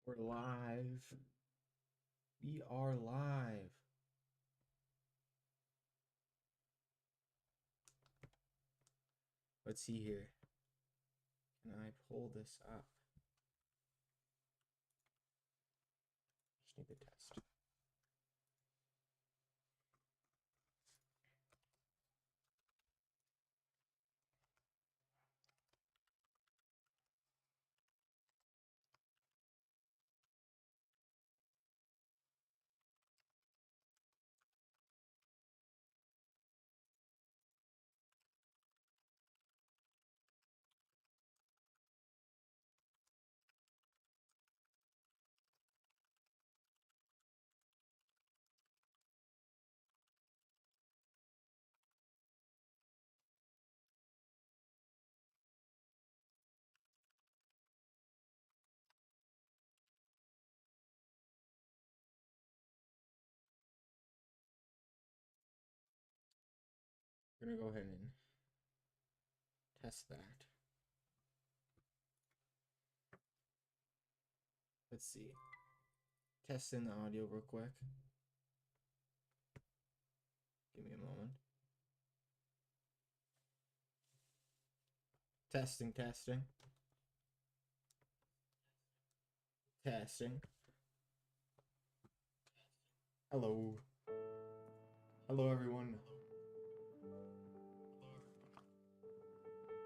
We're live. We are live. Let's see here. Can I pull this up? Just need to test. We're gonna go ahead and test that. Let's see. Testing the audio real quick. Give me a moment. Testing, testing, testing. Hello. Hello, everyone.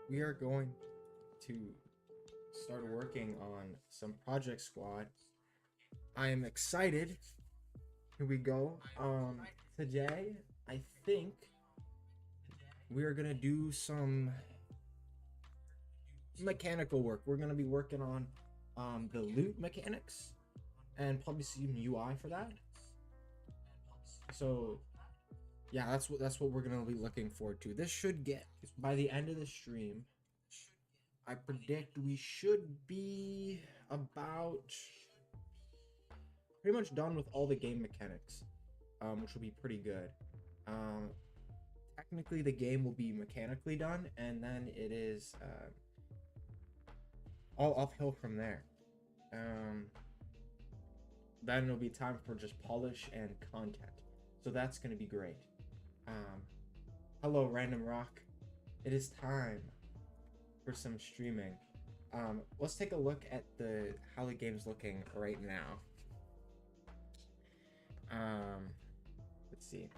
We are going to start working on some Project Squad. I am excited. Here we go. Today, I think we are gonna do some mechanical work. We're gonna be working on the loot mechanics and probably some UI for that. So yeah, that's what we're gonna be looking forward to. This should get by the end of the stream. I predict we should be about pretty much done with all the game mechanics, which will be pretty good. Um, Technically, the game will be mechanically done, and then it is all uphill from there. Um, then it'll be time for just polish and content. So that's going to be great. Um, Hello, Random Rock. It is time for some streaming. Let's take a look at the how the game's looking right now. Um, let's see.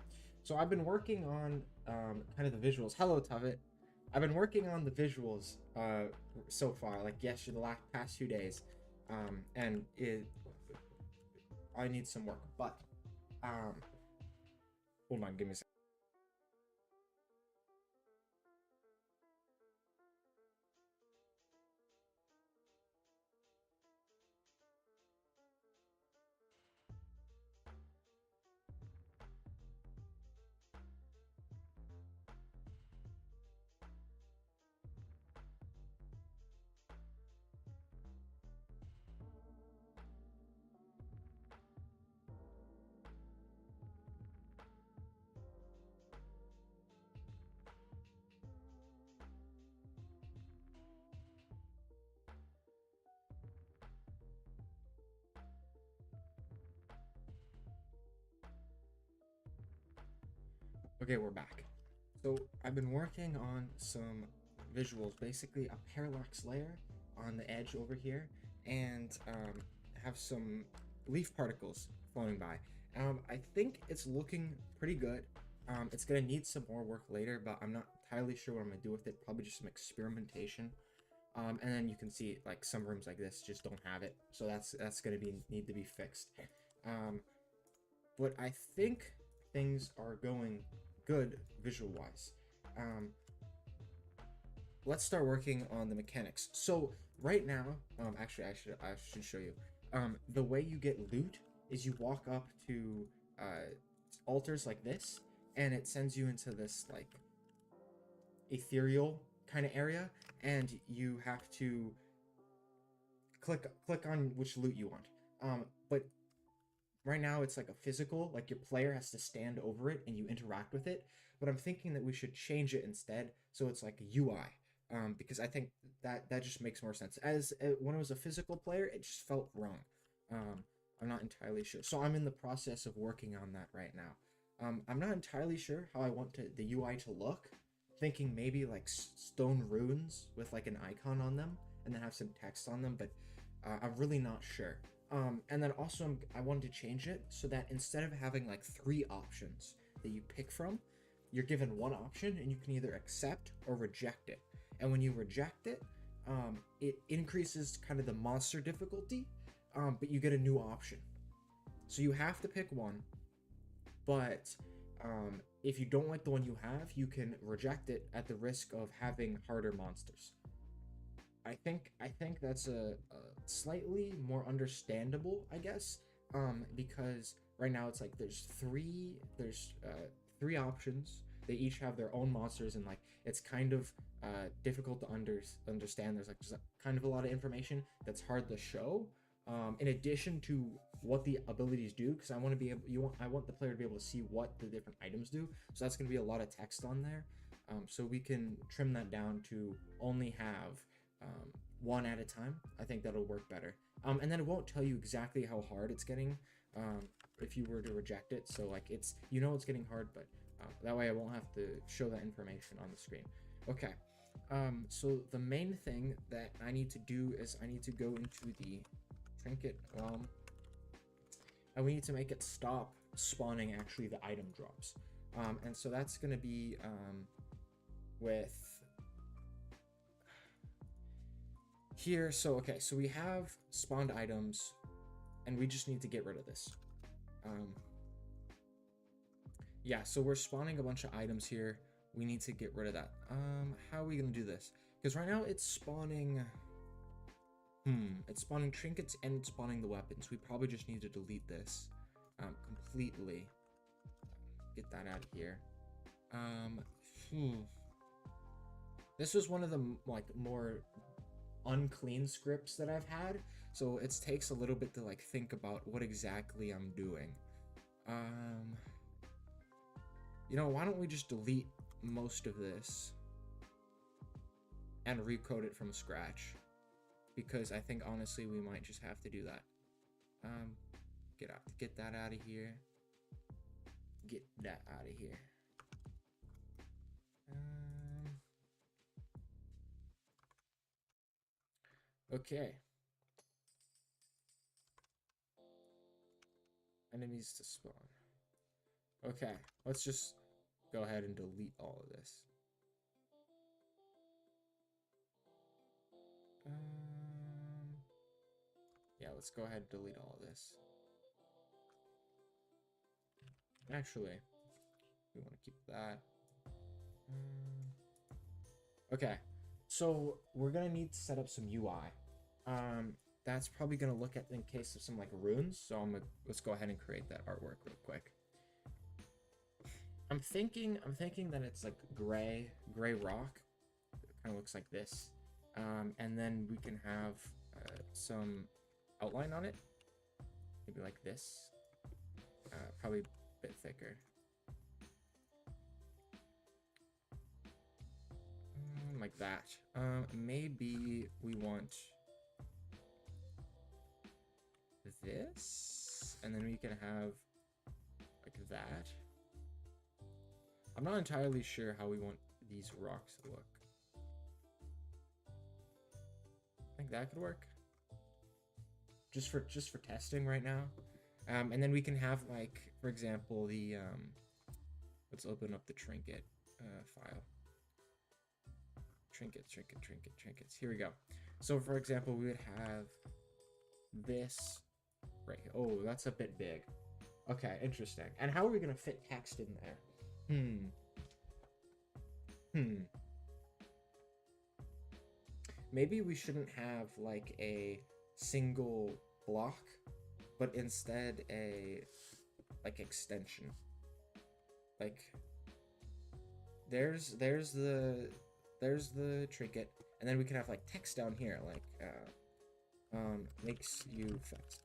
So I've been working on kind of the visuals. Hello, Tuvet. I've been working on the visuals so far, like yesterday, the last past 2 days, and I need some work. But um, hold on, give me a second. Okay, we're back. So I've been working on some visuals, basically a parallax layer on the edge over here, and have some leaf particles floating by. I think it's looking pretty good. It's gonna need some more work later, but I'm not entirely sure what I'm gonna do with it. Probably just some experimentation. And then you can see like some rooms like this just don't have it, so that's gonna be need to be fixed. Um, but I think things are going good visual wise. Um, let's start working on the mechanics. So right now, actually, I should show you. The way you get loot is you walk up to altars like this, and it sends you into this like ethereal kind of area, and you have to click on which loot you want. But right now it's like a physical, like your player has to stand over it and you interact with it. But I'm thinking that we should change it instead so it's like a UI, because I think that just makes more sense. As when it was a physical player, it just felt wrong. I'm not entirely sure. So I'm in the process of working on that right now. I'm not entirely sure how I want the UI to look. Thinking maybe like stone runes with like an icon on them, and then have some text on them, but I'm really not sure. And then also I wanted to change it so that instead of having like 3 options that you pick from, you're given 1 option and you can either accept or reject it. And when you reject it, it increases kind of the monster difficulty, but you get a new option. So you have to pick one, but if you don't like the one you have, you can reject it at the risk of having harder monsters. I think that's a slightly more understandable, I guess, because right now it's like there's 3 options. They each have their own monsters, and like it's kind of difficult to understand. There's like just kind of a lot of information that's hard to show. In addition to what the abilities do, because I want the player to be able to see what the different items do. So that's going to be a lot of text on there. So we can trim that down to only have one at a time. I think that'll work better. And then it won't tell you exactly how hard it's getting if you were to reject it. So like it's it's getting hard, but that way I won't have to show that information on the screen. Okay. So the main thing that I need to do is I need to go into the trinket realm, and we need to make it stop spawning actually the item drops. And so that's gonna be with here. So okay, so we have spawned items, and we just need to get rid of this. Yeah, so we're spawning a bunch of items here. We need to get rid of that. How are we gonna do this? Because right now it's spawning it's spawning trinkets and it's spawning the weapons. We probably just need to delete this completely. Get that out of here. This was one of the like more unclean scripts that I've had, so it takes a little bit to like think about what exactly I'm doing. Why don't we just delete most of this and recode it from scratch? Because I think honestly we might just have to do that. Get that out of here. Get that out of here. Okay. Enemies to spawn. Okay, let's just go ahead and delete all of this. Yeah, let's go ahead and delete all of this. Actually, we want to keep that. Okay, so we're gonna need to set up some UI. That's probably gonna look at in case of some like runes. So let's go ahead and create that artwork real quick. I'm thinking that it's like gray rock. It kind of looks like this. And then we can have some outline on it. Maybe like this. Probably a bit thicker. Like that. Maybe we want this, and then we can have like that. I'm not entirely sure how we want these rocks to look. I think that could work. Just for testing right now. And then we can have like, for example, the let's open up the trinket file. Trinkets. Here we go. So for example, we would have this right here. Oh, that's a bit big. Okay, interesting. And how are we gonna fit text in there? Maybe we shouldn't have like a single block, but instead a like extension. Like there's the trinket, and then we can have like text down here, like makes you fast.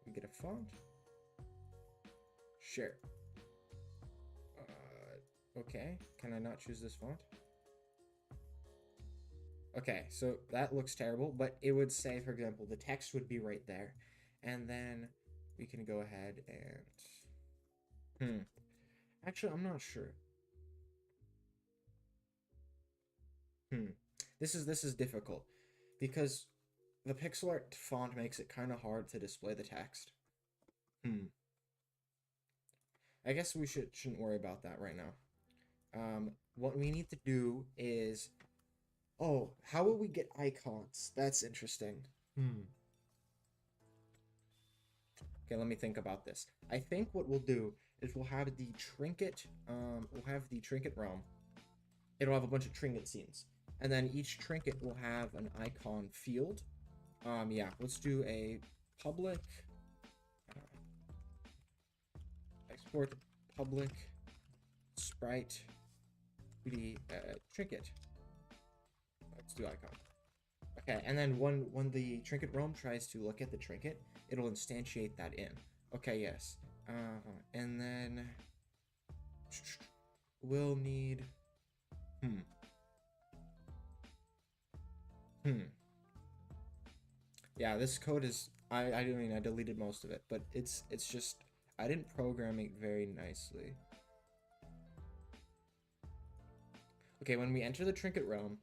We get a font. Sure. Okay. Can I not choose this font? Okay, so that looks terrible, but it would say, for example, the text would be right there. And then we can go ahead and... Actually, I'm not sure. This is difficult because the pixel art font makes it kind of hard to display the text. I guess we shouldn't worry about that right now. What we need to do is, oh, how will we get icons? That's interesting. Okay, let me think about this. I think what we'll do is we'll have the trinket realm. It'll have a bunch of trinket scenes, and then each trinket will have an icon field. Yeah, let's do a public export public sprite 2D trinket. Let's do icon. Okay, and then when the trinket realm tries to look at the trinket, it'll instantiate that in. Okay, yes. And then we'll need Yeah, this code is I mean I deleted most of it, but it's just I didn't program it very nicely. Okay, when we enter the trinket realm,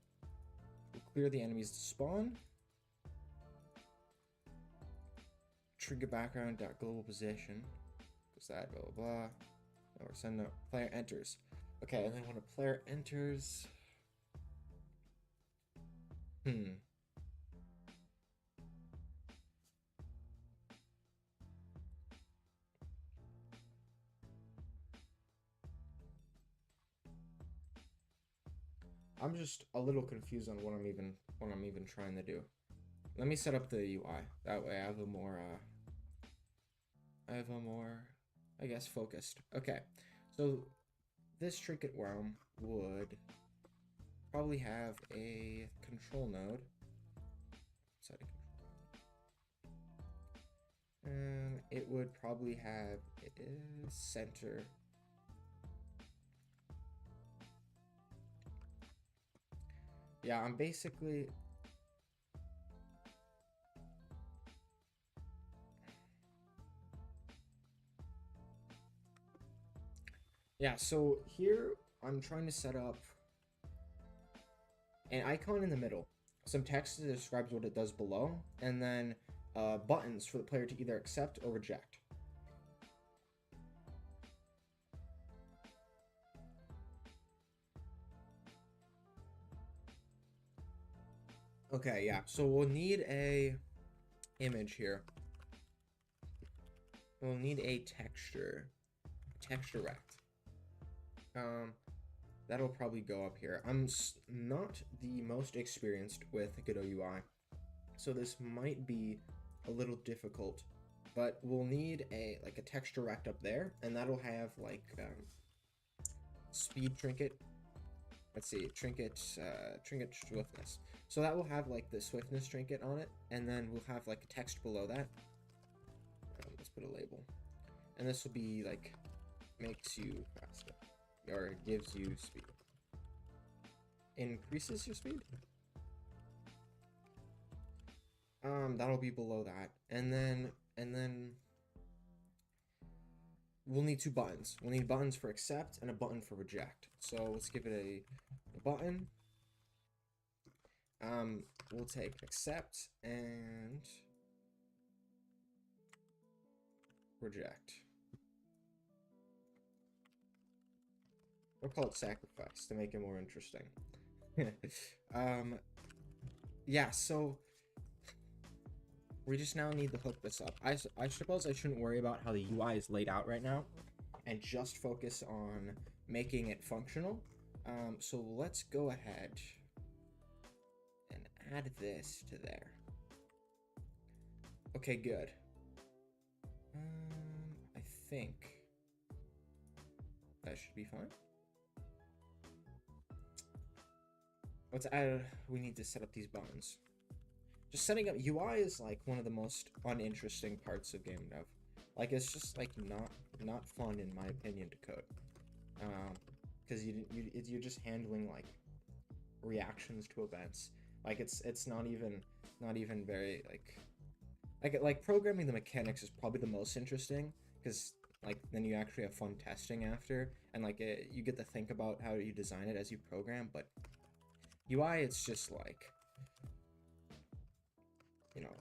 we'll clear the enemies to spawn. Trinket background dot global position. What's that? Blah blah blah. Now we're sending out player enters. Okay, and then when a player enters, I'm just a little confused on what I'm even trying to do. Let me set up the UI. That way I have a more I guess focused. Okay. So this trinket realm would probably have a control node. Setting control. It would probably have a center. Yeah, I'm basically yeah, so here I'm trying to set up an icon in the middle, some text that describes what it does below, and then buttons for the player to either accept or reject. Okay, yeah, so we'll need a image here. We'll need a texture rect. That'll probably go up here. I'm not the most experienced with Godot UI, so this might be a little difficult, but we'll need a texture rect up there, and that'll have speed trinket. Let's see, trinket swiftness. So that will have the swiftness trinket on it, and then we'll have a text below that. Let's put a label, and this will be makes you faster, or gives you speed. Increases your speed. That'll be below that, and then we'll need two buttons. We'll need buttons for accept and a button for reject. So let's give it a button. We'll take accept and reject. We'll call it sacrifice to make it more interesting. Yeah, so we just now need to hook this up. I suppose I shouldn't worry about how the UI is laid out right now and just focus on making it functional. So let's go ahead and add this to there. Okay, good. I think that should be fine. Let's add, we need to set up these buttons. Just setting up UI is one of the most uninteresting parts of game dev. It's just not fun in my opinion to code, because you're just handling reactions to events. Like it's not even very like programming the mechanics is probably the most interesting because like then you actually have fun testing after and like you get to think about how you design it as you program. But UI, it's just like, you know,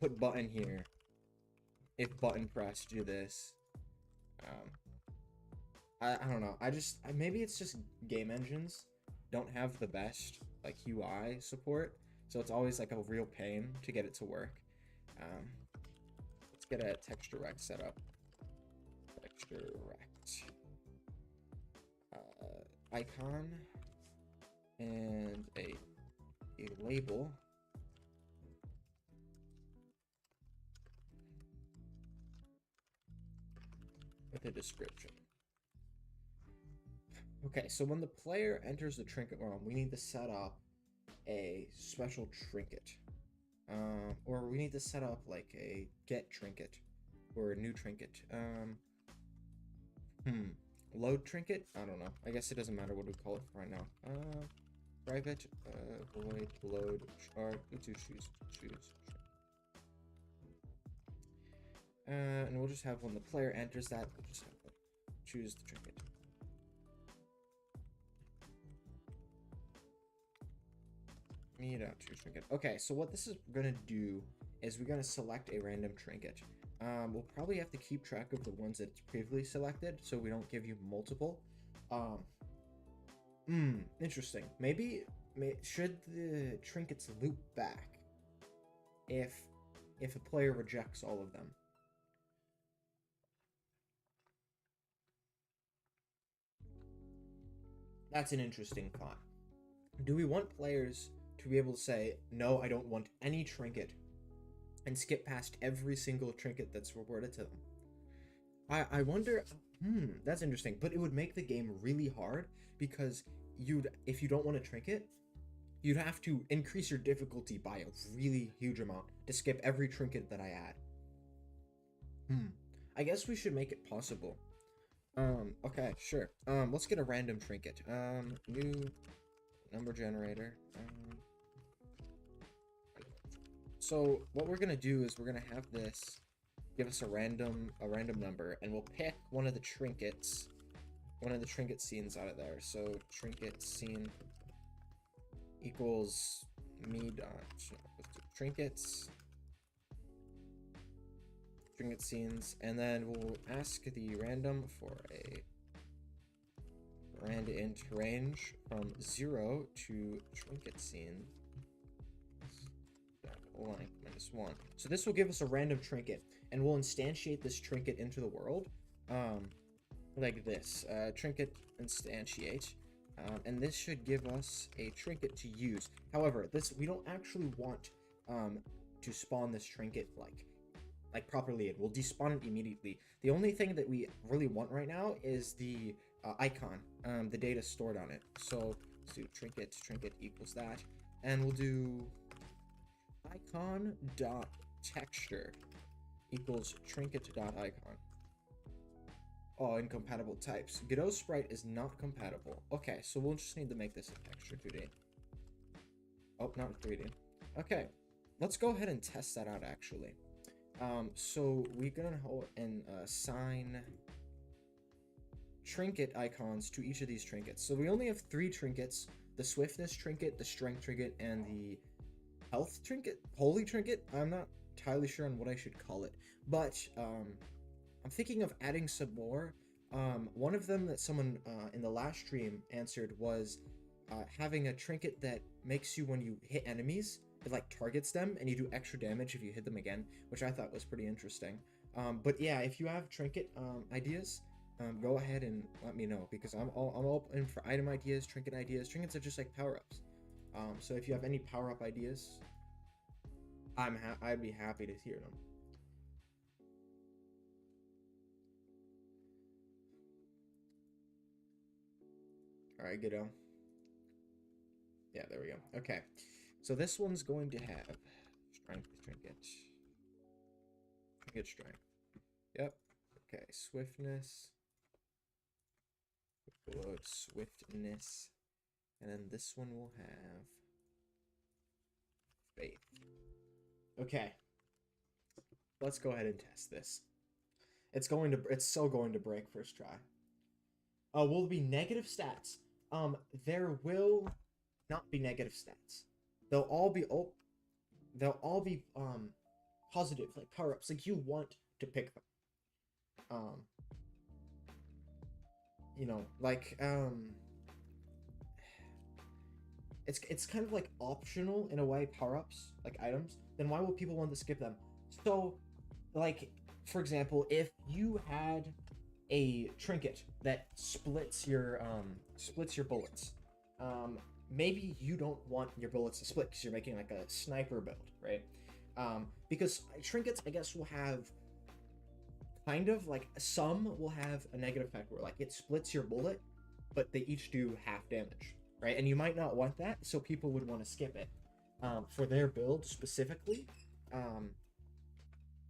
put button here, if button press, do this. um I don't know. Maybe it's just game engines don't have the best like UI support, so it's always like a real pain to get it to work. um let's get a texture rect set up. Texture rect, icon, and a label with a description. Okay, so when the player enters the trinket realm, we need to set up a special trinket. Or we need to set up like a get trinket or a new trinket. Load trinket? I don't know. I guess it doesn't matter what we call it for right now. Private void load chart. Let's do choose. And we'll just have when the player enters that, we'll just have to choose the trinket. Choose trinket. Okay, so what this is gonna do is we're gonna select a random trinket. We'll probably have to keep track of the ones that's previously selected so we don't give you multiple. Interesting. Maybe should the trinkets loop back if a player rejects all of them? That's an interesting thought. Do we want players to be able to say, no, I don't want any trinket, and skip past every single trinket that's rewarded to them? I wonder. That's interesting, but it would make the game really hard because if you don't want a trinket, you'd have to increase your difficulty by a really huge amount to skip every trinket that I add. I guess we should make it possible. Okay, sure. Let's get a random trinket. New number generator. So what we're gonna do is we're gonna have this give us a random number, and we'll pick one of the trinket scenes out of there. So trinket scene equals me dot trinkets trinket scenes, and then we'll ask the random for a rand int range from 0 to trinket scene length -1. So this will give us a random trinket, and we'll instantiate this trinket into the world like this. Trinket instantiate, and this should give us a trinket to use. However, we don't actually want to spawn this trinket like properly. We'll despawn it immediately. The only thing that we really want right now is the icon, the data stored on it. So let's do trinket equals that, and we'll do icon dot texture equals trinket dot icon. Oh, incompatible types. Godot sprite is not compatible. Okay, so we'll just need to make this a texture 2D. Oh, not 3D. Okay, let's go ahead and test that out actually. So we're gonna hold and assign trinket icons to each of these trinkets. So we only have 3 trinkets: the swiftness trinket, the strength trinket, and the health trinket, holy trinket. I'm not entirely sure on what I should call it, but I'm thinking of adding some more. One of them that someone in the last stream answered was having a trinket that makes you, when you hit enemies, it like targets them and you do extra damage if you hit them again, which I thought was pretty interesting. But yeah, if you have trinket ideas, go ahead and let me know, because I'm open for item ideas, trinket ideas. Trinkets are just like power-ups. So if you have any power-up ideas, I'd be happy to hear them. All right, Godot. Yeah, there we go. Okay, so this one's going to have strength trinket strength. Yep. Okay, swiftness. Load swiftness. And then this one will have faith. Okay. Let's go ahead and test this. It's so going to break first try. Will be negative stats. There will not be negative stats. They'll all be positive, like power-ups, like you want to pick them. You know, like it's kind of like optional in a way, power-ups, like items. Then why would people want to skip them? So, like, for example, if you had a trinket that splits your bullets, maybe you don't want your bullets to split because you're making like a sniper build, right? Because trinkets, I guess, will have kind of like some will have a negative effect where like it splits your bullet, but they each do half damage, right? And you might not want that, so people would want to skip it for their build specifically,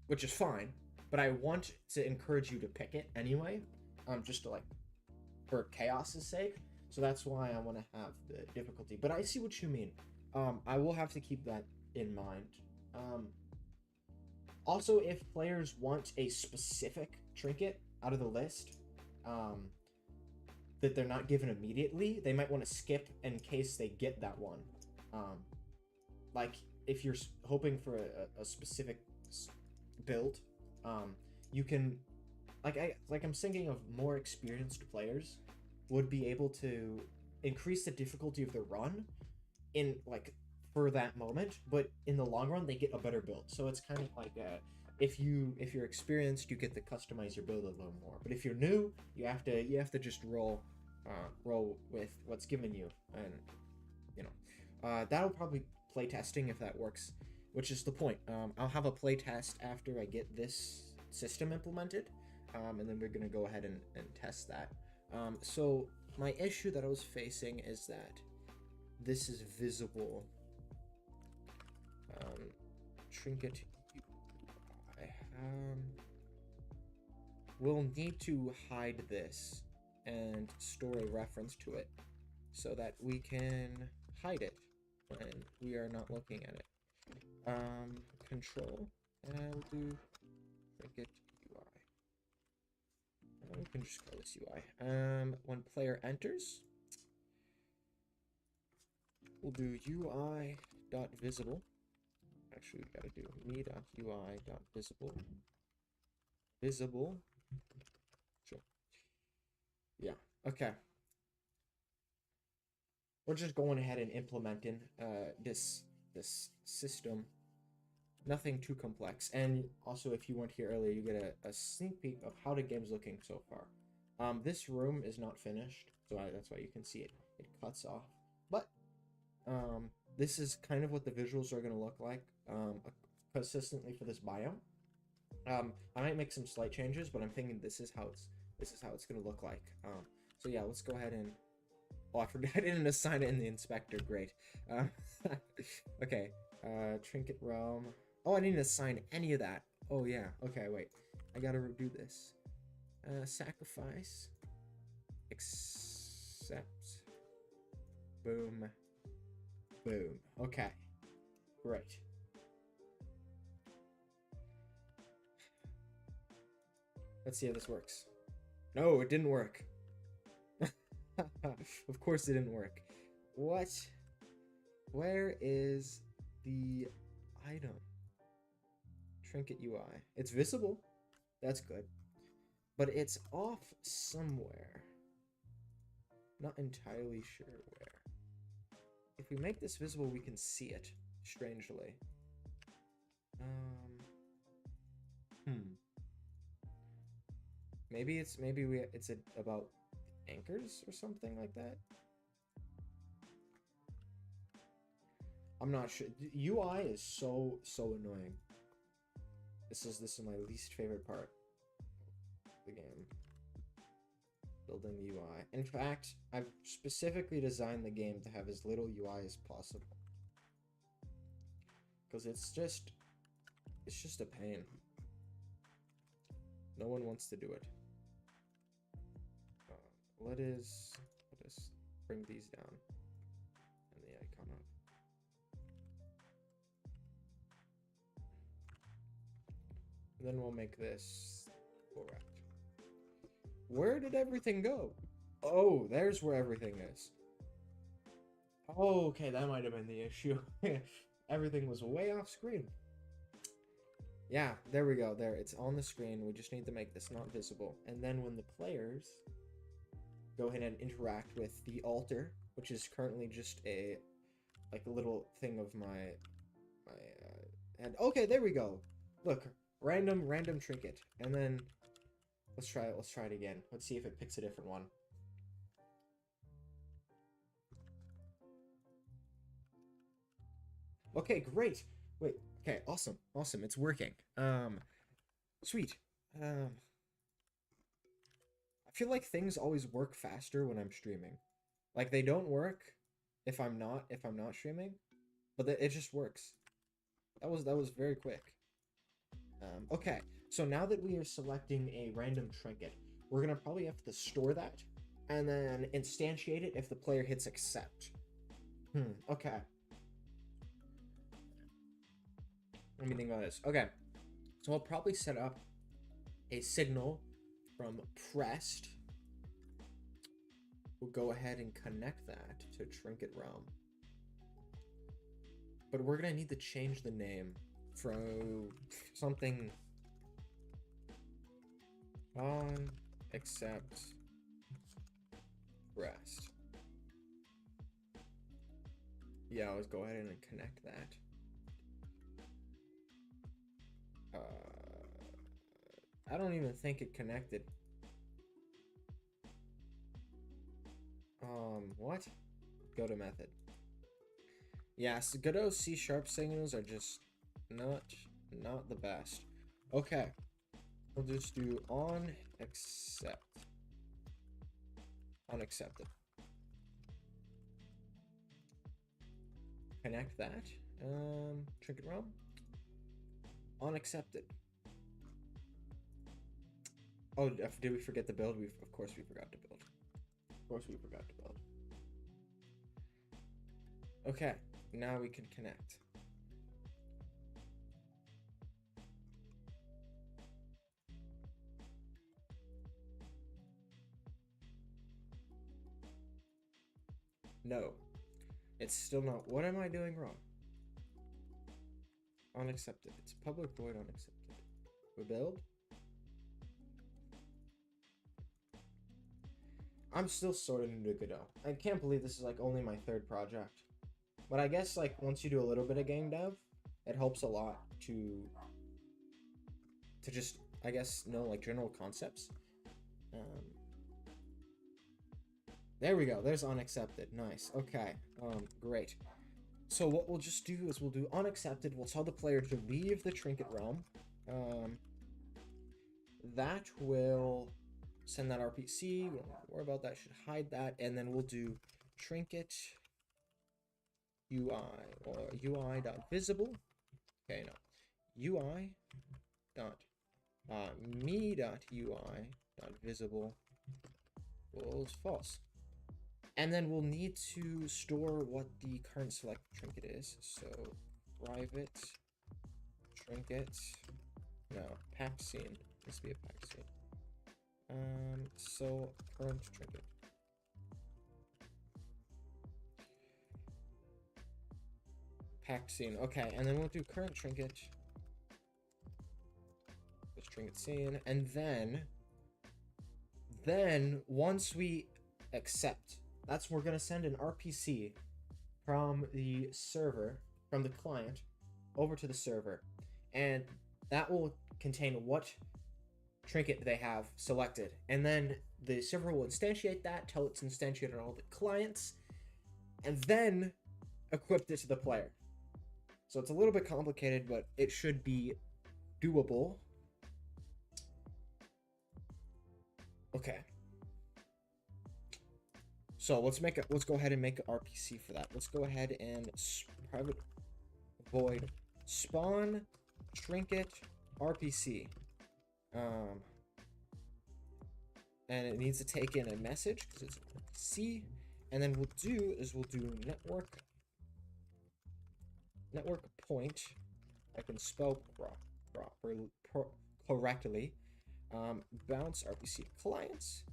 which is fine. But I want to encourage you to pick it anyway, just to like for chaos's sake. So that's why I want to have the difficulty. But I see what you mean. I will have to keep that in mind. Also, if players want a specific trinket out of the list that they're not given immediately, they might want to skip in case they get that one. Like, if you're hoping for a specific build, you can... I'm thinking of more experienced players would be able to increase the difficulty of the run in, like, for that moment, but in the long run they get a better build. So it's kind of like if you're experienced, you get to customize your build a little more. But if you're new, you have to just roll with what's given you, and you know that'll probably play testing if that works, which is the point. I'll have a play test after I get this system implemented, and then we're gonna go ahead and test that. So my issue that I was facing is that this is visible. Trinket UI. We'll need to hide this and store a reference to it so that we can hide it when we are not looking at it. Control, and we'll do Trinket UI. We can just call this UI. When player enters, we'll do UI.visible. Actually, we gotta do me.ui.visible. Visible. Sure. Yeah. Okay. We're just going ahead and implementing this system. Nothing too complex. And also, if you weren't here earlier, you get a sneak peek of how the game's looking so far. This room is not finished, so that's why you can see it. It cuts off. But this is kind of what the visuals are going to look like consistently for this biome. I might make some slight changes, but I'm thinking this is how it's going to look like. So yeah, let's go ahead and... Oh, I forgot I didn't assign it in the inspector. Great. Okay. Trinket realm. Oh, I didn't assign any of that. Oh yeah. Okay, wait. I gotta redo this. Sacrifice. Accept. Boom. Boom. Okay. Great. Let's see how this works. No, it didn't work. Of course it didn't work. What? Where is the item? Trinket UI. It's visible. That's good. But it's off somewhere. Not entirely sure where. If we make this visible, we can see it, strangely. Maybe it's about anchors or something like that. I'm not sure. UI is so annoying. This is my least favorite part of the game. Building the UI. In fact, I've specifically designed the game to have as little UI as possible. Because it's just a pain. No one wants to do it. Let us bring these down. then we'll make this correct. Where did everything go? Oh, there's where everything is. Oh, okay, that might have been the issue. Everything was way off screen. Yeah, there we go. There, it's on the screen. We just need to make this not visible. And then when the players go ahead and interact with the altar, which is currently just a little thing of my and okay, there we go. Look, random trinket. And then let's try it again. Let's see if it picks a different one. Okay, great. Wait, okay, awesome. It's working. Sweet. I feel like things always work faster when I'm streaming. Like they don't work if I'm not streaming, but it just works. That was very quick. Okay, so now that we are selecting a random trinket, we're gonna probably have to store that and then instantiate it if the player hits accept. Okay. Let me think about this. Okay, so I'll probably set up a signal from pressed. We'll go ahead and connect that to Trinket Realm. But we're gonna need to change the name from something on accept pressed. Yeah, let's go ahead and connect that. I don't even think it connected. What? Go to method. Yes, Godot C# signals are just not the best. Okay. We'll just do on accept. Unaccepted. Connect that. Trinket Realm. Unaccepted. Oh, did we forget to build? Of course we forgot to build. Of course we forgot to build. Okay, now we can connect. No, it's still not. What am I doing wrong? Unaccepted. It's public void unaccepted. We build. I'm still sorting into Godot. I can't believe this is like only my third project. But I guess like once you do a little bit of game dev, it helps a lot to just, I guess, know like general concepts. There we go. There's unaccepted. Nice. Okay. Great. So what we'll just do is we'll do unaccepted. We'll tell the player to leave the Trinket Realm. That will send that RPC. We don't have to worry about that. Should hide that. And then we'll do Trinket UI or UI.visible. Okay, no. UI dot me.ui.visible equals false. And then we'll need to store what the current select trinket is. So private trinket. No, packed scene. This be a packed scene. So current trinket. Packed scene. Okay, and then we'll do current trinket. This trinket scene, and then once we accept, that's we're gonna send an RPC from the server, from the client, over to the server, and that will contain what trinket they have selected, and then the server will instantiate that, tell it's instantiated on all the clients, and then equip it to the player. So it's a little bit complicated, but it should be doable. Okay. So let's go ahead and make an RPC for that. Let's go ahead and private void spawn trinket RPC. And it needs to take in a message because it's RPC. And then we'll do network point. I can spell correctly. Bounce RPC clients.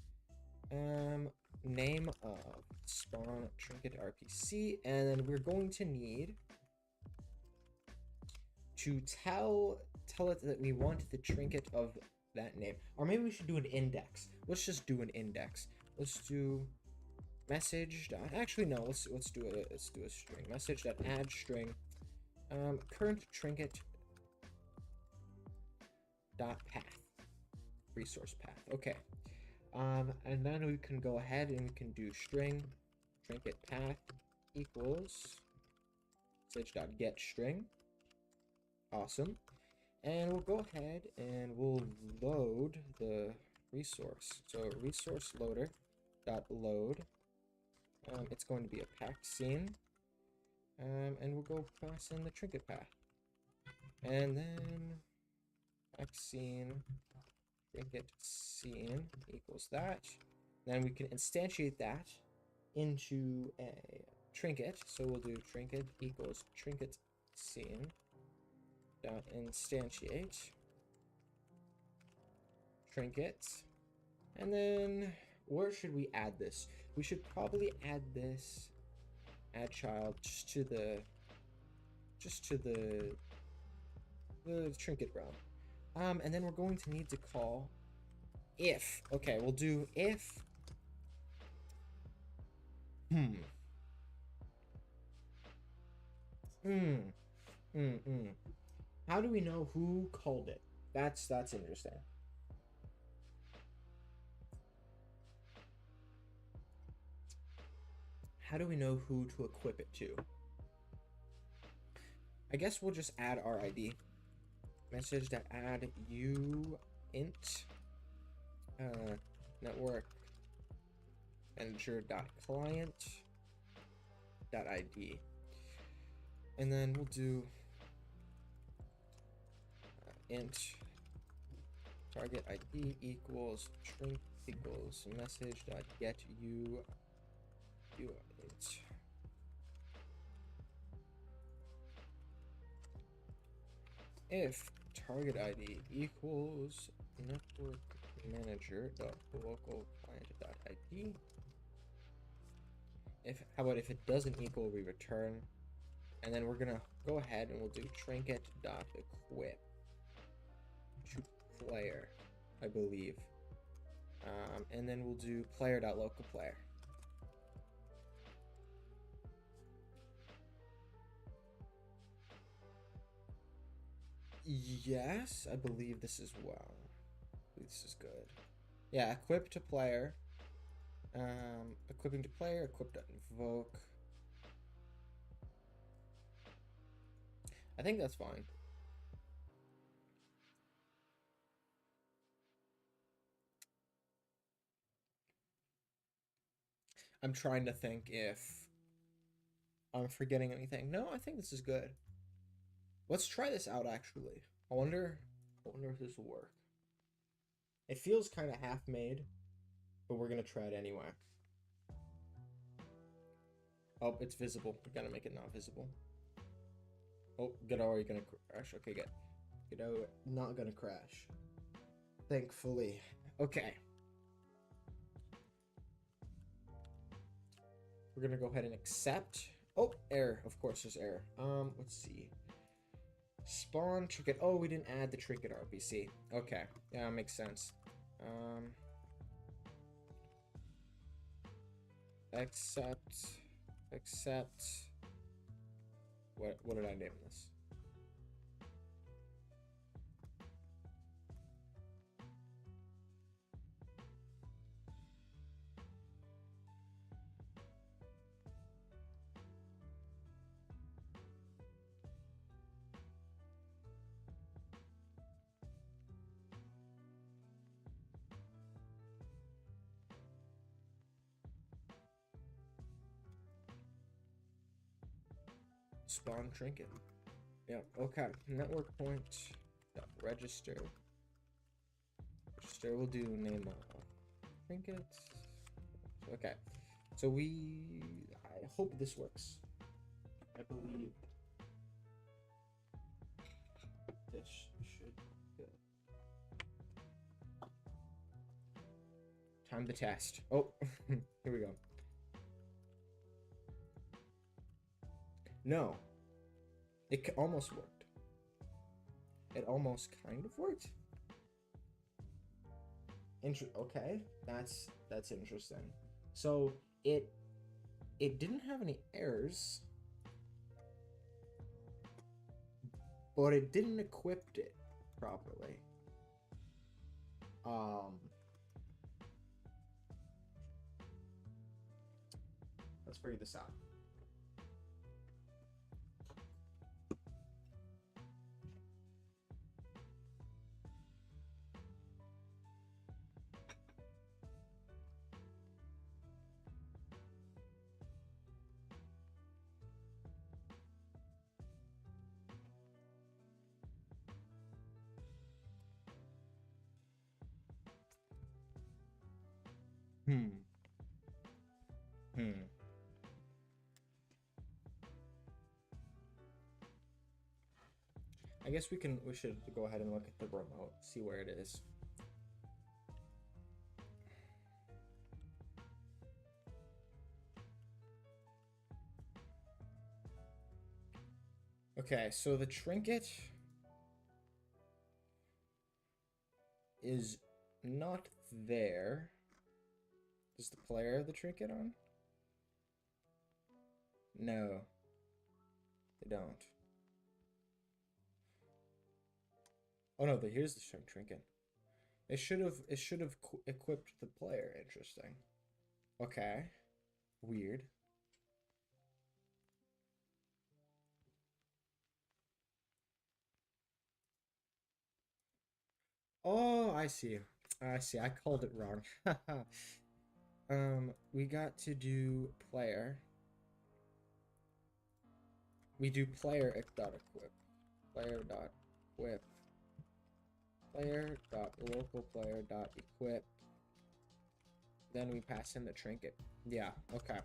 Name of spawn trinket RPC, and then we're going to need to tell it that we want the trinket of that name, or maybe we should do an index. Let's just do an index. Let's do message dot, actually no, let's do a string. Message dot add string current trinket dot path, resource path. Okay. And then we can go ahead and we can do string trinket path equals message dot get string. Awesome. And we'll go ahead and we'll load the resource. So resource loader dot load. It's going to be a packed scene. And we'll go pass in the trinket path. And then packed scene trinket scene equals that. Then we can instantiate that into a trinket. So we'll do trinket equals trinket scene dot instantiate trinket. And then where should we add this? We should probably add this add child just to the trinket realm. And then we're going to need to call if. Okay, we'll do if how do we know who called it? That's interesting. How do we know who to equip it to? I guess we'll just add our ID. Message that add u int network manager dot client dot ID, and then we'll do int target ID equals shrink equals message dot get u int. If target ID equals network manager dot local client dot ID. How about if it doesn't equal, we return, and then we're gonna go ahead and we'll do trinket dot equip to player, I believe, and then we'll do player dot local player. Yes, I believe this is well. This is good. Yeah, equip to player. Equipping to player, equip.invoke. I think that's fine. I'm trying to think if I'm forgetting anything. No, I think this is good. Let's try this out, actually. I wonder if this will work. It feels kind of half-made, but we're gonna try it anyway. Oh, it's visible. We gotta make it not visible. Oh, Godot, gonna crash. Okay, good. Godot not gonna crash. Thankfully. Okay. We're gonna go ahead and accept. Oh, error. Of course, there's error. Let's see. Spawn trinket. Oh, we didn't add the trinket RPC. Okay, yeah, makes sense. Accept. What did I name this? Spawn trinket. Yep. Okay. Network point. Register. Register. We'll do name trinket. Okay. So I hope this works. I believe this should go. Time to test. Oh, here we go. No, it almost worked. It almost kind of worked. Okay, that's interesting. So it didn't have any errors, but it didn't equip it properly. Let's figure this out. Hmm. I guess we should go ahead and look at the remote, see where it is. Okay, so the trinket is not there. Does the player have the trinket on? No, they don't. Oh no, here's the trinket. It should have equipped the player. Interesting. Okay. Weird. Oh, I see. I see. I called it wrong. We got to do player. We do player dot equip. Player dot equip. Player dot local player dot equip. Then we pass in the trinket. Yeah. Okay.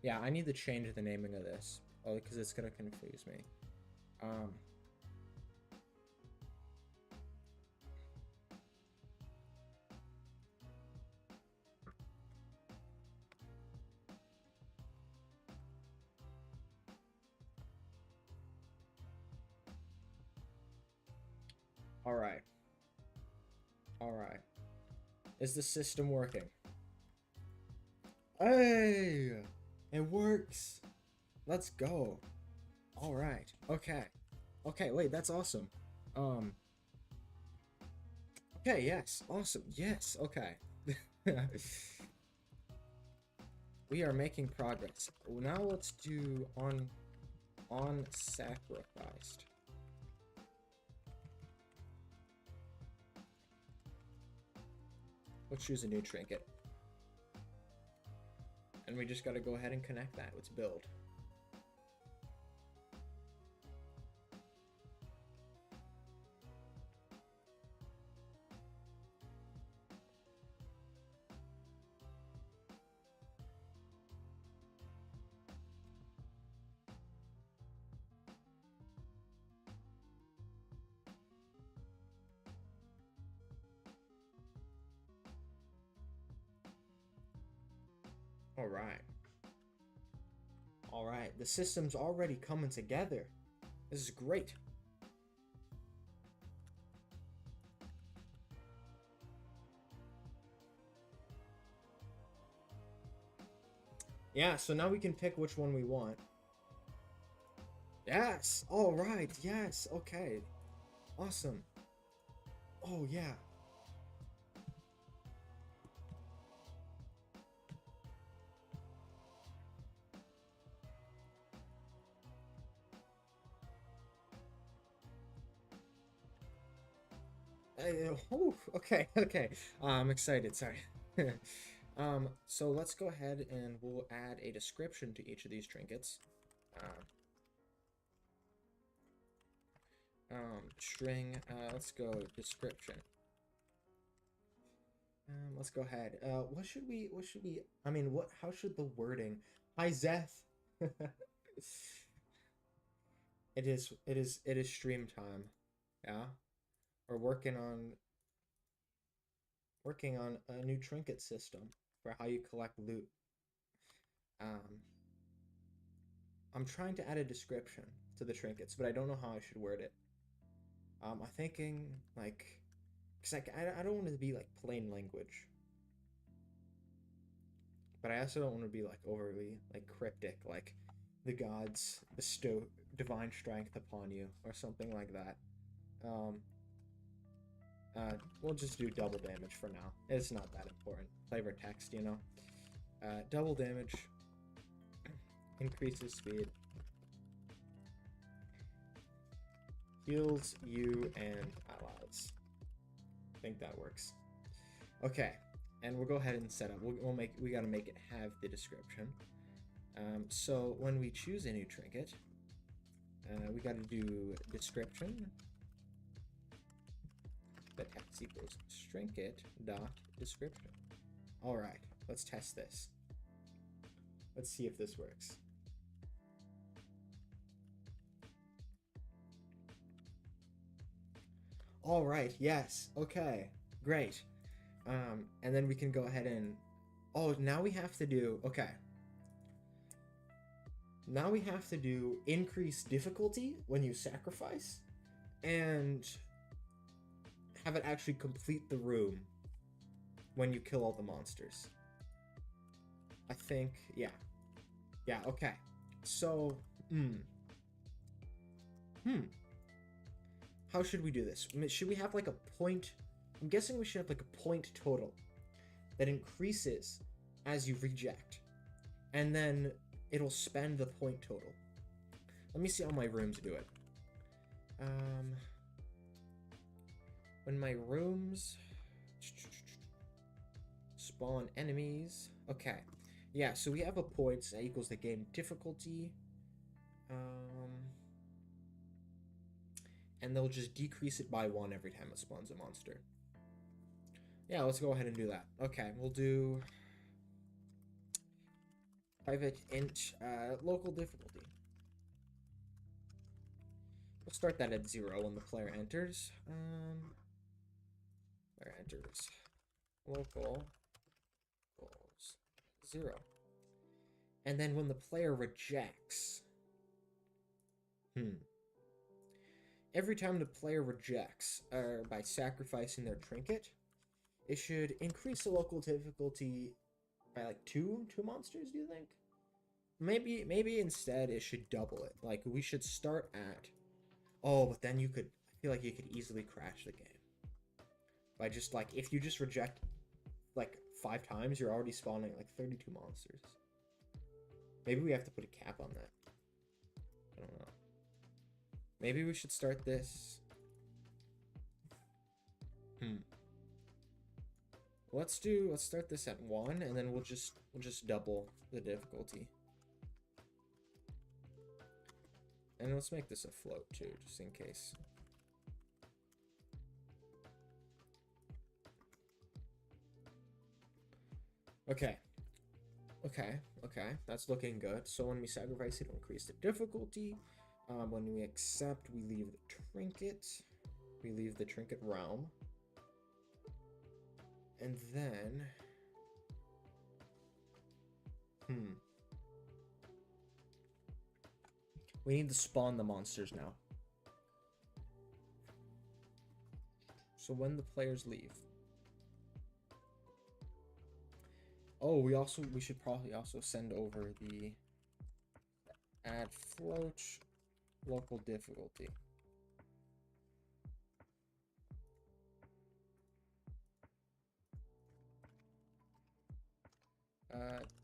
Yeah, I need to change the naming of this. Oh, because it's gonna confuse me. All right. All right. Is the system working? Hey, it works. Let's go. All right. Okay. Okay. Wait, that's awesome. Okay. Yes. Awesome. Yes. Okay. We are making progress. Now let's do on sacrificed. Let's choose a new trinket. And we just got to go ahead and connect that. Let's build. All right. All right. The system's already coming together. This is great. Yeah, so now we can pick which one we want. Yes. All right. Yes. Okay. Awesome. Oh, yeah. Oh, okay, okay. I'm excited. Sorry. So let's go ahead and we'll add a description to each of these trinkets. String. Let's go description. Let's go ahead. What should we? What should we? I mean, what? How should the wording? Hi, Zeth. It is. It is. It is stream time. Yeah, we're working on working on a new trinket system for how you collect loot. Um, I'm trying to add a description to the trinkets, but I don't know how I should word it. I'm thinking like, cause I don't want it to be like plain language, but I also don't want to be like overly like cryptic, like the gods bestow divine strength upon you or something like that. Um, we'll just do double damage for now. It's not that important. Flavor text, you know. Double damage increases speed, heals you and allies. I think that works. Okay, and we'll go ahead and set up. We gotta make it have the description. So when we choose a new trinket, we gotta do description. The text equals trinket dot description. All right, let's test this. Let's see if this works. All right, yes, okay, great. And then we can go ahead and, oh, now we have to do, okay. Now we have to do increase difficulty when you sacrifice and have it actually complete the room when you kill all the monsters. I think, yeah. Yeah, okay. So, how should we do this? Should we have like a point? I'm guessing we should have like a point total that increases as you reject. And then it'll spend the point total. Let me see how my rooms do it. When my rooms spawn enemies. Okay. Yeah, so we have a point that equals the game difficulty. And they'll just decrease it by 1 every time it spawns a monster. Yeah, let's go ahead and do that. Okay, we'll do private int local difficulty. We'll start that at 0 when the player enters. Player enters local equals 0. And then when the player rejects, every time the player rejects by sacrificing their trinket, it should increase the local difficulty by like two monsters, do you think? Maybe instead it should double it. Like we should start at, oh, but then I feel like you could easily crash the game. By just like, if you just reject like 5 times, you're already spawning like 32 monsters. Maybe we have to put a cap on that. I don't know. Maybe we should start this. Let's start this at 1 and then we'll just double the difficulty. And let's make this a float too, just in case. Okay. That's looking good. So when we sacrifice, it'll increase the difficulty. When we accept, we leave the trinket. We leave the trinket realm. And then... we need to spawn the monsters now. So when the players leave... oh, we should probably also send over the add float local difficulty.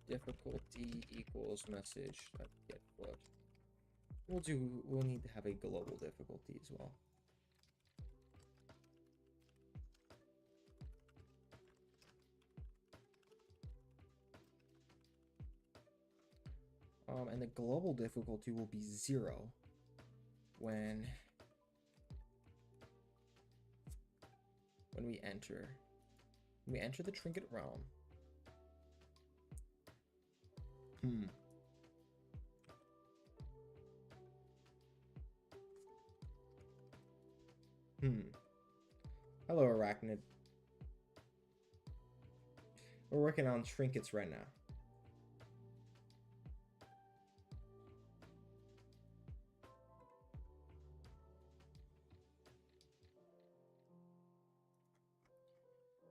Difficulty equals message get float. We'll need to have a global difficulty as well. And the global difficulty will be 0 when we enter the trinket realm. Hello, Arachnid. We're working on trinkets right now.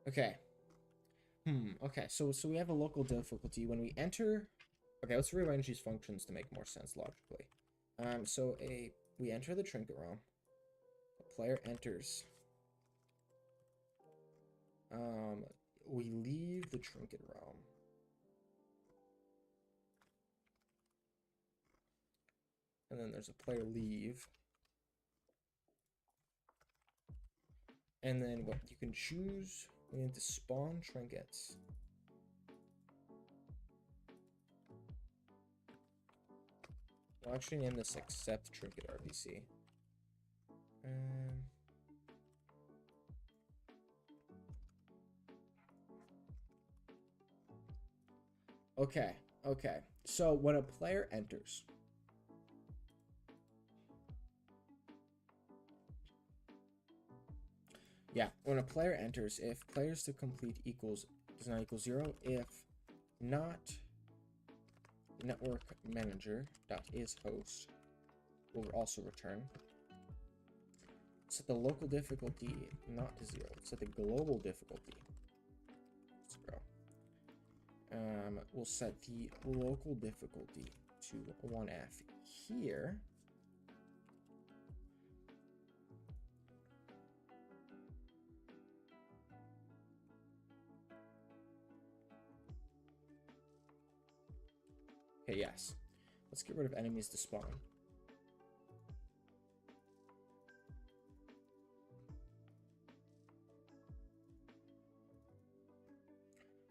Okay. Okay, so we have a local difficulty. When we enter... Okay, let's rearrange these functions to make more sense logically. We enter the trinket realm. The player enters. We leave the trinket realm. And then there's a player leave. And then what you can choose, we need to spawn trinkets. We'll actually name this accept trinket RBC. Okay. So when a player enters, when a player enters, if players to complete does not equal 0, if not network manager dot is host will also return. Set the local difficulty not to 0. Set the global difficulty. We'll set the local difficulty to 1F here. Okay, yes. Let's get rid of enemies to spawn.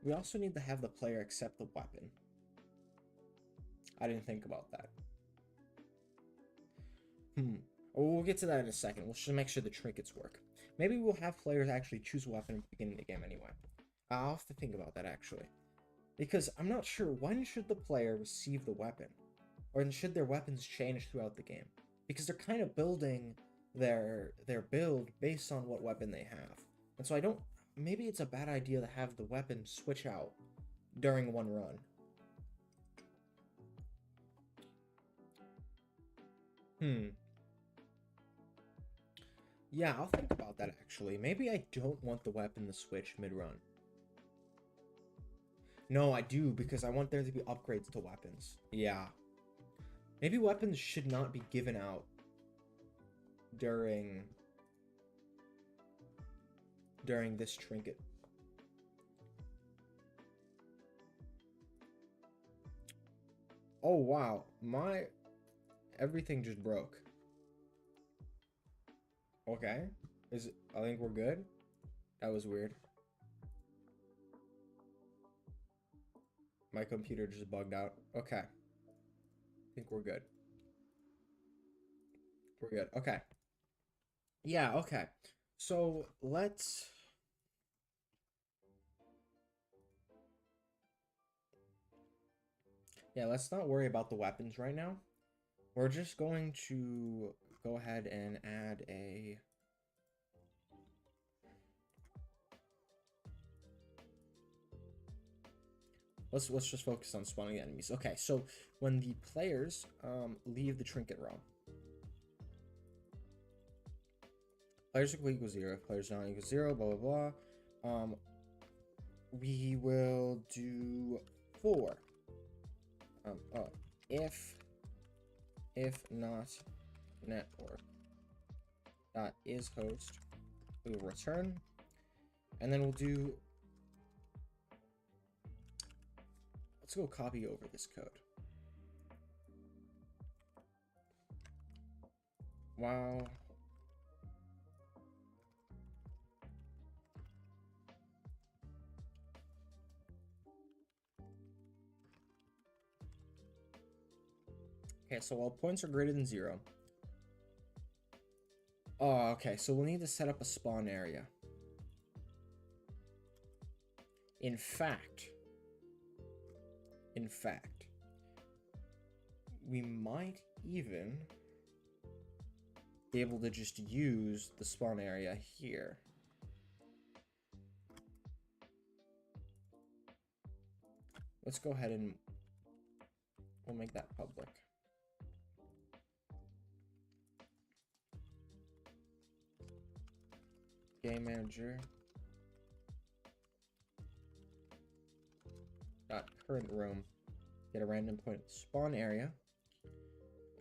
We also need to have the player accept the weapon. I didn't think about that. We'll get to that in a second. We'll just make sure the trinkets work. Maybe we'll have players actually choose a weapon at the beginning of the game anyway. I'll have to think about that actually. Because I'm not sure, when should the player receive the weapon? Or should their weapons change throughout the game? Because they're kind of building their build based on what weapon they have. And so maybe it's a bad idea to have the weapon switch out during one run. Yeah, I'll think about that actually. Maybe I don't want the weapon to switch mid-run. No, I do, because I want there to be upgrades to weapons. Yeah. Maybe weapons should not be given out during this trinket. Oh, wow. Everything just broke. Okay. I think we're good. That was weird. My computer just bugged out. Okay. I think we're good. We're good. Okay. Yeah, okay. So, let's not worry about the weapons right now. We're just going to go ahead and add a... Let's just focus on spawning the enemies. Okay, so when the players leave the trinket realm, players equal 0, players not equal 0, blah blah blah. We will do 4. If not network dot is host, we will return, and then we'll do... Let's go copy over this code. Wow. Okay, so while points are greater than 0. Oh, okay, so we'll need to set up a spawn area. In fact, we might even be able to just use the spawn area here. let's go ahead and we'll make that public. Game manager. Dot current room. Get a random point spawn area.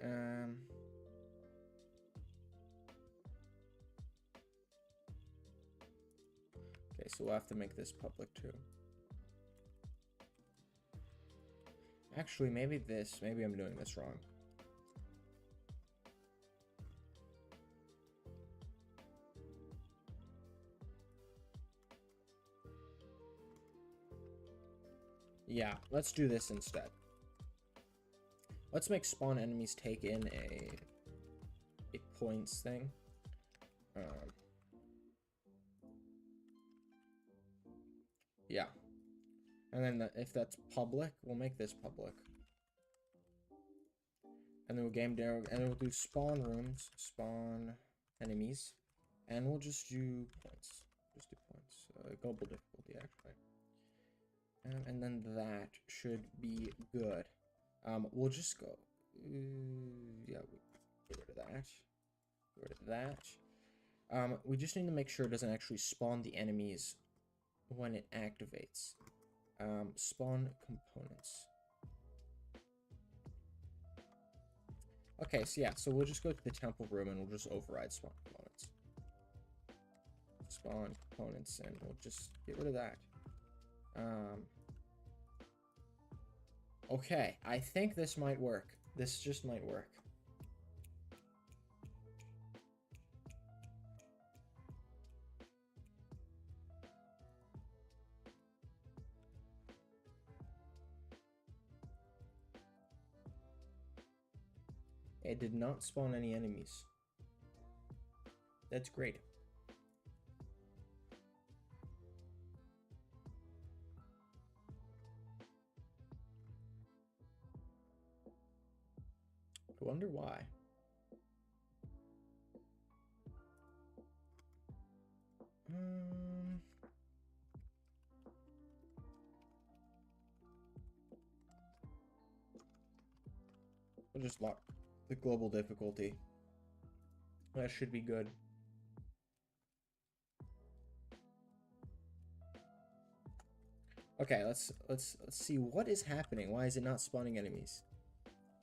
Okay, so we'll have to make this public too. Actually, maybe I'm doing this wrong. Yeah, let's do this instead. Let's make spawn enemies take in a points thing. Yeah. And then if that's public, we'll make this public. And then we'll game down, and then we'll do spawn rooms, spawn enemies, and we'll just do points. Just do points. Global difficulty, actually. And then that should be good. We'll just go. Yeah, get rid of that. Get rid of that. We just need to make sure it doesn't actually spawn the enemies when it activates. Spawn components. Okay, so yeah, so we'll just go to the temple room and we'll just override spawn components. Spawn components, and we'll just get rid of that. Okay, I think this might work. This just might work. It did not spawn any enemies. That's great. I wonder why. We'll just lock the global difficulty. That should be good. Okay, let's see what is happening. Why is it not spawning enemies?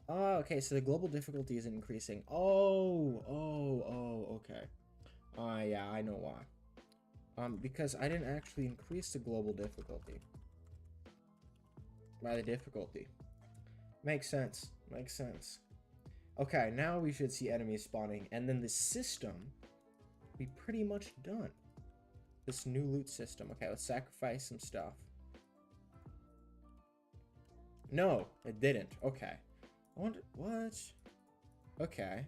Oh, okay, so the global difficulty isn't increasing. Oh, okay. Yeah, I know why. Because I didn't actually increase the global difficulty by the difficulty. Makes sense. Makes sense. Okay, now we should see enemies spawning, and then the system will be pretty much done. This new loot system. Okay, let's sacrifice some stuff. No, it didn't. Okay. I wonder what? Okay.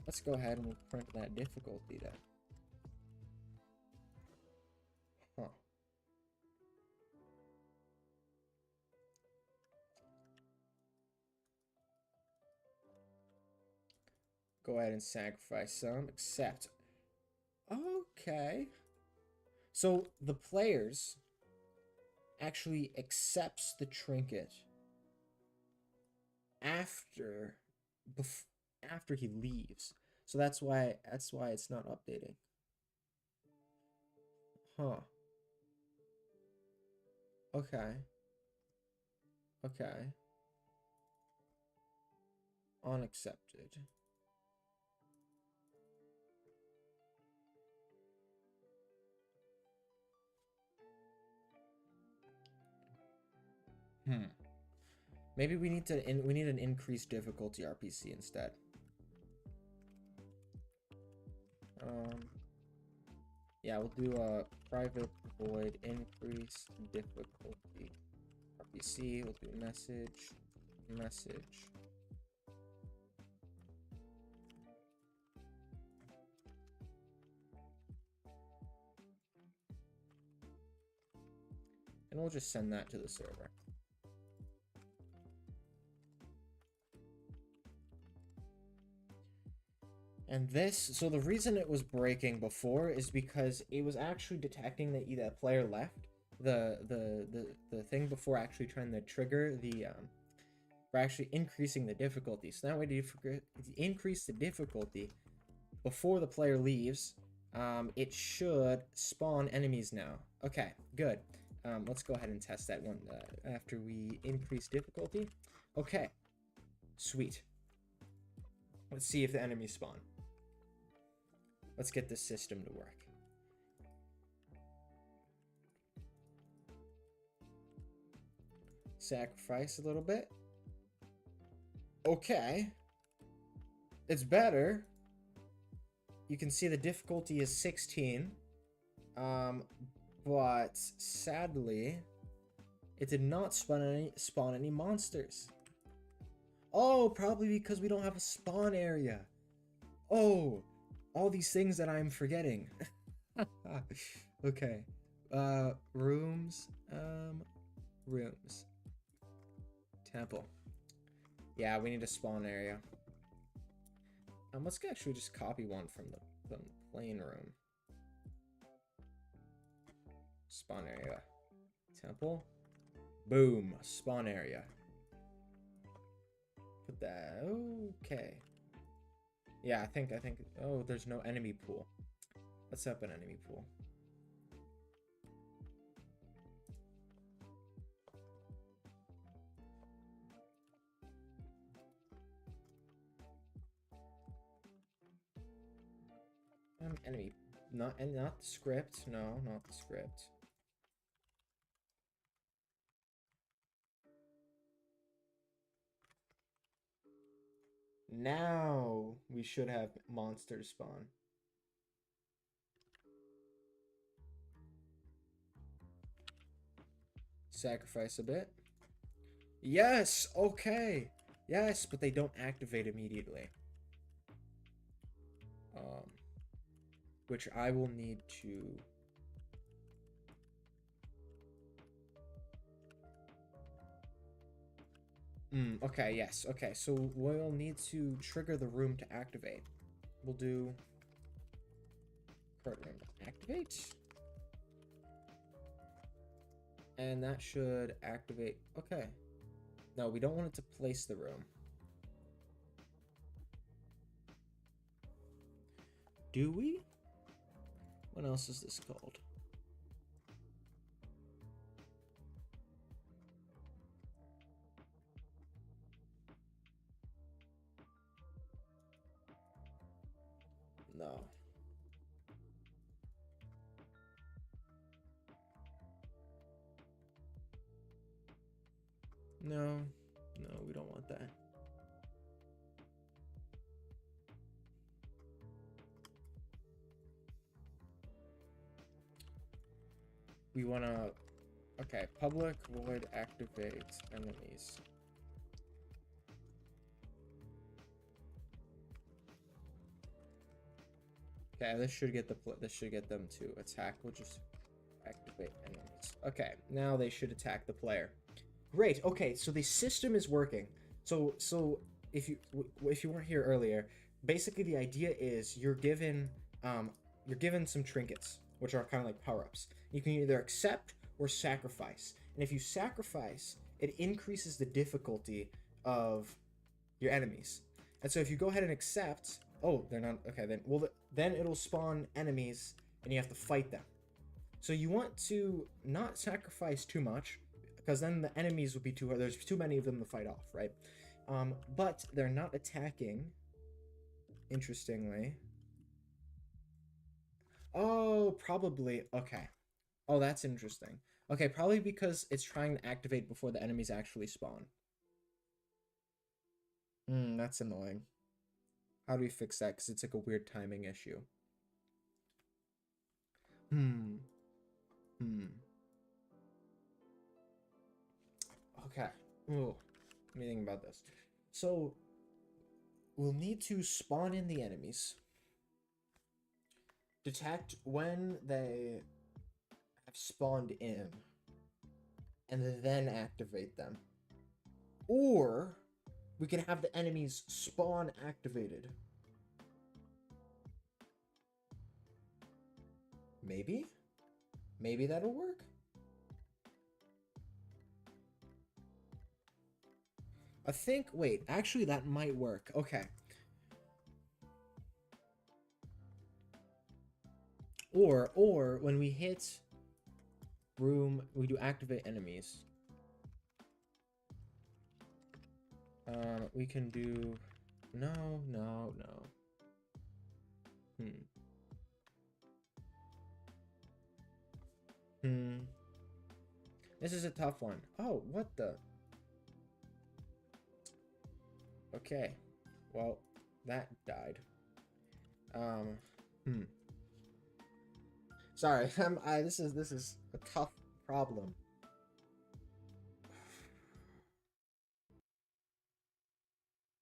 Let's go ahead and we'll print that difficulty then. Huh. Go ahead and sacrifice some, accept. Okay. So the players actually accepts the trinket after he leaves. So that's why it's not updating. Huh. Okay. Okay. Unaccepted. Maybe we need an increased difficulty RPC instead. Yeah, we'll do a private void increase difficulty RPC. We'll do message. And we'll just send that to the server. And this, so the reason it was breaking before is because it was actually detecting that a player left, the thing before actually trying to trigger the for actually increasing the difficulty. So that way to increase the difficulty before the player leaves, it should spawn enemies now. Okay, good. Let's go ahead and test that one after we increase difficulty. Okay, sweet. Let's see if the enemies spawn. Let's get this system to work. Sacrifice a little bit. Okay. It's better. You can see the difficulty is 16. But sadly, it did not spawn any monsters. Oh, probably because we don't have a spawn area. Oh, all these things that I'm forgetting. Okay. Rooms. Rooms. Temple. Yeah, we need a spawn area. Let's actually just copy one from the plane room. Spawn area. Temple. Boom. Spawn area. Put that. Okay. Yeah, I think. Oh, there's no enemy pool. Let's set up an enemy pool. Enemy. Not the script. No, not the script. Now we should have monsters spawn. Sacrifice a bit. Yes, okay. Yes, but they don't activate immediately. Which I will need to... okay, yes. Okay, so we'll need to trigger the room to activate. We'll do... current room activate. And that should activate... Okay. No, we don't want it to place the room. Do we? What else is this called? No. No. No, we don't want that. We want to... Okay, public void activate enemies. Okay, this should get them to attack. We'll just activate enemies. Okay, now they should attack the player. Great. Okay, so the system is working. So if you weren't here earlier, basically the idea is you're given some trinkets, which are kind of like power-ups. You can either accept or sacrifice. And if you sacrifice, it increases the difficulty of your enemies. And so if you go ahead and accept, oh, they're not okay. Then it'll spawn enemies, and you have to fight them. So you want to not sacrifice too much, because then the enemies would be too hard. There's too many of them to fight off, right? But they're not attacking. Interestingly. Oh, probably. Okay. Oh, that's interesting. Okay, probably because it's trying to activate before the enemies actually spawn. That's annoying. How do we fix that? Because it's like a weird timing issue. Okay. Ooh. Let me think about this. So, we'll need to spawn in the enemies. Detect when they have spawned in. And then activate them. Or, we can have the enemies spawn activated. Maybe? Maybe that'll work? I think, wait, actually that might work. Okay. Or when we hit room, we do activate enemies. We can do, no, no, no. This is a tough one. Oh, what the? Okay. Well, that died. Um, hmm. Sorry, this is a tough problem.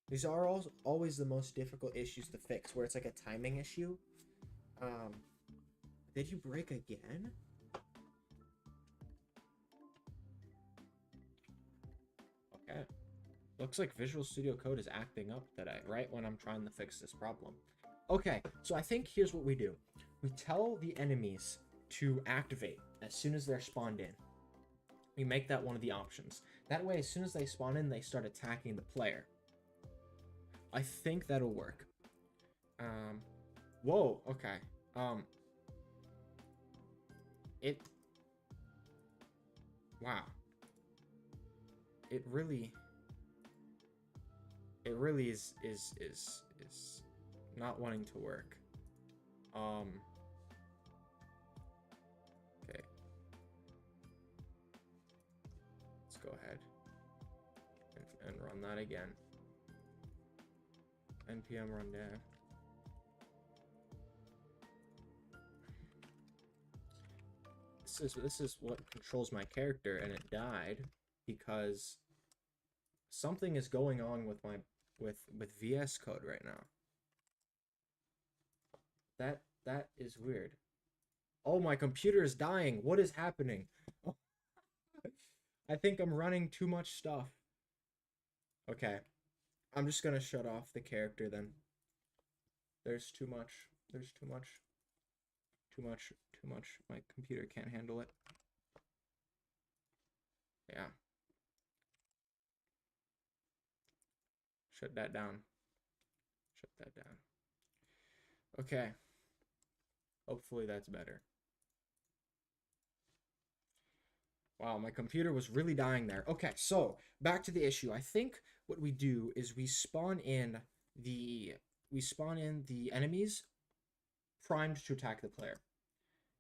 These are always the most difficult issues to fix, where it's like a timing issue. Did you break again? Okay. Looks like Visual Studio Code is acting up today, right when I'm trying to fix this problem. Okay, so I think here's what we do. We tell the enemies to activate as soon as they're spawned in. We make that one of the options. That way, as soon as they spawn in, they start attacking the player. I think that'll work. Whoa, okay. Wow. It really is not wanting to work. Okay. Let's go ahead and run that again. npm run dev. This is what controls my character, and it died because something is going on with my with VS Code right now. That is weird. Oh, my computer is dying. What is happening? Oh, I think I'm running too much stuff. Okay. I'm just gonna shut off the character then. There's too much. There's too much. Too much. Too much. My computer can't handle it. Yeah. Shut that down. Shut that down. Okay. Hopefully that's better. Wow, my computer was really dying there. Okay, so back to the issue. I think what we do is we spawn in the enemies primed to attack the player.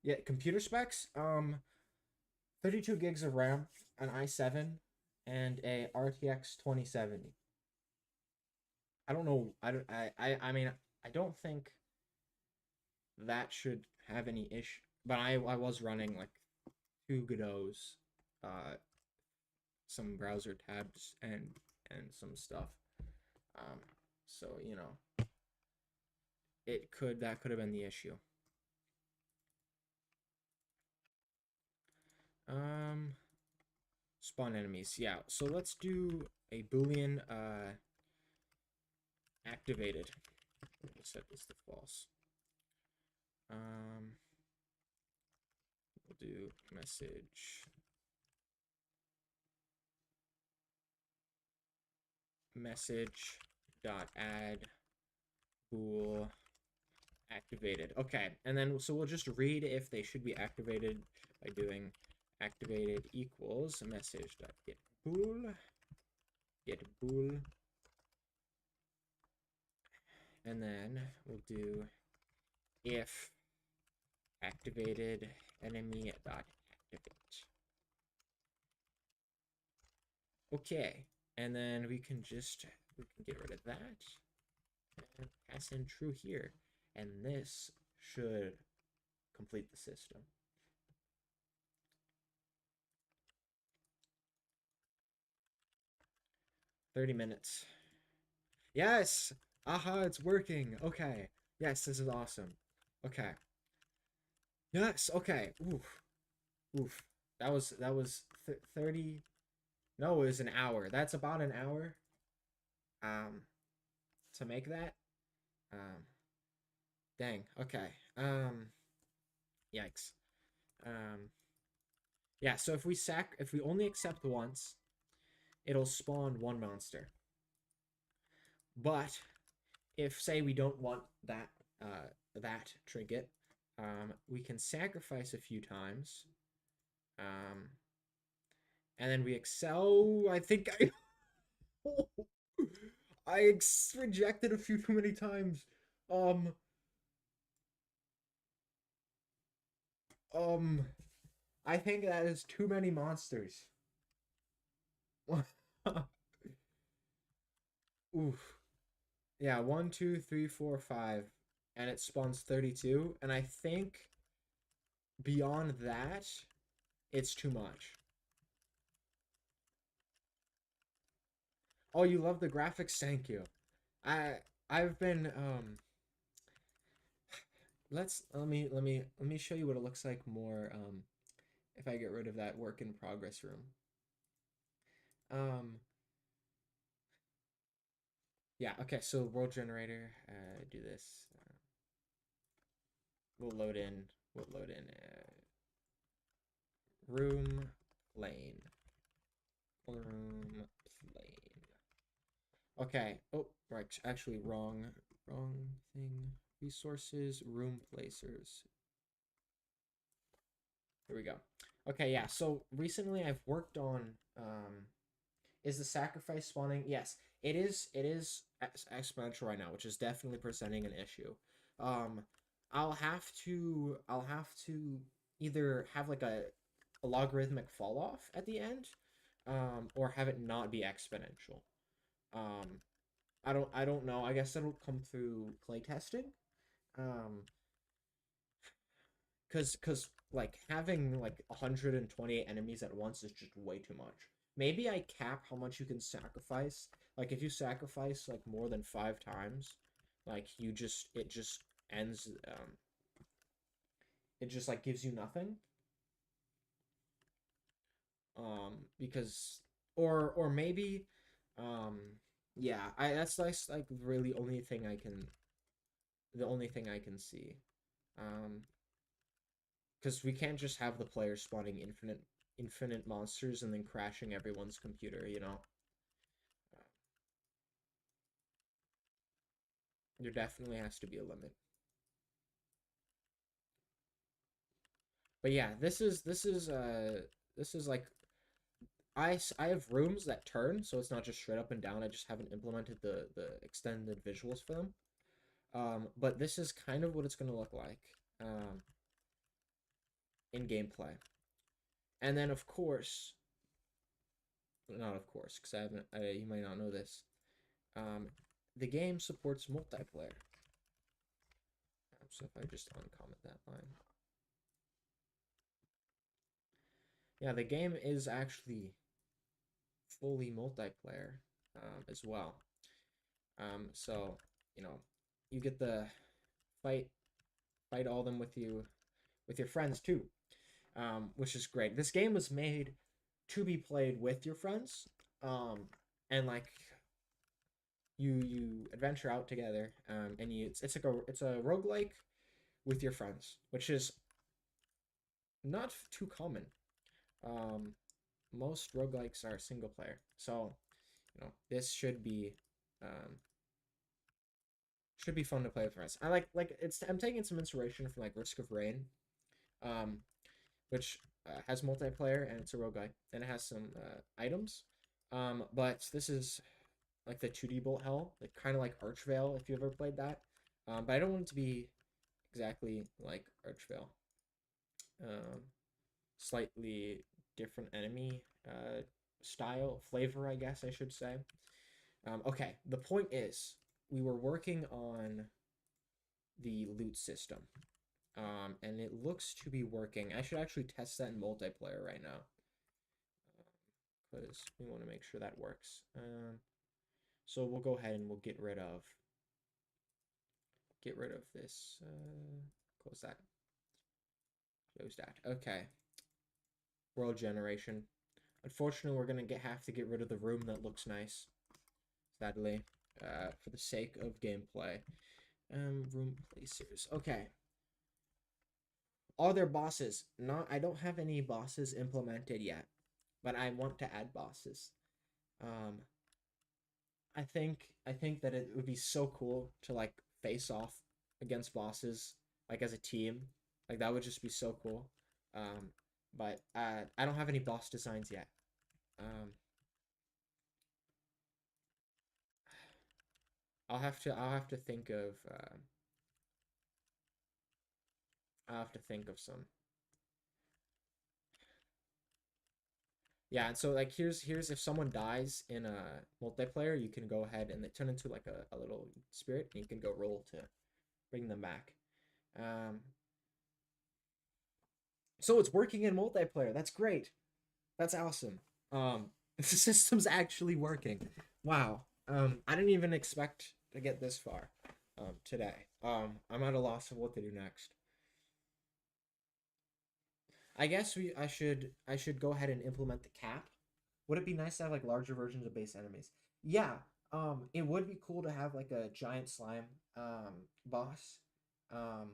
Yeah, computer specs, 32 gigs of RAM, an i7, and a RTX 2070. I don't know. I mean, I don't think that should have any issue. But I was running like 2 Godot's, some browser tabs and some stuff. So you know, that could have been the issue. Spawn enemies. Yeah. So let's do a Boolean activated. We'll set this to false. We'll do message dot add bool activated. Okay, and then so we'll just read if they should be activated by doing activated equals message dot get bool, and then we'll do if activated enemy dot activate. Okay, and then we can get rid of that and pass in true here, and this should complete the system. $30 minutes. Yes! Aha, it's working. Okay. Yes, this is awesome. Okay. Yes, okay. Oof. Oof. That was 30. No, it was an hour. That's about an hour. To make that. Dang. Okay. Yikes. Yeah, so if we only accept once, it'll spawn one monster. But if, say, we don't want that trinket, we can sacrifice a few times, um, and then we excel. I think rejected a few too many times. Um, um, I think that is too many monsters. Oof. Yeah, 1, 2, 3, 4, 5, and it spawns 32. And I think beyond that, it's too much. Oh, you love the graphics? Thank you. I I've been let me show you what it looks like more if I get rid of that work in progress room. Um yeah, okay, so world generator, do this. We'll load in room plane. Room plane. Okay. Oh, right. Actually, wrong thing. Resources, room placers. Here we go. Okay, yeah. So recently I've worked on is the sacrifice spawning? Yes, it is. It is exponential right now, which is definitely presenting an issue. Um, I'll have to either have like a logarithmic fall off at the end, or have it not be exponential. Um, I don't know. I guess it'll come through playtesting. Um, cause like having like 128 enemies at once is just way too much. Maybe I cap how much you can sacrifice. Like if you sacrifice like more than 5 times, like it just ends it just like gives you nothing. Because or maybe um yeah, that's like really the only thing I can see. Um because we can't just have the player spawning infinite monsters and then crashing everyone's computer, you know. There definitely has to be a limit. But yeah, this is like I have rooms that turn, so it's not just straight up and down. I just haven't implemented the extended visuals for them. But this is kind of what it's gonna look like in gameplay. And then of course, not of course, because I haven't. You might not know this. Um, the game supports multiplayer. So if I just uncomment that line, yeah, the game is actually fully multiplayer as well. So you know, you get the fight fight all them with your friends too, which is great. This game was made to be played with your friends, and like you adventure out together, and it's like a roguelike with your friends, which is not too common. Um, most roguelikes are single player, so this should be fun to play with friends. I like I'm taking some inspiration from like Risk of Rain, um, which has multiplayer and it's a roguelike and it has some items. But this is like the 2D bullet hell, like kind of like Archvale if you ever played that. But I don't want it to be exactly like Archvale. Um, Slightly different enemy style flavor, I guess I should say. Okay, the point is we were working on the loot system, and it looks to be working. I should actually test that in multiplayer right now because we want to make sure that works. So we'll go ahead and we'll get rid of this. Close that. Close that. Okay. World generation. Unfortunately, we're gonna have to get rid of the room that looks nice. Sadly, for the sake of gameplay. Room placers. Okay. Are there bosses? Not. I don't have any bosses implemented yet, but I want to add bosses. Um, I think that it would be so cool to like face off against bosses like as a team. Like that would just be so cool. Um, but I don't have any boss designs yet. Um, I'll have to think of I'll have to think of some. Yeah, and so like here's if someone dies in a multiplayer, you can go ahead and they turn into like a little spirit, and you can go roll to bring them back. Um, so it's working in multiplayer. That's great. That's awesome. The system's actually working. Wow. I didn't even expect to get this far today. I'm at a loss of what to do next. I guess I should go ahead and implement the cap. Would it be nice to have like larger versions of base enemies? Yeah. It would be cool to have like a giant slime boss. Um,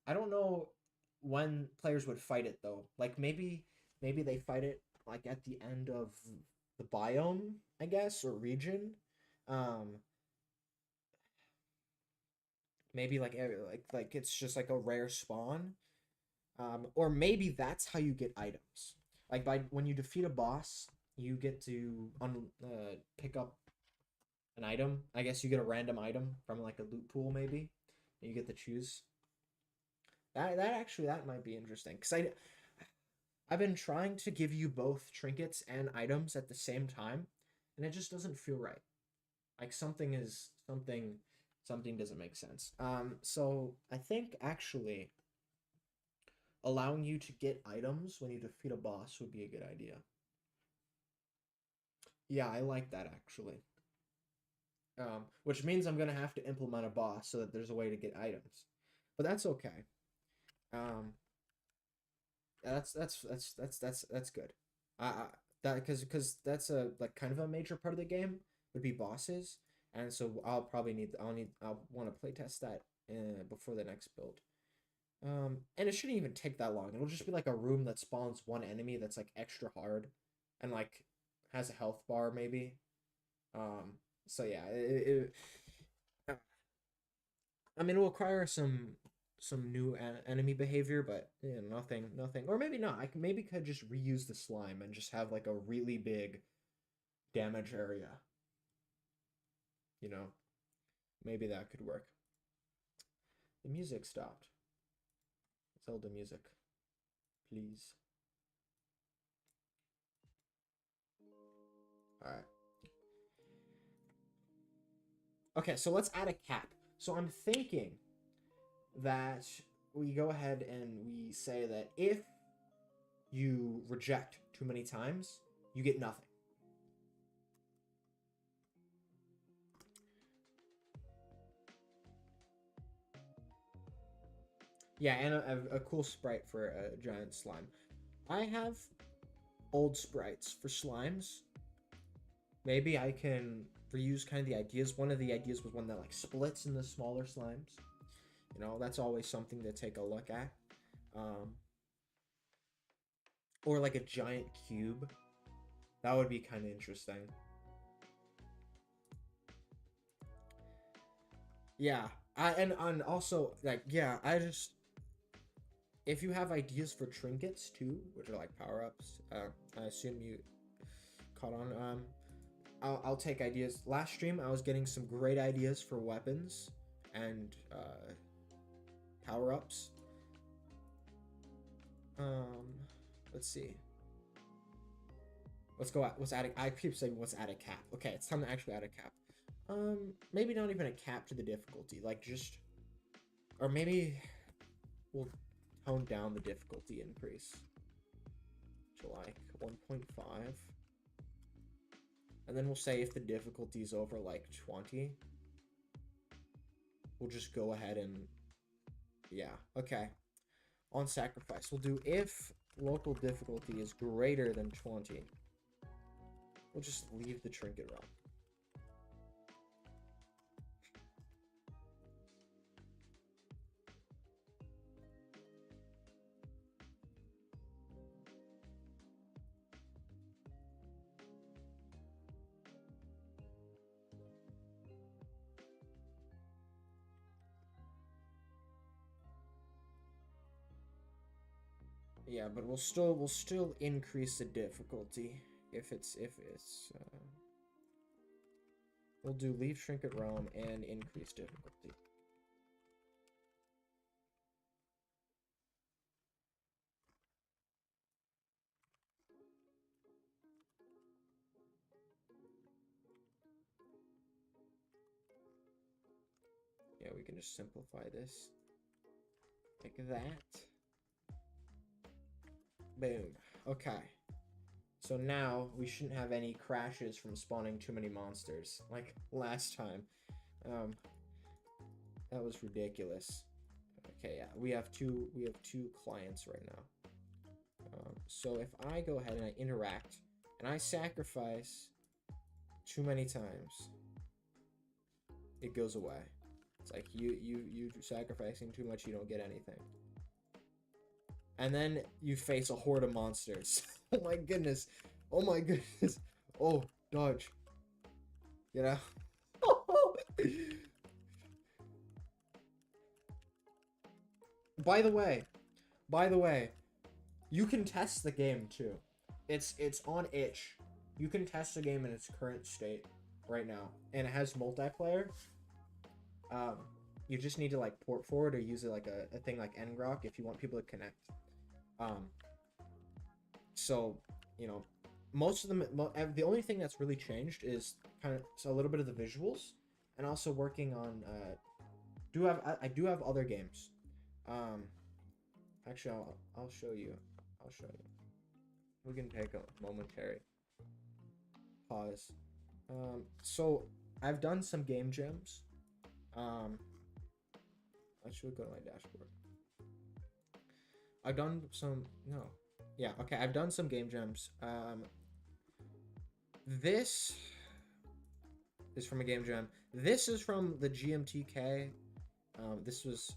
I don't know when players would fight it though. Like maybe they fight it like at the end of the biome, I guess, or region. Um, maybe like it's just like a rare spawn. Or maybe that's how you get items. Like by when you defeat a boss, you get to pick up an item. I guess you get a random item from like a loot pool maybe. And you get to choose. That might be interesting because I've been trying to give you both trinkets and items at the same time, and it just doesn't feel right. Like something doesn't make sense. So I think actually allowing you to get items when you defeat a boss would be a good idea. Yeah, I like that actually. Which means I'm gonna have to implement a boss so that there's a way to get items, but that's okay. Um, that's good. I that because that's a like kind of a major part of the game would be bosses, and so I'll want to playtest that before the next build. And it shouldn't even take that long. It'll just be like a room that spawns one enemy that's like extra hard, and like has a health bar maybe. So yeah, I mean, it will require some new enemy behavior, but yeah, nothing, or maybe not. Maybe could just reuse the slime and just have like a really big damage area. You know, maybe that could work. The music stopped. Zelda music, please. All right. Okay, so let's add a cap. So I'm thinking that we go ahead and we say that if you reject too many times, you get nothing. Yeah, and a cool sprite for a giant slime. I have old sprites for slimes. Maybe I can reuse kind of the ideas. One of the ideas was one that like splits into smaller slimes. You know, that's always something to take a look at. Um, or like a giant cube. That would be kind of interesting. Yeah, and also like yeah, I just if you have ideas for trinkets too, which are like power ups, I assume you caught on. I'll take ideas. Last stream, I was getting some great ideas for weapons and power ups. Um, let's see. Let's go. What's adding? I keep saying what's add a cap. Okay, it's time to actually add a cap. Maybe not even a cap to the difficulty. Like just, or maybe we'll tone down the difficulty increase to like 1.5. And then we'll say if the difficulty is over like 20, we'll just go ahead and yeah, okay. On sacrifice, we'll do if local difficulty is greater than 20. We'll just leave the trinket realm. Yeah, but we'll still increase the difficulty if it's we'll do leave trinket realm and increase difficulty. Yeah, we can just simplify this like that. Boom. Okay. So now we shouldn't have any crashes from spawning too many monsters like last time. Um, that was ridiculous. Okay, yeah, we have two clients right now. So if I go ahead and I interact and I sacrifice too many times, it goes away. It's like you sacrificing too much, you don't get anything. And then you face a horde of monsters. Oh my goodness. Oh my goodness. Oh, dodge. You know? By the way, by the way, you can test the game too. It's on itch. You can test the game in its current state right now. And it has multiplayer. Um you just need to like port forward or use it like a thing like ngrok if you want people to connect. Um so, you know, most of them the only thing that's really changed is kind of so a little bit of the visuals and also working on I do have other games. Um actually I'll show you. I'll show you. We can take a momentary pause. So I've done some game jams. Um Actually go to my dashboard. I've done some no. Yeah, okay, I've done some game jams. This is from a game jam. This is from the GMTK. This was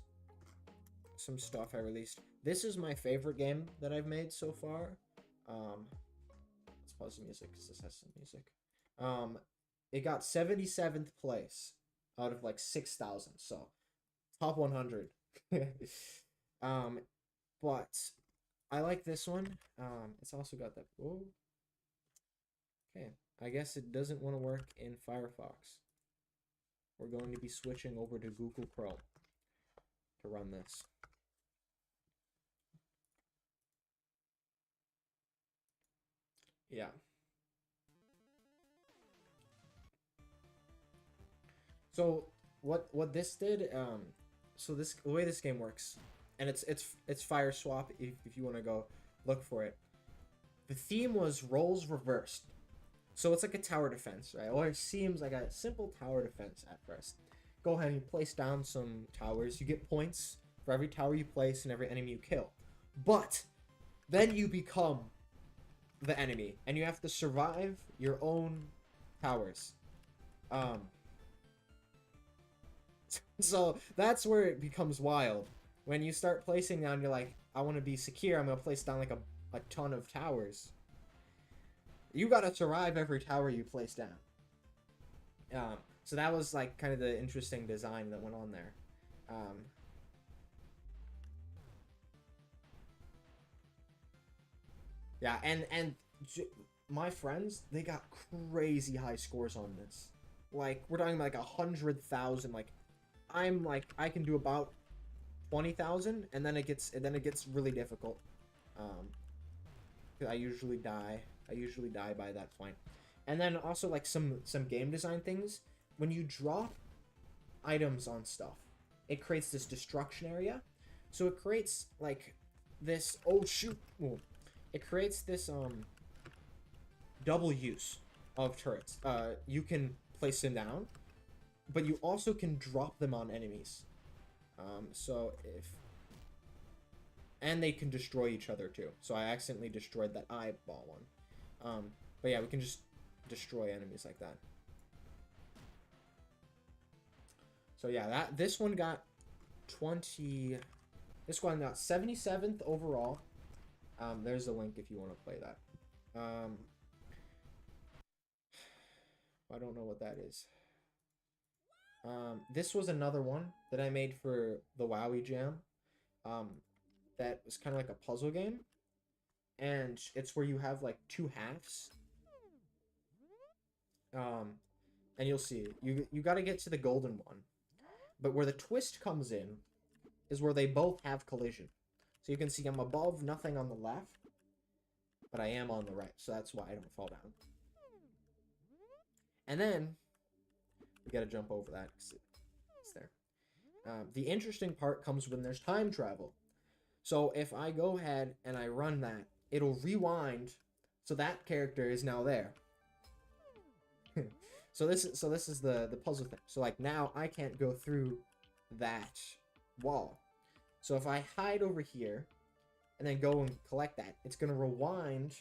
some stuff I released. This is my favorite game that I've made so far. Let's pause the music because this has some music. It got 77th place out of like 6,000, so top 100. um, but I like this one. It's also got that. Whoa. Okay, I guess it doesn't want to work in Firefox. We're going to be switching over to Google Chrome to run this. Yeah. So what this did, so this the way this game works, and it's Fire Swap if you want to go look for it. The theme was roles reversed. So it's like a tower defense, right? Or it seems like a simple tower defense at first. Go ahead and place down some towers. You get points for every tower you place and every enemy you kill. But then you become the enemy and you have to survive your own towers. Um so that's where it becomes wild. When you start placing down, you're like, I want to be secure. I'm gonna place down like a ton of towers. You gotta survive every tower you place down. So that was like kind of the interesting design that went on there. Um, yeah, and my friends, they got crazy high scores on this. Like we're talking like 100,000. Like I can do about 20,000, and then it gets really difficult. Um, 'Cause I usually die. I usually die by that point. And then also like some game design things. When you drop items on stuff, it creates this destruction area. So it creates like this. Oh shoot! Ooh. It creates this double use of turrets. You can place them down, but you also can drop them on enemies. So if and they can destroy each other too. So I accidentally destroyed that eyeball one. But yeah, we can just destroy enemies like that. So yeah, this one got 20. This one got 77th overall. There's a link if you want to play that. I don't know what that is. This was another one that I made for the WoWie Jam. Um, that was kind of like a puzzle game. and it's where you have like two halves. And you'll see you got to get to the golden one, but where the twist comes in is where they both have collision. So you can see I'm above nothing on the left, but I am on the right, so that's why I don't fall down. And then we got to jump over that because it's there. The interesting part comes when there's time travel. So if I go ahead and I run that, it'll rewind, so that character is now there. So this is the puzzle thing. So like now I can't go through that wall. So if I hide over here and then go and collect that, it's gonna rewind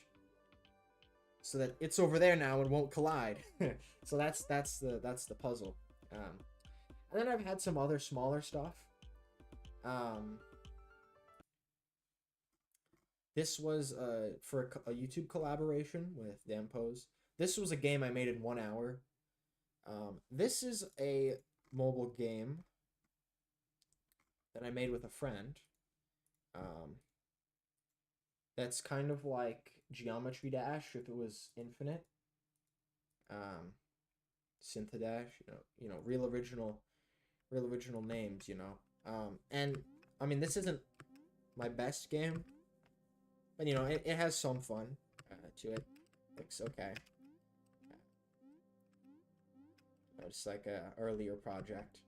so that it's over there now and won't collide. So that's the puzzle. And then I've had some other smaller stuff. This was for a YouTube collaboration with Dampose. This was a game I made in 1 hour. This is a mobile game that I made with a friend. That's kind of like Geometry Dash if it was infinite. Synthadash, real original names, and I mean this isn't my best game, but it has some fun to it. Looks okay. It's like a earlier project.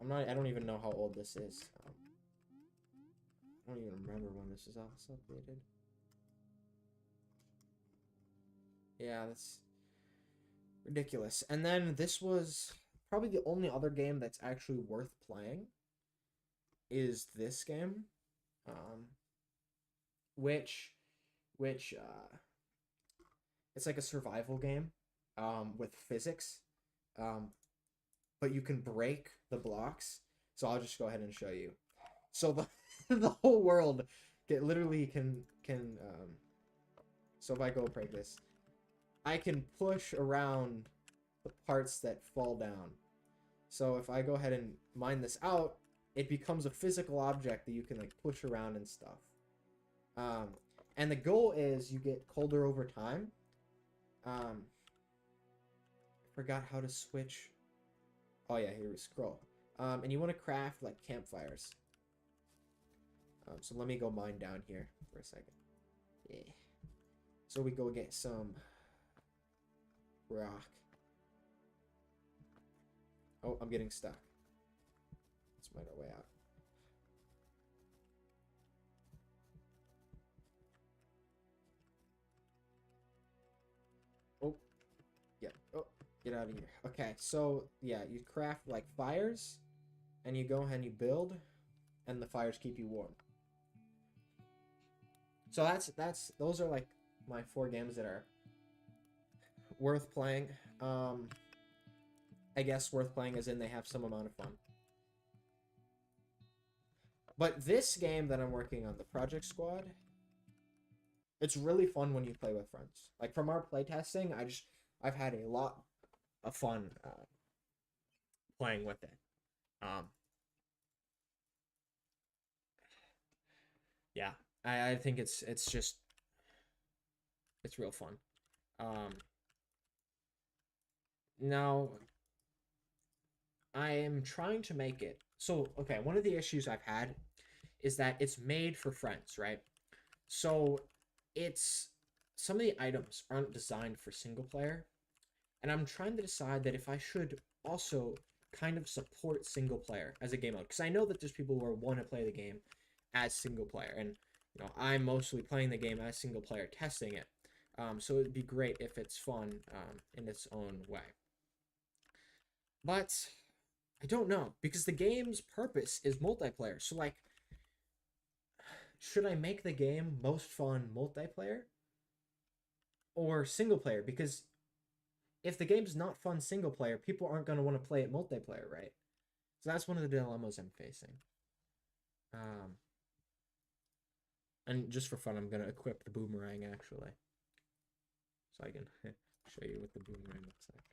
I don't even know how old this is. I don't even remember when this is also updated. Yeah, that's ridiculous. And then this was probably the only other game that's actually worth playing is this game, which it's like a survival game with physics, but you can break the blocks. So I'll just go ahead and show you. So the whole world literally can so if I go break this, I can push around the parts that fall down. So if I go ahead and mine this out, it becomes a physical object that you can like push around and stuff. And the goal is you get colder over time. I forgot how to switch. Oh yeah, here we scroll. And you want to craft like campfires. So let me go mine down here for a second. Yeah. So we go get some rock. Oh, I'm getting stuck. Let's find our way out. Oh, yeah. Oh, get out of here. Okay, so yeah, you craft like fires, and you go ahead and you build, and the fires keep you warm. So those are like my 4 games that are worth playing. I guess worth playing as in they have some amount of fun. But this game that I'm working on, the Project Squad, it's really fun when you play with friends. Like from our playtesting, I've had a lot of fun playing with it. Yeah, I think it's real fun. Now I am trying to make it. So, okay, one of the issues I've had is that it's made for friends, right? So, it's some of the items aren't designed for single player, and I'm trying to decide that if I should also kind of support single player as a game mode, because I know that there's people who want to play the game as single player, and I'm mostly playing the game as single player, testing it. So it'd be great if it's fun in its own way. But I don't know, because the game's purpose is multiplayer. So like, should I make the game most fun multiplayer or single player? Because if the game's not fun single player, people aren't going to want to play it multiplayer, right? So that's one of the dilemmas I'm facing. And just for fun, I'm going to equip the boomerang, actually. So I can show you what the boomerang looks like.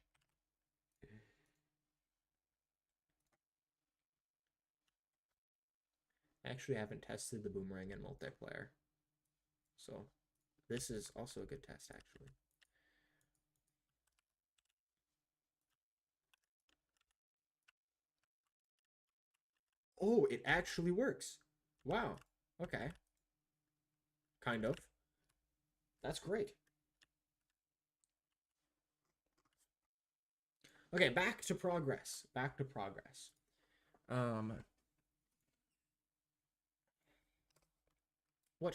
I actually haven't tested the boomerang in multiplayer. So this is also a good test, actually. Oh, it actually works. Wow. Okay. Kind of. That's great. Okay, back to progress. Back to progress. What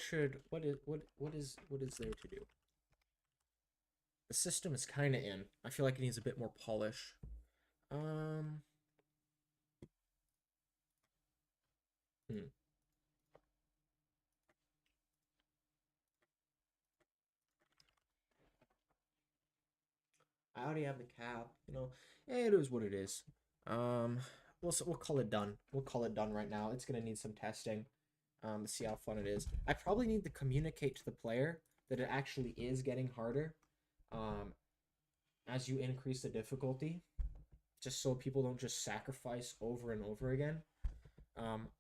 is there to do? The system is kind of in. I feel like it needs a bit more polish. Hmm. I already have the cap, you know. It is what it is. Um, we'll call it done. We'll call it done right now. It's gonna need some testing. To see how fun it is. I probably need to communicate to the player that it actually is getting harder. Um, as you increase the difficulty, just so people don't just sacrifice over and over again.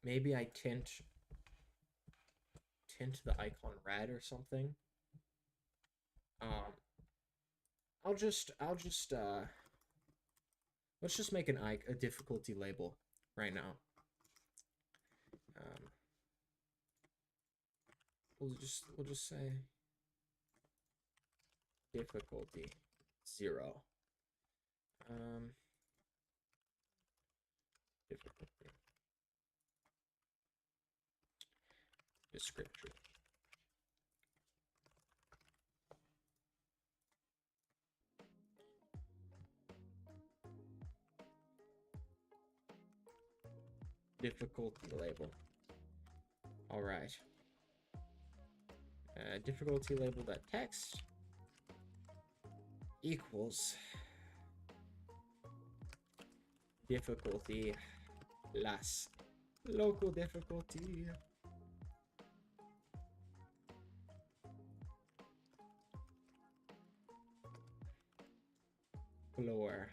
Maybe I tint the icon red or something. Um, let's just make a difficulty label right now. Um, we'll just say difficulty 0. Difficulty descriptor. Difficulty label. All right. Difficulty label that text equals difficulty less local difficulty floor.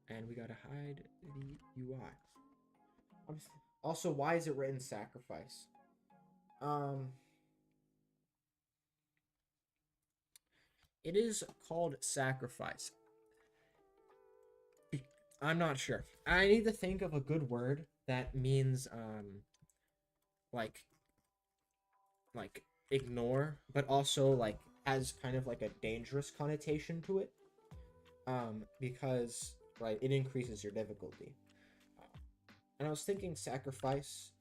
And we gotta hide the UI. Also, why is it written sacrifice? It is called sacrifice. I'm not sure. I need to think of a good word that means like ignore, but also like has kind of like a dangerous connotation to it. Because right, it increases your difficulty. And I was thinking sacrifice,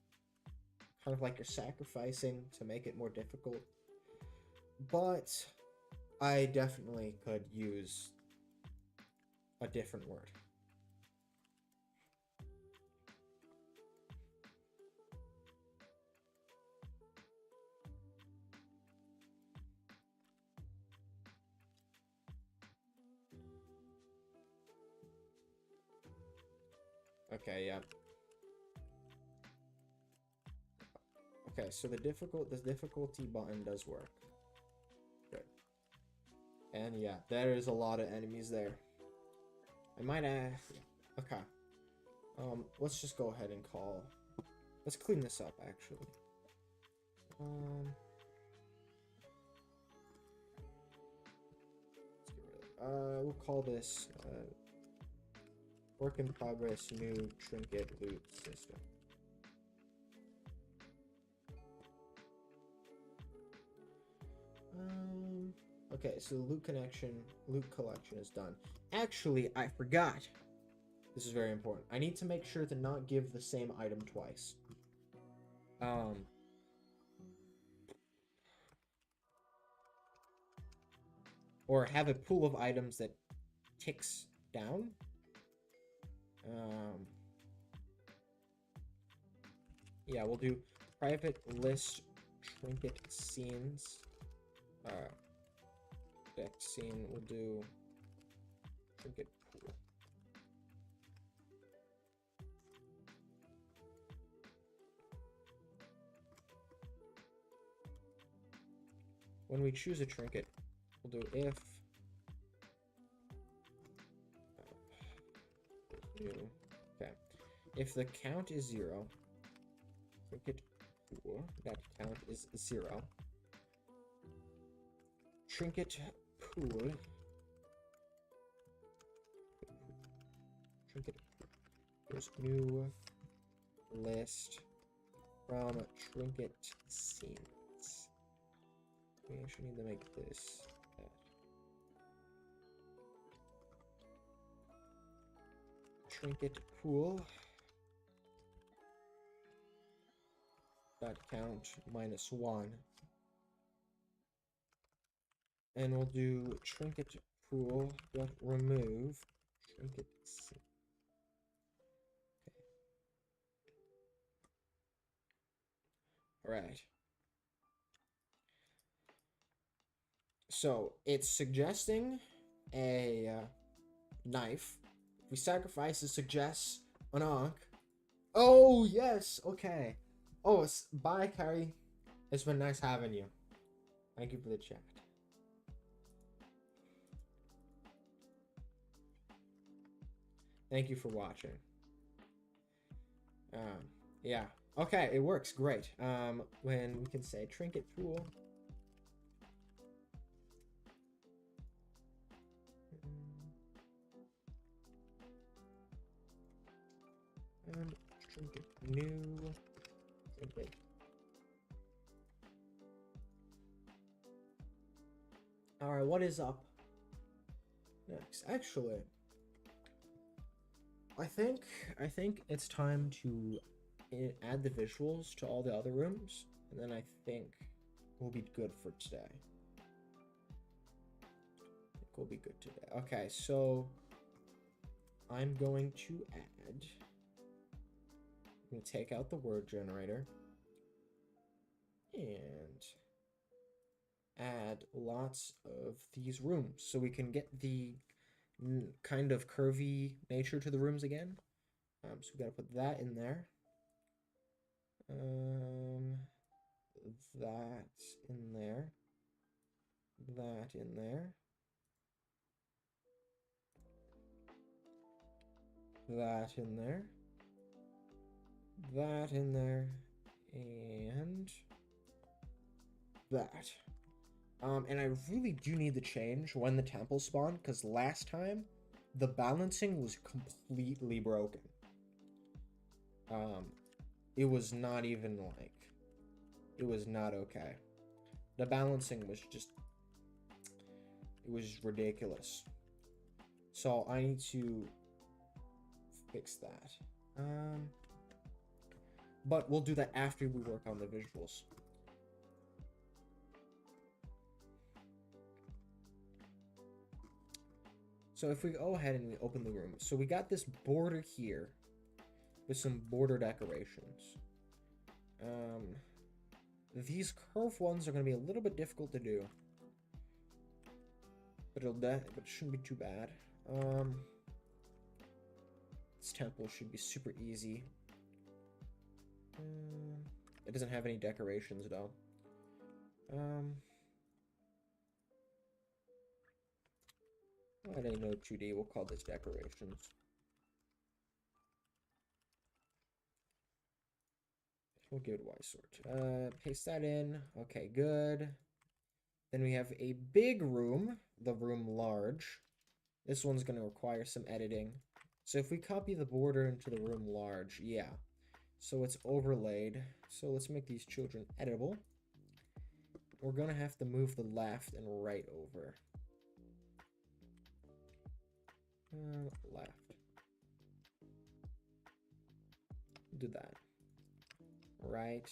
kind of like you're sacrificing to make it more difficult. But I definitely could use a different word. Okay, yeah. Okay, so the difficulty button does work. Good. And yeah, there is a lot of enemies there. I might add. Okay. Let's just go ahead and call. Let's clean this up actually. We'll call this work in progress new trinket loot system. Okay, so the loot collection is done. Actually, I forgot. This is very important. I need to make sure to not give the same item twice. Or have a pool of items that ticks down. Yeah, we'll do private list trinket scenes. Deck scene, we'll do trinket pool. When we choose a trinket, we'll do if new. Okay. If the count is 0, trinket pool, that count is 0. Trinket pool. Trinket pool. There's new list from trinket scenes. We actually need to make this that. Trinket pool. That count -1. And we'll do trinket pool dot remove trinket scene. Okay. Alright. So it's suggesting a knife. If we sacrifice, it suggests an ankh. Oh yes, okay. Oh, bye, Carrie. It's been nice having you. Thank you for the chat. Thank you for watching. Yeah. Okay, it works great. When we can say trinket pool. Trinket new trinket. Alright, what is up next? Actually, I think it's time to add the visuals to all the other rooms, and then I think we'll be good for today. We'll be good today. Okay, so I'm going to add. I'm going to take out the word generator and add lots of these rooms so we can get the kind of curvy nature to the rooms again. So we got to put that in there. That in there. That in there. That in there. That in there. And that. And I really do need to change when the temples spawn, because last time the balancing was completely broken. It was not even like, it was not okay. The balancing was just, it was ridiculous. So I need to fix that. But we'll do that after we work on the visuals. So if we go ahead and we open the room, so we got this border here with some border decorations. These curved ones are going to be a little bit difficult to do, but it shouldn't be too bad. This temple should be super easy. It doesn't have any decorations though. I didn't know 2D. We'll call this decorations. We'll give it Y sort. Paste that in. Okay, good. Then we have a big room, the room large. This one's going to require some editing. So if we copy the border into the room large, yeah. So it's overlaid. So let's make these children editable. We're going to have to move the left and right over. Left. Do that. Right.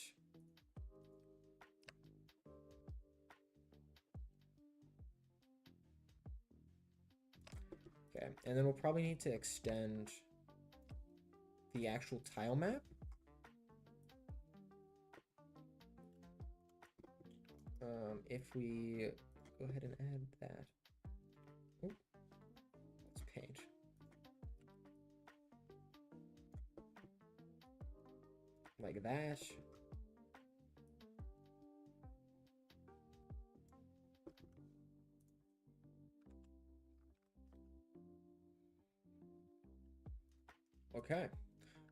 Okay, and then we'll probably need to extend the actual tile map. If we go ahead and add that. Oh, let's paint. Like that. Okay.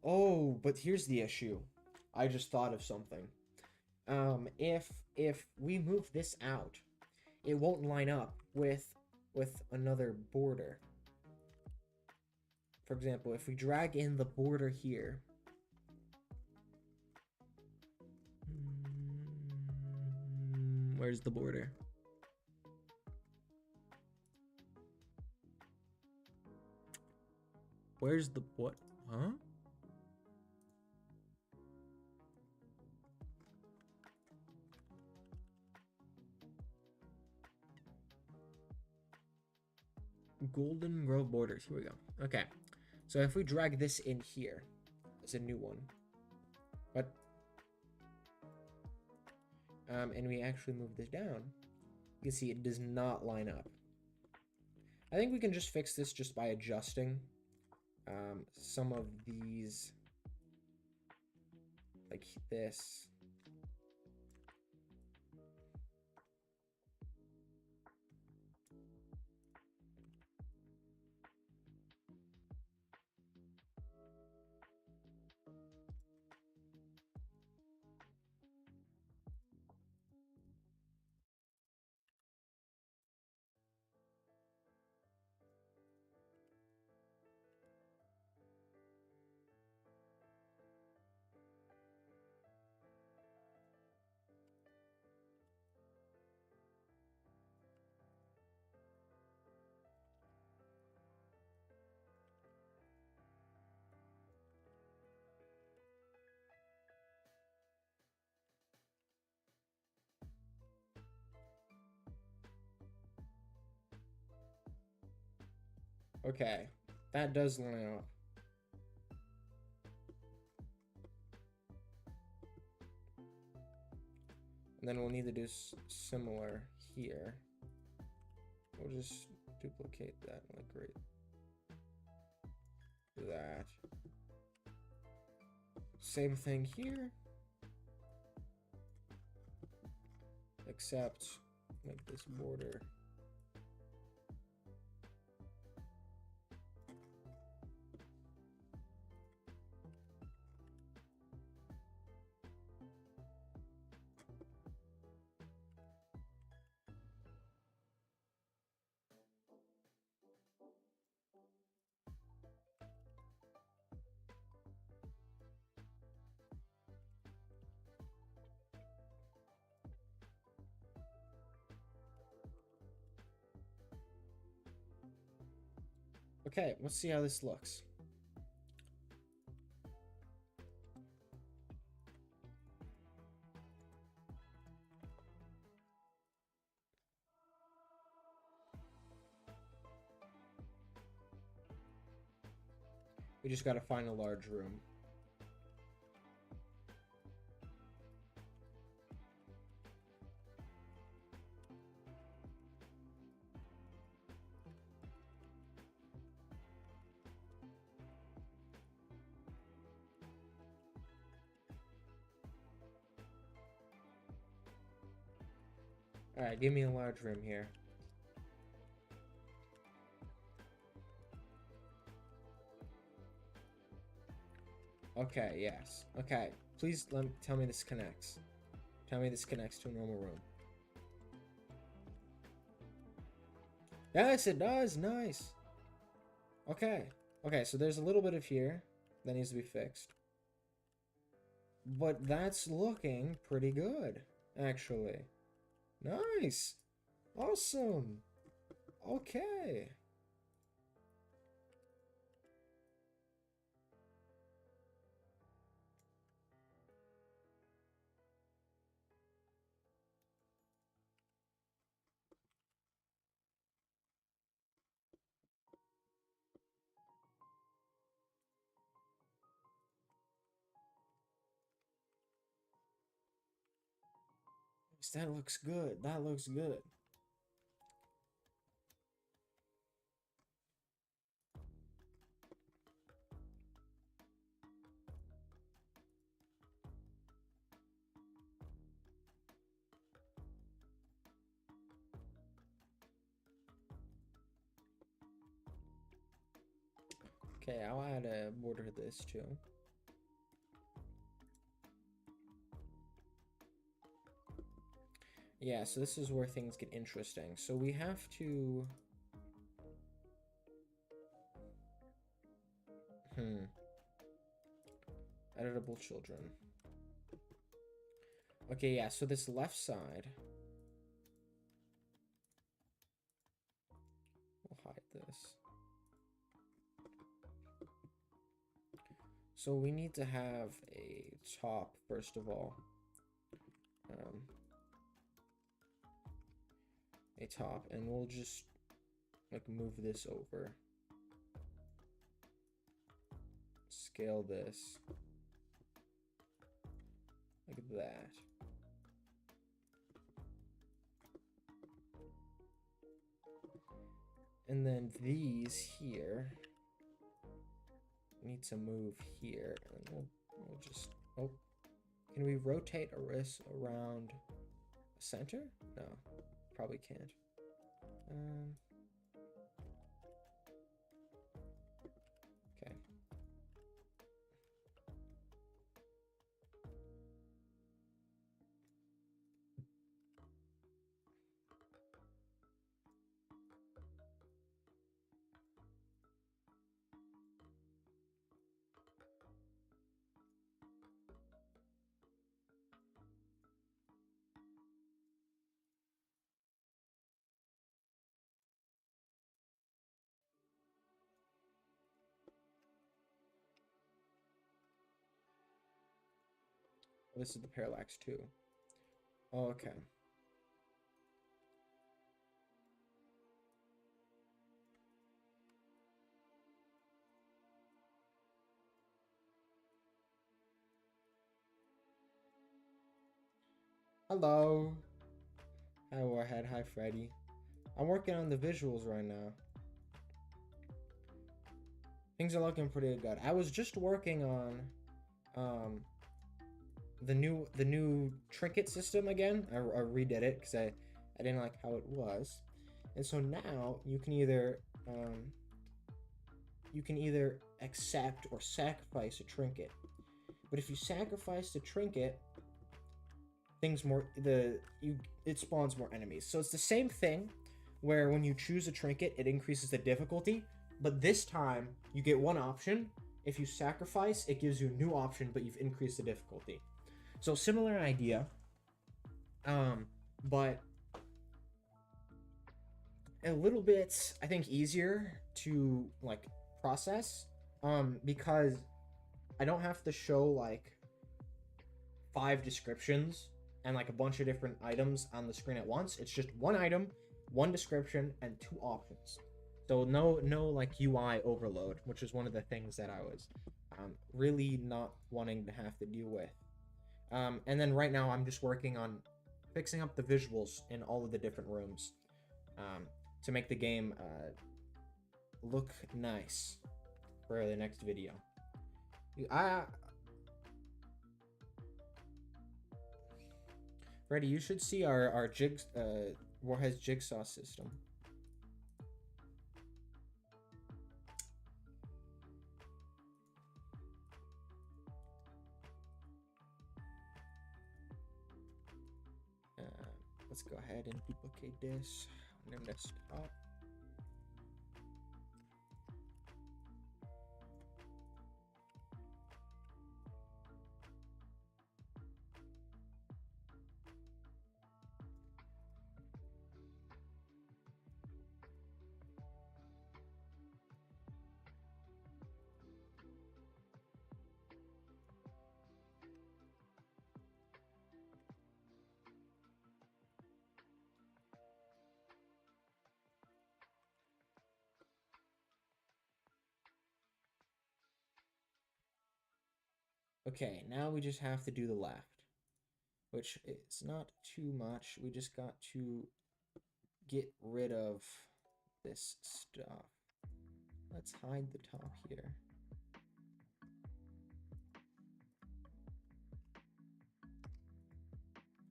Oh, but here's the issue. I just thought of something. If we move this out, it won't line up with another border. For example, if we drag in the border here. Where's the border? Where's the what? Huh? Golden Grove borders. Here we go. Okay. So if we drag this in here, it's a new one. But and we actually move this down, you can see it does not line up. I think we can just fix this just by adjusting some of these, like this. Okay, that does line up. And then we'll need to do similar here. We'll just duplicate that like right. That. Same thing here. Except make this border. Okay, let's see how this looks. We just gotta find a large room. Alright, give me a large room here. Okay, yes. Okay, please tell me this connects. Tell me this connects to a normal room. Yes, it does. Nice. Okay. Okay, so there's a little bit of here that needs to be fixed. But that's looking pretty good, actually. Nice. Awesome. Okay. That looks good. That looks good. Okay, I'll add a border to this too. Yeah, so this is where things get interesting. So we have to... Editable children. Okay, yeah, so this left side... We'll hide this. So we need to have a top, first of all. A top, and we'll just like move this over. Scale this. Like that. And then these here need to move here, and we'll just, oh, can we rotate this around the center? No, probably can't. Okay. This is the parallax too. Oh, okay. Hello. Hi Warhead, hi Freddy. I'm working on the visuals right now. Things are looking pretty good. I was just working on the new trinket system again. I redid it because I didn't like how it was, and so now you can either accept or sacrifice a trinket. But if you sacrifice the trinket, it spawns more enemies. So it's the same thing where when you choose a trinket, it increases the difficulty. But this time you get one option. If you sacrifice, it gives you a new option, but you've increased the difficulty. So similar idea, but a little bit, I think, easier to like process, because I don't have to show like 5 descriptions and like a bunch of different items on the screen at once. It's just one item, one description, and 2 options. So no like UI overload, which is one of the things that I was really not wanting to have to deal with. And then right now I'm just working on fixing up the visuals in all of the different rooms to make the game look nice for the next video. Freddy, you should see our Warhead's jigsaw system. Let's go ahead and duplicate this. Name this top. Okay, now we just have to do the left, which is not too much. We just got to get rid of this stuff. Let's hide the top here.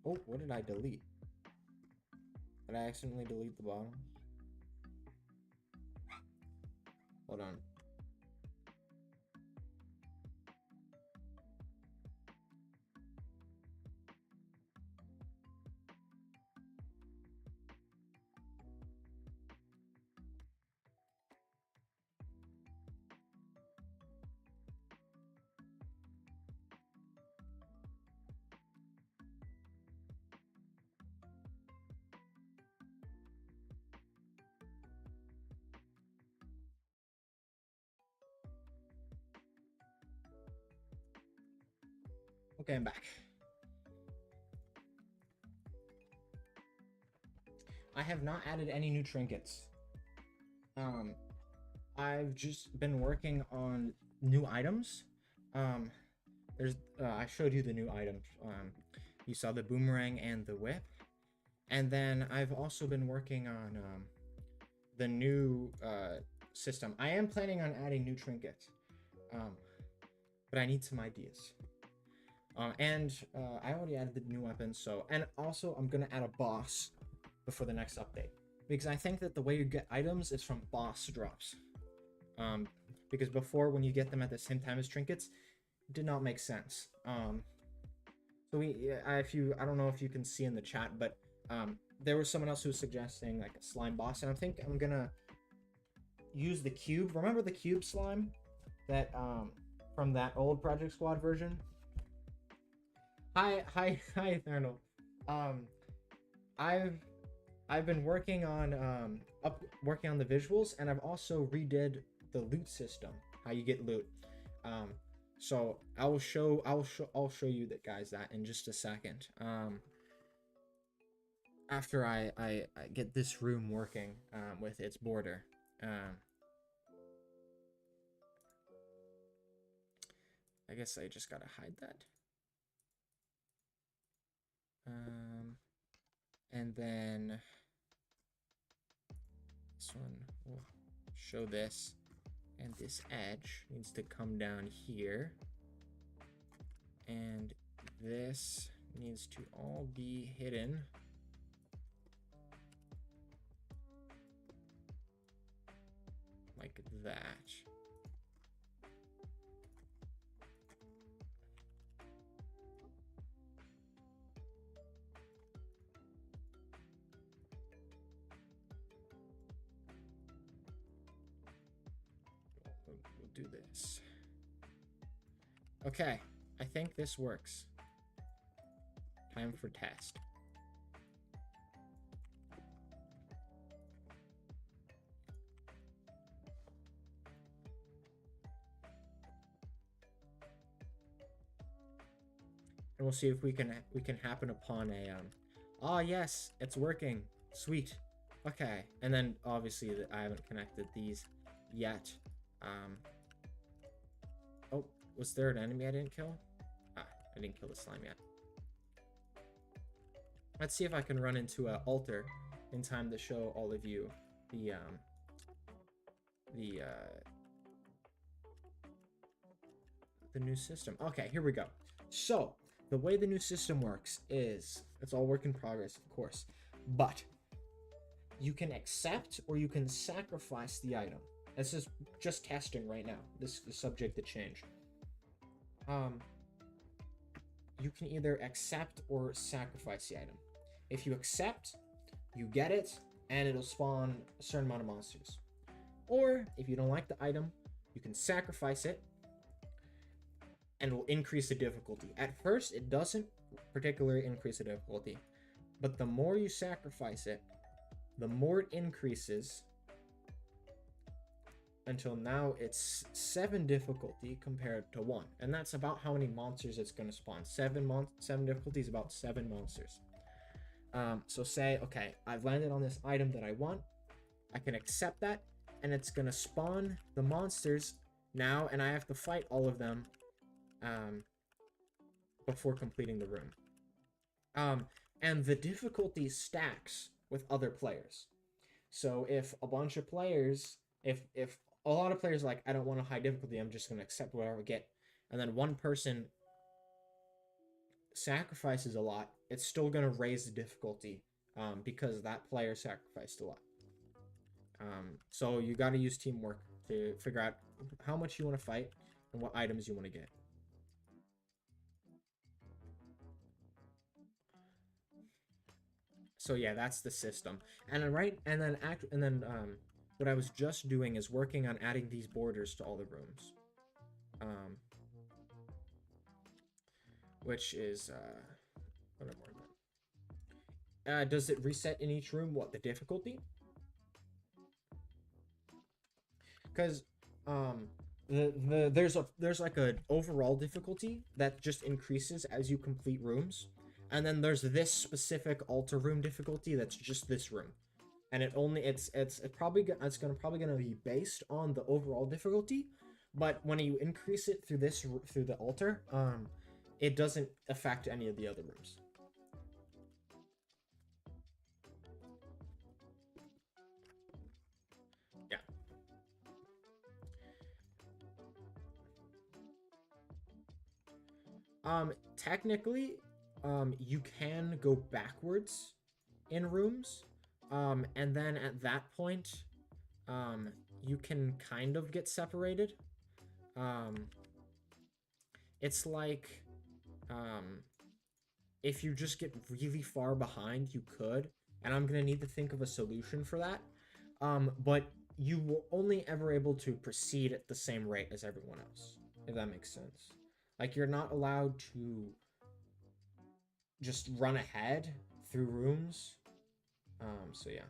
Oh, what did I delete? Did I accidentally delete the bottom? Hold on. Okay, I'm back. I have not added any new trinkets. I've just been working on new items. Um, I showed you the new items. You saw the boomerang and the whip, and then I've also been working on the new system. I am planning on adding new trinkets, but I need some ideas. I already added the new weapons, so, and also I'm gonna add a boss before the next update, because I think that the way you get items is from boss drops. Because before, when you get them at the same time as trinkets, it did not make sense. So I don't know if you can see in the chat, but there was someone else who was suggesting like a slime boss, and I think I'm gonna use the cube. Remember the cube slime that from that old Project Squad version? Hi, Eternal. I've been working on working on the visuals, and I've also redid the loot system, how you get loot. So I'll show you that, guys, that in just a second. After I get this room working with its border. I guess I just gotta hide that. And then this one will show this, and this edge needs to come down here, and this needs to all be hidden like that. We'll do this. Okay, I think this works. Time for test. And we'll see if we can happen upon a oh yes, it's working. Sweet. Okay, and then obviously I haven't connected these yet. Oh, was there an enemy I didn't kill? I didn't kill the slime yet. Let's see if I can run into an altar in time to show all of you the new system. Okay, here we go. So the way the new system works is, it's all work in progress, of course, but you can accept or you can sacrifice the item. This is just testing right now. This is subject to change. You can either accept or sacrifice the item. If you accept, you get it, and it'll spawn a certain amount of monsters. Or if you don't like the item, you can sacrifice it, and it will increase the difficulty. At first, it doesn't particularly increase the difficulty, but the more you sacrifice it, the more it increases, until now it's 7 difficulty compared to 1, and that's about how many monsters it's going to spawn. 7 difficulty is about 7 monsters. So say, okay, I've landed on this item that I want, I can accept that, and it's going to spawn the monsters now, and I have to fight all of them before completing the room. And the difficulty stacks with other players. So if a bunch of players, if a lot of players like, I don't want a high difficulty, I'm just going to accept whatever I get, and then one person sacrifices a lot, it's still going to raise the difficulty because that player sacrificed a lot. So you got to use teamwork to figure out how much you want to fight and what items you want to get. So yeah, that's the system. And then what I was just doing is working on adding these borders to all the rooms. Which is what I'm working on. Does it reset in each room what the difficulty? Because There's like a overall difficulty that just increases as you complete rooms, and then there's this specific altar room difficulty that's just this room, and it's gonna probably gonna be based on the overall difficulty, but when you increase it through the altar, it doesn't affect any of the other rooms. Yeah. Technically, you can go backwards in rooms, and then at that point, um, you can kind of get separated. Um, it's like, um, if you just get really far behind, you could, and I'm gonna need to think of a solution for that. But you will only ever able to proceed at the same rate as everyone else, if that makes sense. Like you're not allowed to just run ahead through rooms. So yeah.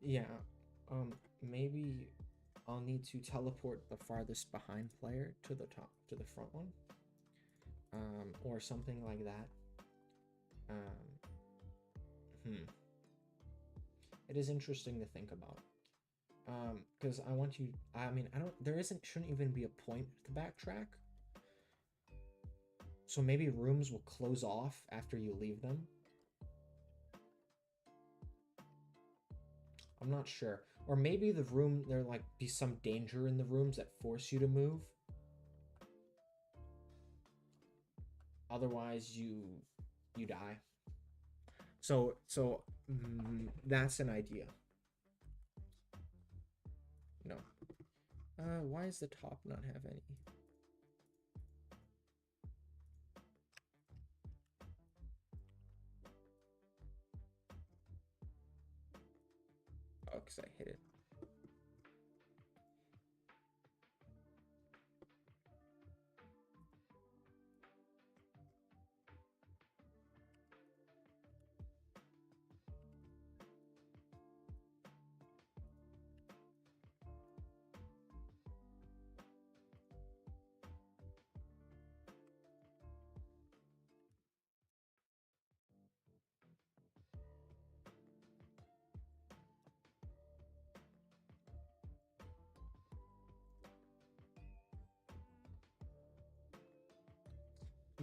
Yeah. Maybe I'll need to teleport the farthest behind player to the top to the front one. Or something like that. Um, hmm. It is interesting to think about. Because I want you. I mean, I don't. There isn't. Shouldn't even be a point to backtrack. So maybe rooms will close off after you leave them. I'm not sure. Or maybe the room there like be some danger in the rooms that force you to move. Otherwise, you die. That's an idea. No. Why does the top not have any? Oh, because I hit it.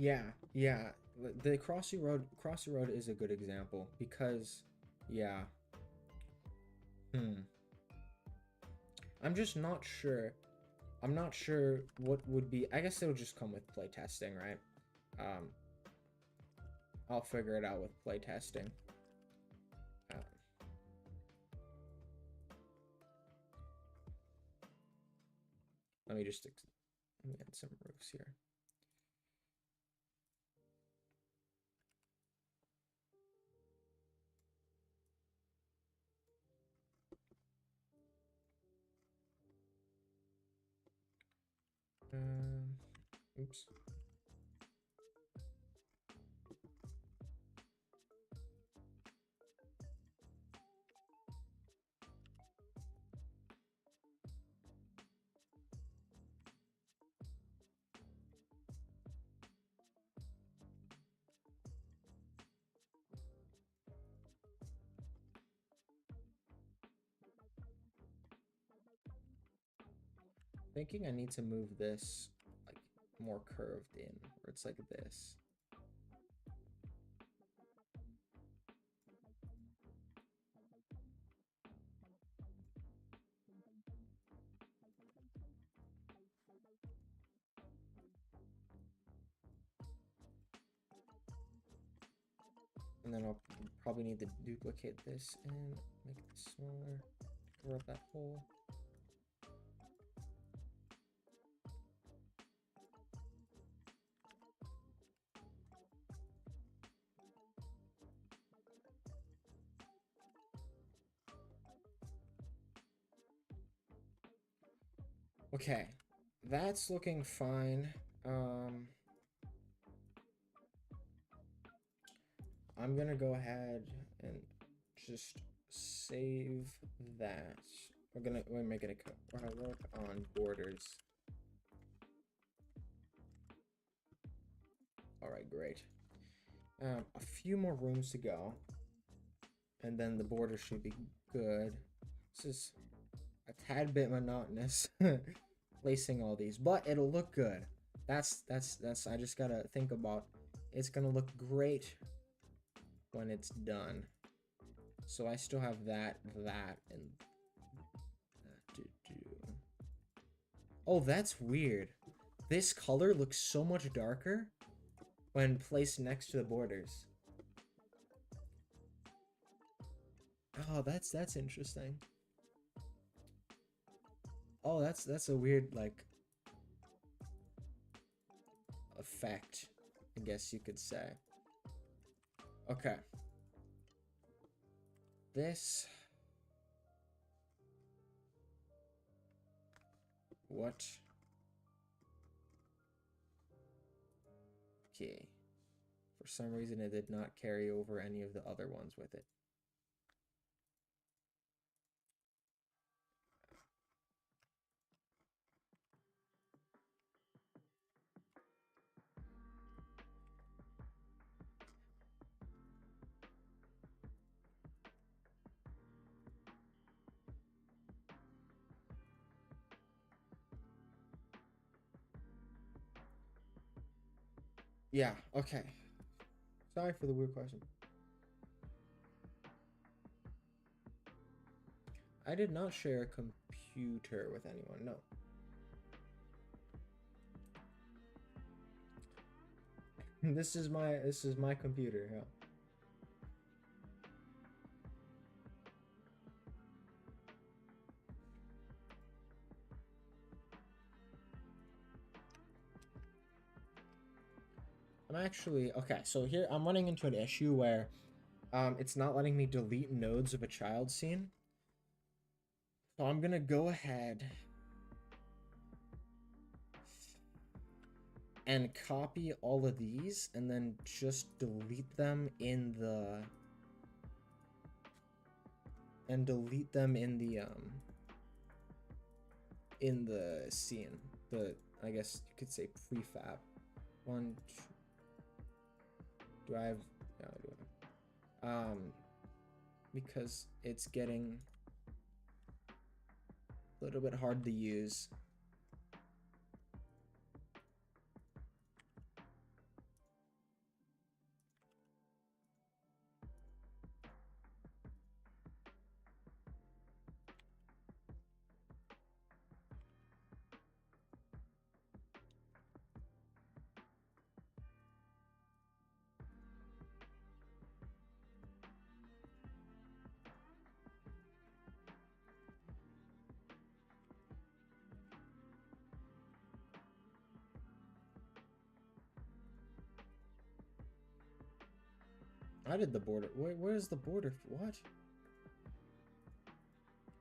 Yeah, yeah. The Crossy Road is a good example because, yeah. Hmm. I'm just not sure. I'm not sure what would be. I guess it'll just come with playtesting, right? Um, I'll figure it out with playtesting. Uh, let me just let me add some roofs here. Oops. thinking I need to move this like more curved in, where it's like this. And then I'll probably need to duplicate this and make it smaller, cover up that hole. Okay, that's looking fine. I'm gonna go ahead and just save that. We're making a cut. We're gonna work on borders. All right, great. A few more rooms to go, and then the border should be good. This is a tad bit monotonous, placing all these, but it'll look good. That's. I just gotta think about. It's gonna look great when it's done. So I still have that, and that to do. Oh, that's weird. This color looks so much darker when placed next to the borders. Oh, that's interesting. Oh, that's a weird like effect, I guess you could say. Okay. This. What? Okay. For some reason, it did not carry over any of the other ones with it. Yeah, okay. Sorry for the weird question. I did not share a computer with anyone, no. This is my computer, yeah. I'm actually okay, so here I'm running into an issue where it's not letting me delete nodes of a child scene. So I'm gonna go ahead and copy all of these and then just delete them in the scene. I guess you could say prefab. One, two, do I have no, I do. Because it's getting a little bit hard to use. I did the border. Where's the border? What?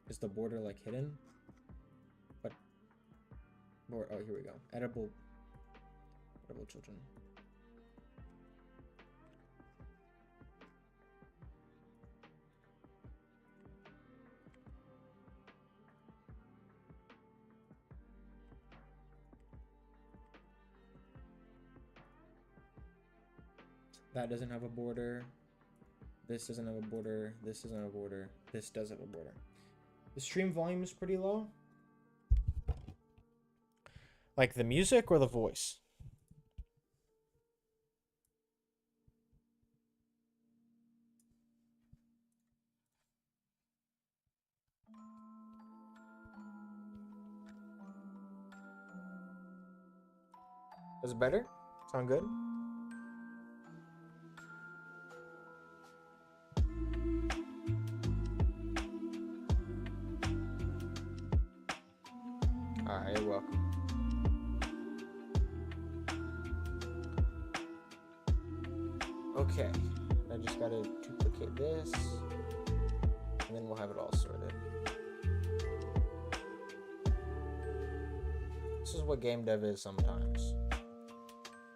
Is the border like hidden? What? Board. Oh, here we go. Edible children. That doesn't have a border. This doesn't have a border. This doesn't have a border. This does have a border. The stream volume is pretty low. Like the music or the voice? Is it better? Sound good? Alright, you're welcome. Okay, I just gotta duplicate this, and then we'll have it all sorted. This is what game dev is sometimes.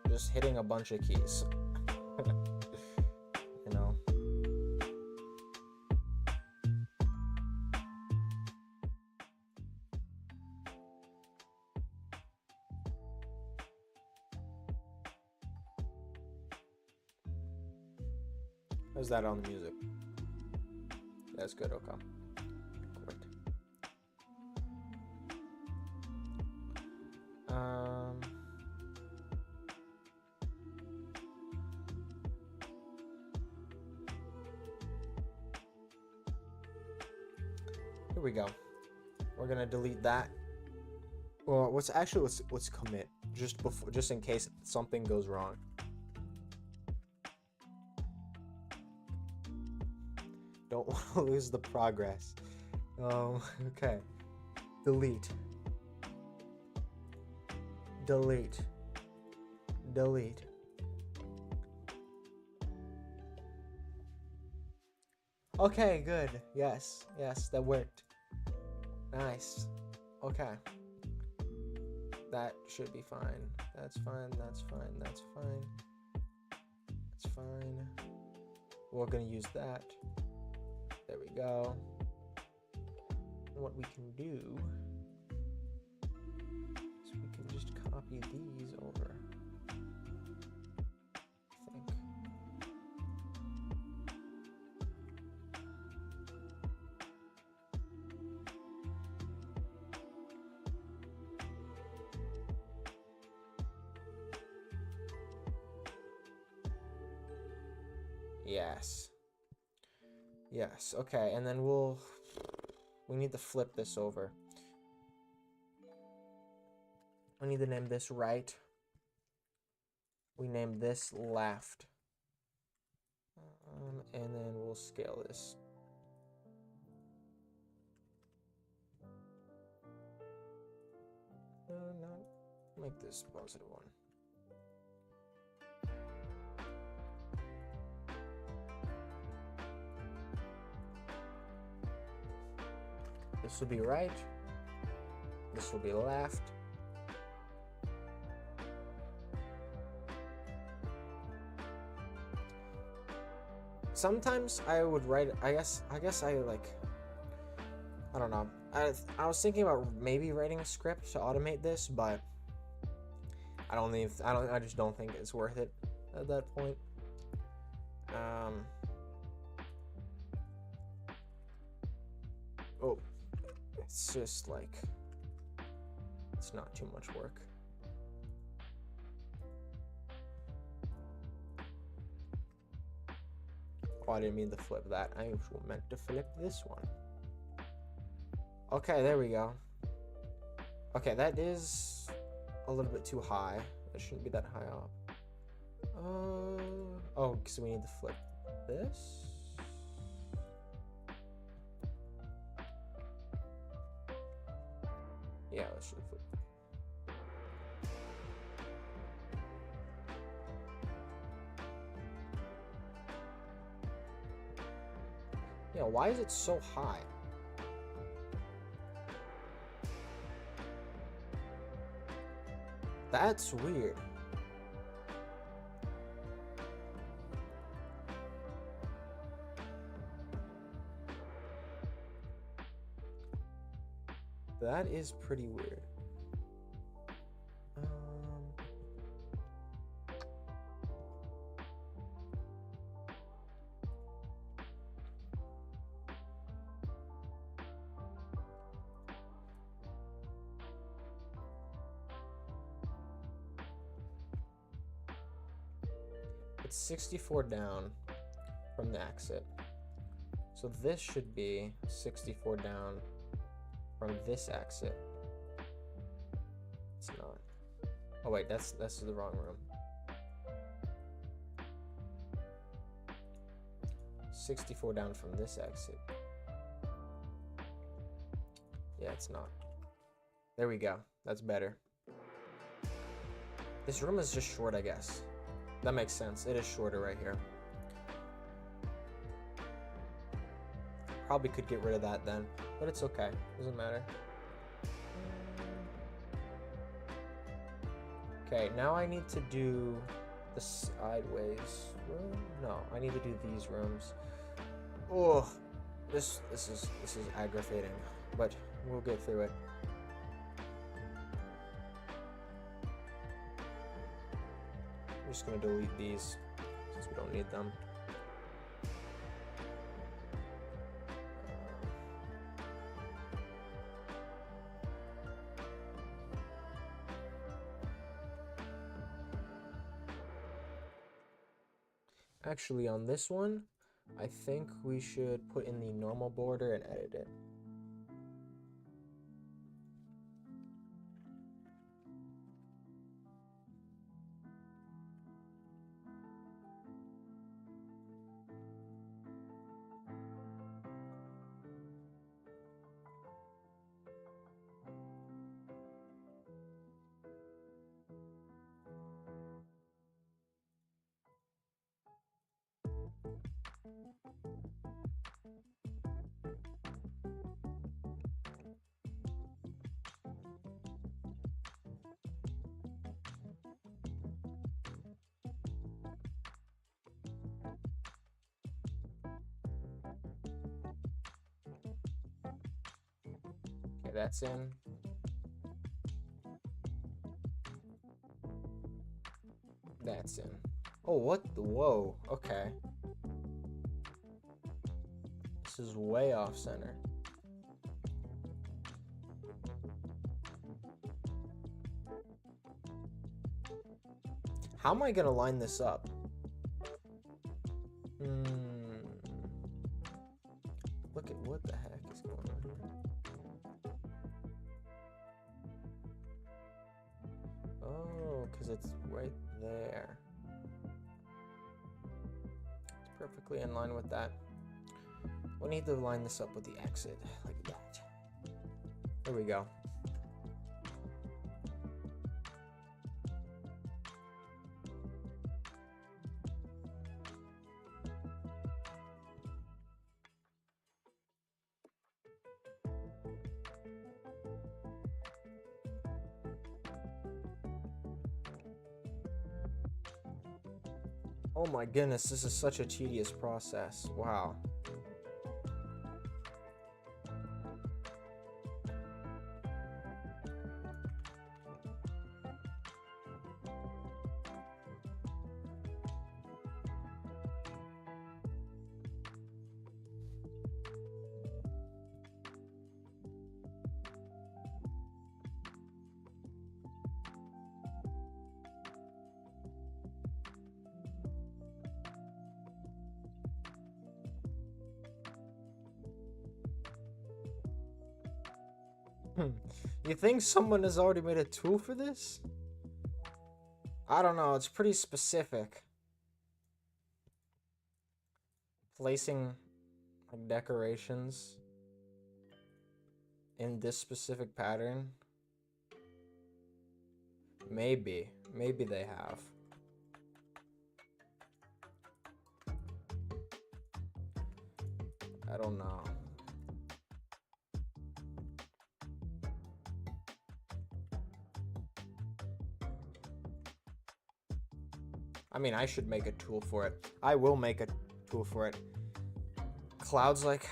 Just hitting a bunch of keys. You know? How's that on the music? That's good, okay. Great. Here we go. We're gonna delete that. Well, let's commit just in case something goes wrong. Don't want to lose the progress. Okay. Delete. Okay, good. Yes, that worked. Nice. Okay. That should be fine. That's fine. We're gonna use that. There we go. And what we can do is we can just copy these over. I think. Yes, okay, and then we need to flip this over. We need to name this right. We name this left. And then we'll scale this. No, make this +1. This will be right. This will be left. Sometimes I would write. I guess I like. I don't know. I was thinking about maybe writing a script to automate this, but I just don't think it's worth it at that point. Oh, it's just like it's not too much work. Oh, I didn't mean to flip that. I meant to flip this one. Okay, there we go. Okay, that is a little bit too high. It shouldn't be that high up. Oh, because we need to flip this. Yeah, let's flip. Yeah, why is it so high? That's weird. That is pretty weird. it's 64 down from the exit. So this should be 64 down from this exit. It's not. Oh wait, that's the wrong room. 64 down from this exit. Yeah, it's not. There we go. That's better. This room is just short, I guess. That makes sense. It is shorter right here. Probably could get rid of that then, but it's okay. Doesn't matter. Okay, now I need to do the sideways room. No, I need to do these rooms. Oh, this is aggravating, but we'll get through it. I'm just gonna delete these since we don't need them. Actually, on this one, I think we should put in the normal border and edit it. Okay, that's in. That's in. Oh, what the? Whoa, okay. This is way off center. How am I gonna line this up? Look at what the heck is going on here. Oh, because it's right there. It's perfectly in line with that. We need to line this up with the exit, like that. There we go. Oh my goodness, this is such a tedious process. Wow. You think someone has already made a tool for this? I don't know, it's pretty specific. Placing like decorations in this specific pattern. Maybe they have. I don't know. I mean, I should make a tool for it. I will make a tool for it. Clouds, like,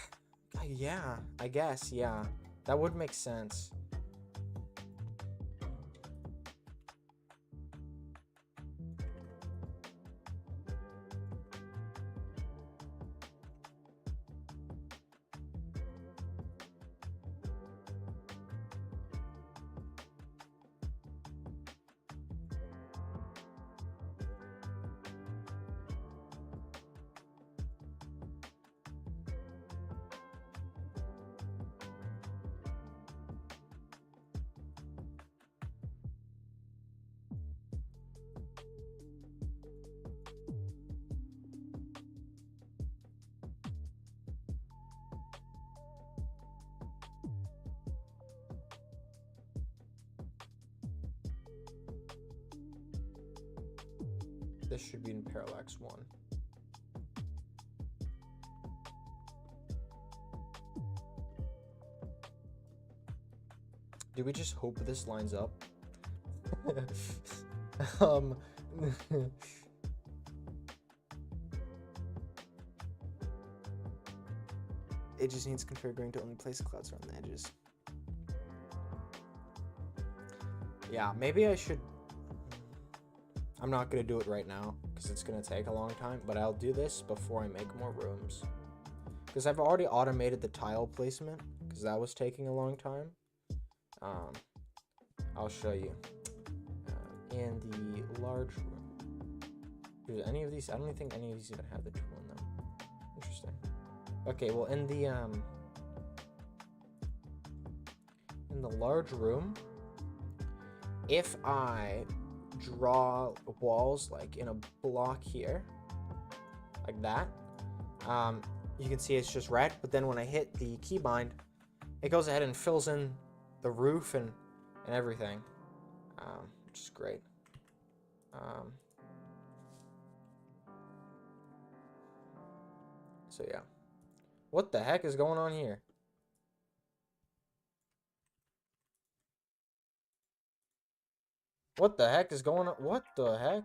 yeah, I guess, yeah. That would make sense. This should be in parallax 1. Do we just hope this lines up? It just needs configuring to only place clouds around the edges. Yeah, maybe I should... I'm not going to do it right now because it's going to take a long time, but I'll do this before I make more rooms. Because I've already automated the tile placement because that was taking a long time. I'll show you. In the large room. Do any of these? I don't think any of these even have the tool in them. Interesting. Okay, well in the large room, if I draw walls like in a block here, like that, you can see it's just red, but then when I hit the keybind, it goes ahead and fills in the roof and everything, which is great. So yeah, what the heck is going on here? What the heck is going on? What the heck?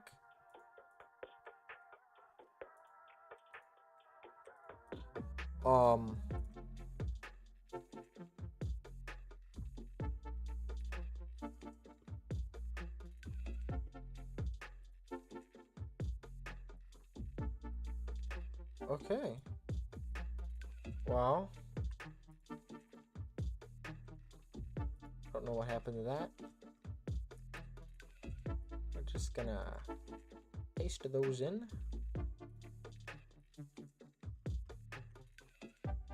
Okay. Well, don't know what happened to that. We're just gonna paste those in.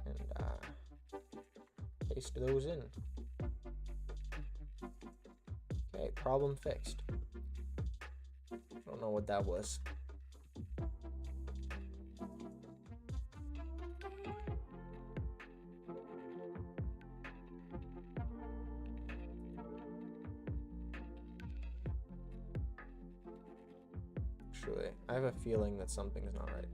And paste those in. Okay, problem fixed. Don't know what that was. Actually, I have a feeling that something's not right.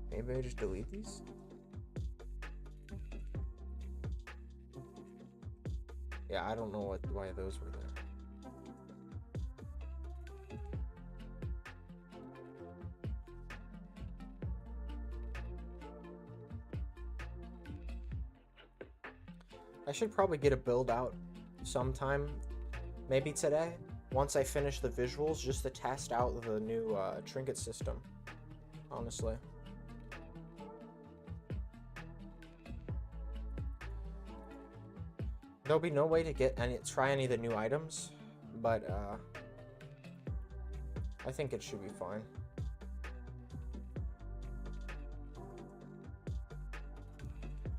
Maybe I just delete these? Yeah, I don't know why those were there. I should probably get a build out sometime, maybe today, once I finish the visuals, just to test out the new trinket system, honestly. There'll be no way to try any of the new items, but I think it should be fine.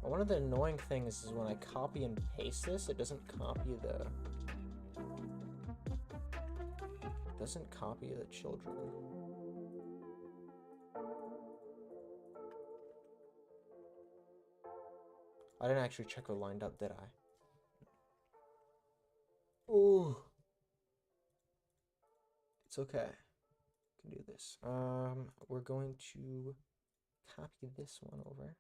One of the annoying things is when I copy and paste this, it doesn't copy the children. I didn't actually check it lined up, did I? Oh, it's okay. Can do this. We're going to copy this one over.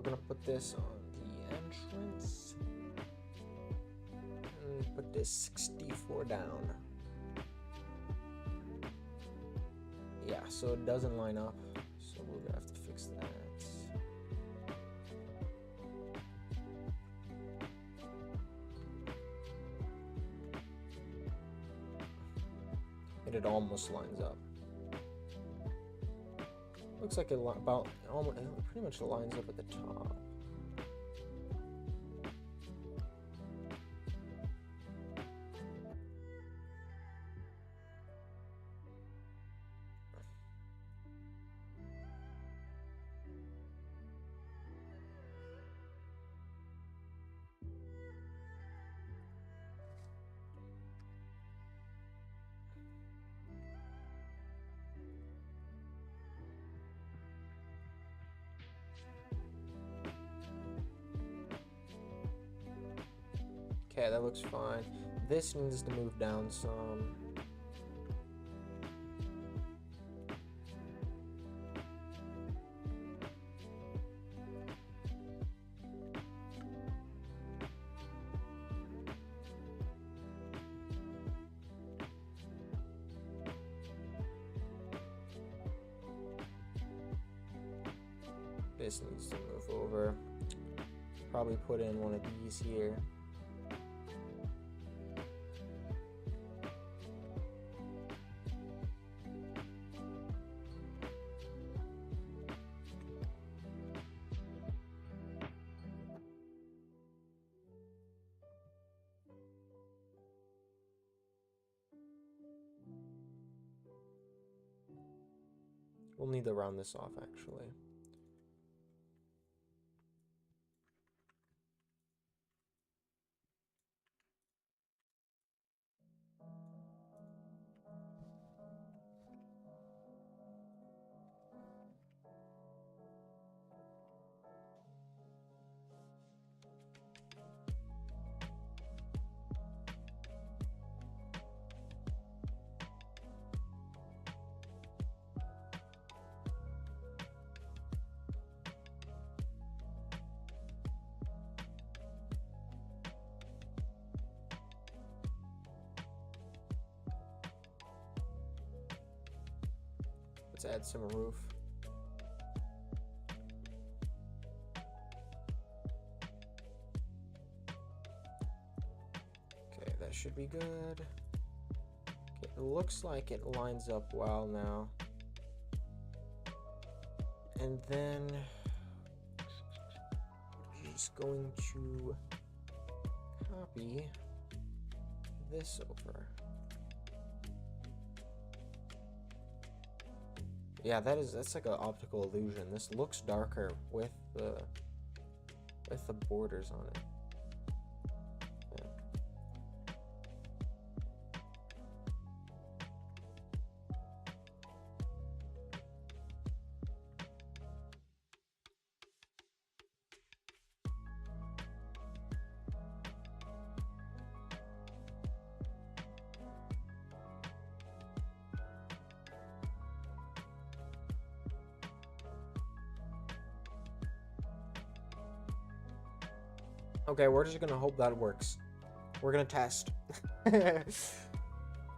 we're gonna put this on the entrance. And put this 64 down. Yeah, so it doesn't line up. So we're gonna have to fix that. And it almost lines up. Looks like it pretty much lines up at the top. Okay, that looks fine. This needs to move down some. This needs to move over. Probably put in one of these here. We'll need to round this off actually. Let's add some roof. Okay, that should be good. Okay, it looks like it lines up well now. And then I'm just going to copy this over. Yeah, that's like an optical illusion. This looks darker with the borders on it. Yeah. Okay, we're just gonna hope that works. We're gonna test.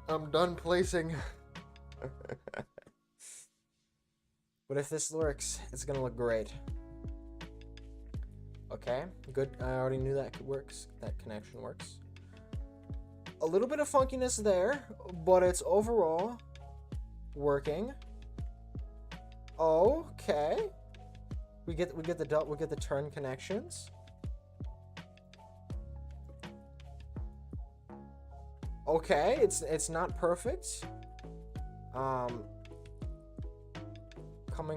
I'm done placing. But if this works, it's gonna look great. Okay, good. I already knew that works. That connection works. A little bit of funkiness there, but it's overall working. Okay. We get the turn connections. Okay, it's not perfect. Coming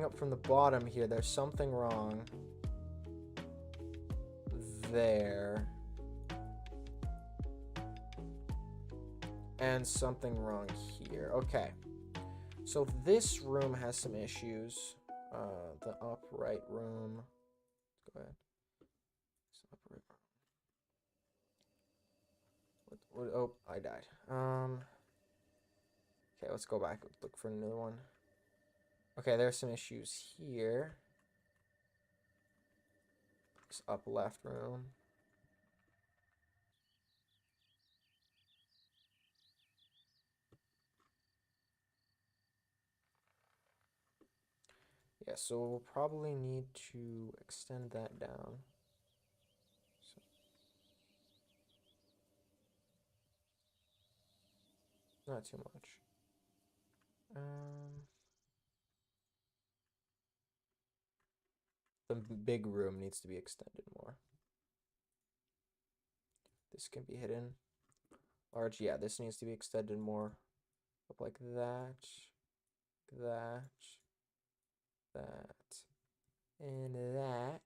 up from the bottom here, there's something wrong there. And something wrong here. Okay. So this room has some issues. The upright room. Let's go ahead. Upright room. Oh, I died. Okay, let's go back. Look for another one. Okay, there's some issues here. This up left room. Yeah, so we'll probably need to extend that down. So not too much. The big room needs to be extended more. This can be hidden. Large, yeah, this needs to be extended more. Up like that, that, and that.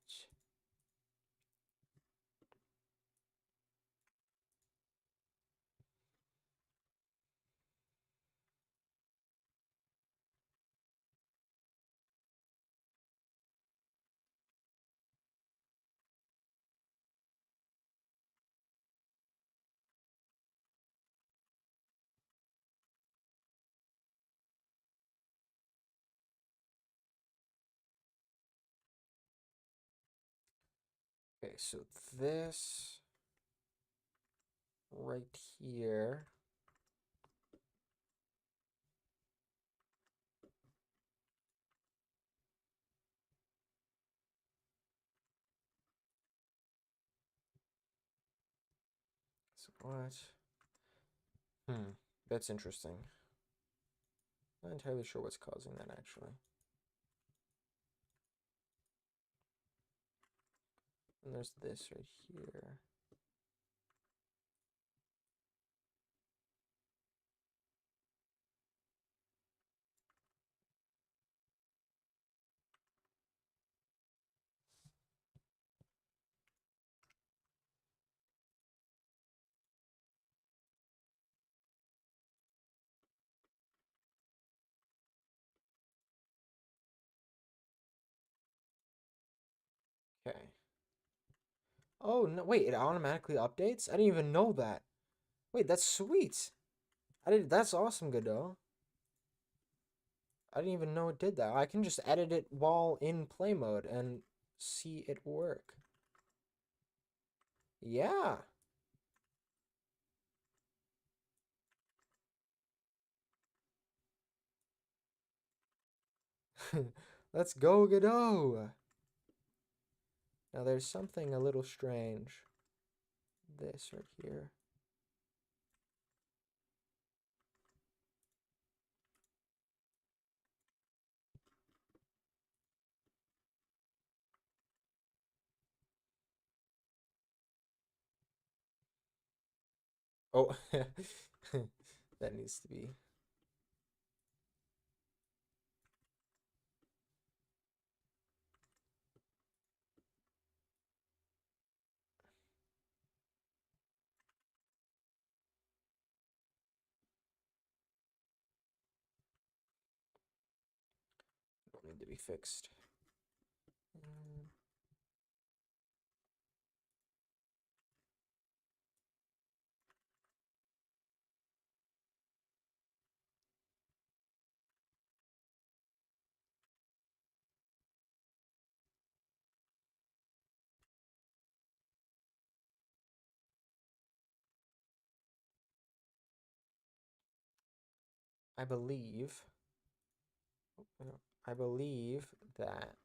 Okay, so this right here. So what? That's interesting. Not entirely sure what's causing that actually. And there's this right here. Okay. Oh, no, wait, it automatically updates? I didn't even know that. Wait, that's sweet. That's awesome, Godot. I didn't even know it did that. I can just edit it while in play mode and see it work. Yeah. Let's go, Godot. Now there's something a little strange. This right here. Oh, that needs to be. Don't need to be fixed. I believe. I believe that.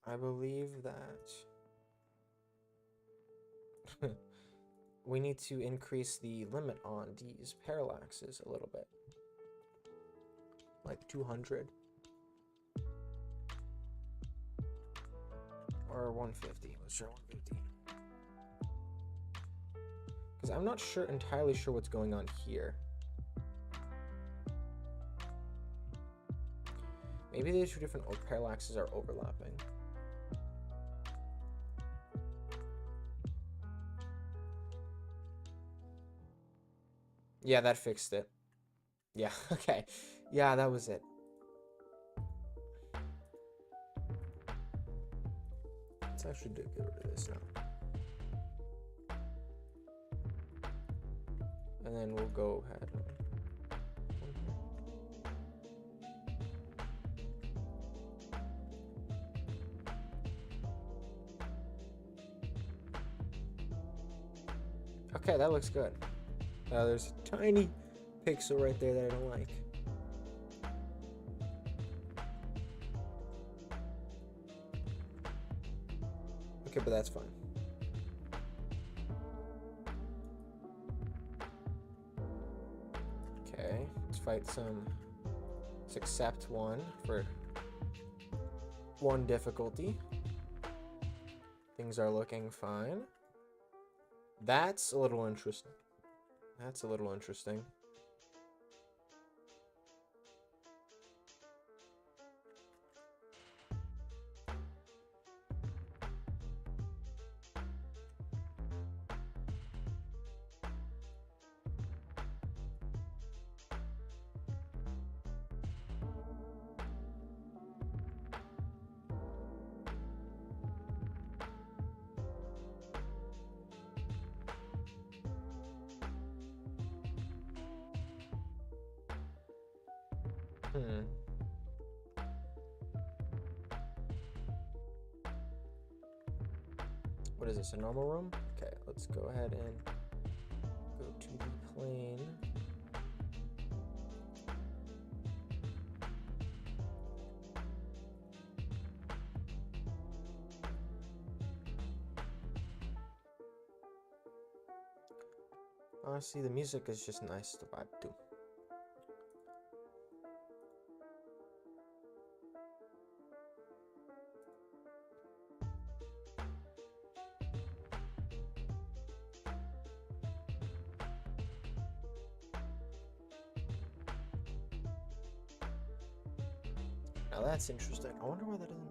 I believe that. We need to increase the limit on these parallaxes a little bit. Like 200. Or 150. Let's try 150. Because I'm not entirely sure what's going on here. Maybe the two different parallaxes are overlapping. Yeah, that fixed it. Yeah, okay. Yeah, that was it. Let's actually get rid of this now. And then we'll go ahead. Okay, that looks good. There's a tiny pixel right there that I don't like. Okay, but that's fine. Okay, let's fight some. Let's accept one for one difficulty. Things are looking fine. That's a little interesting. That's a little interesting. What is this, a normal room? Okay, let's go ahead and go to the plane. Honestly, the music is just nice to vibe to. Now that's interesting. I wonder why that doesn't...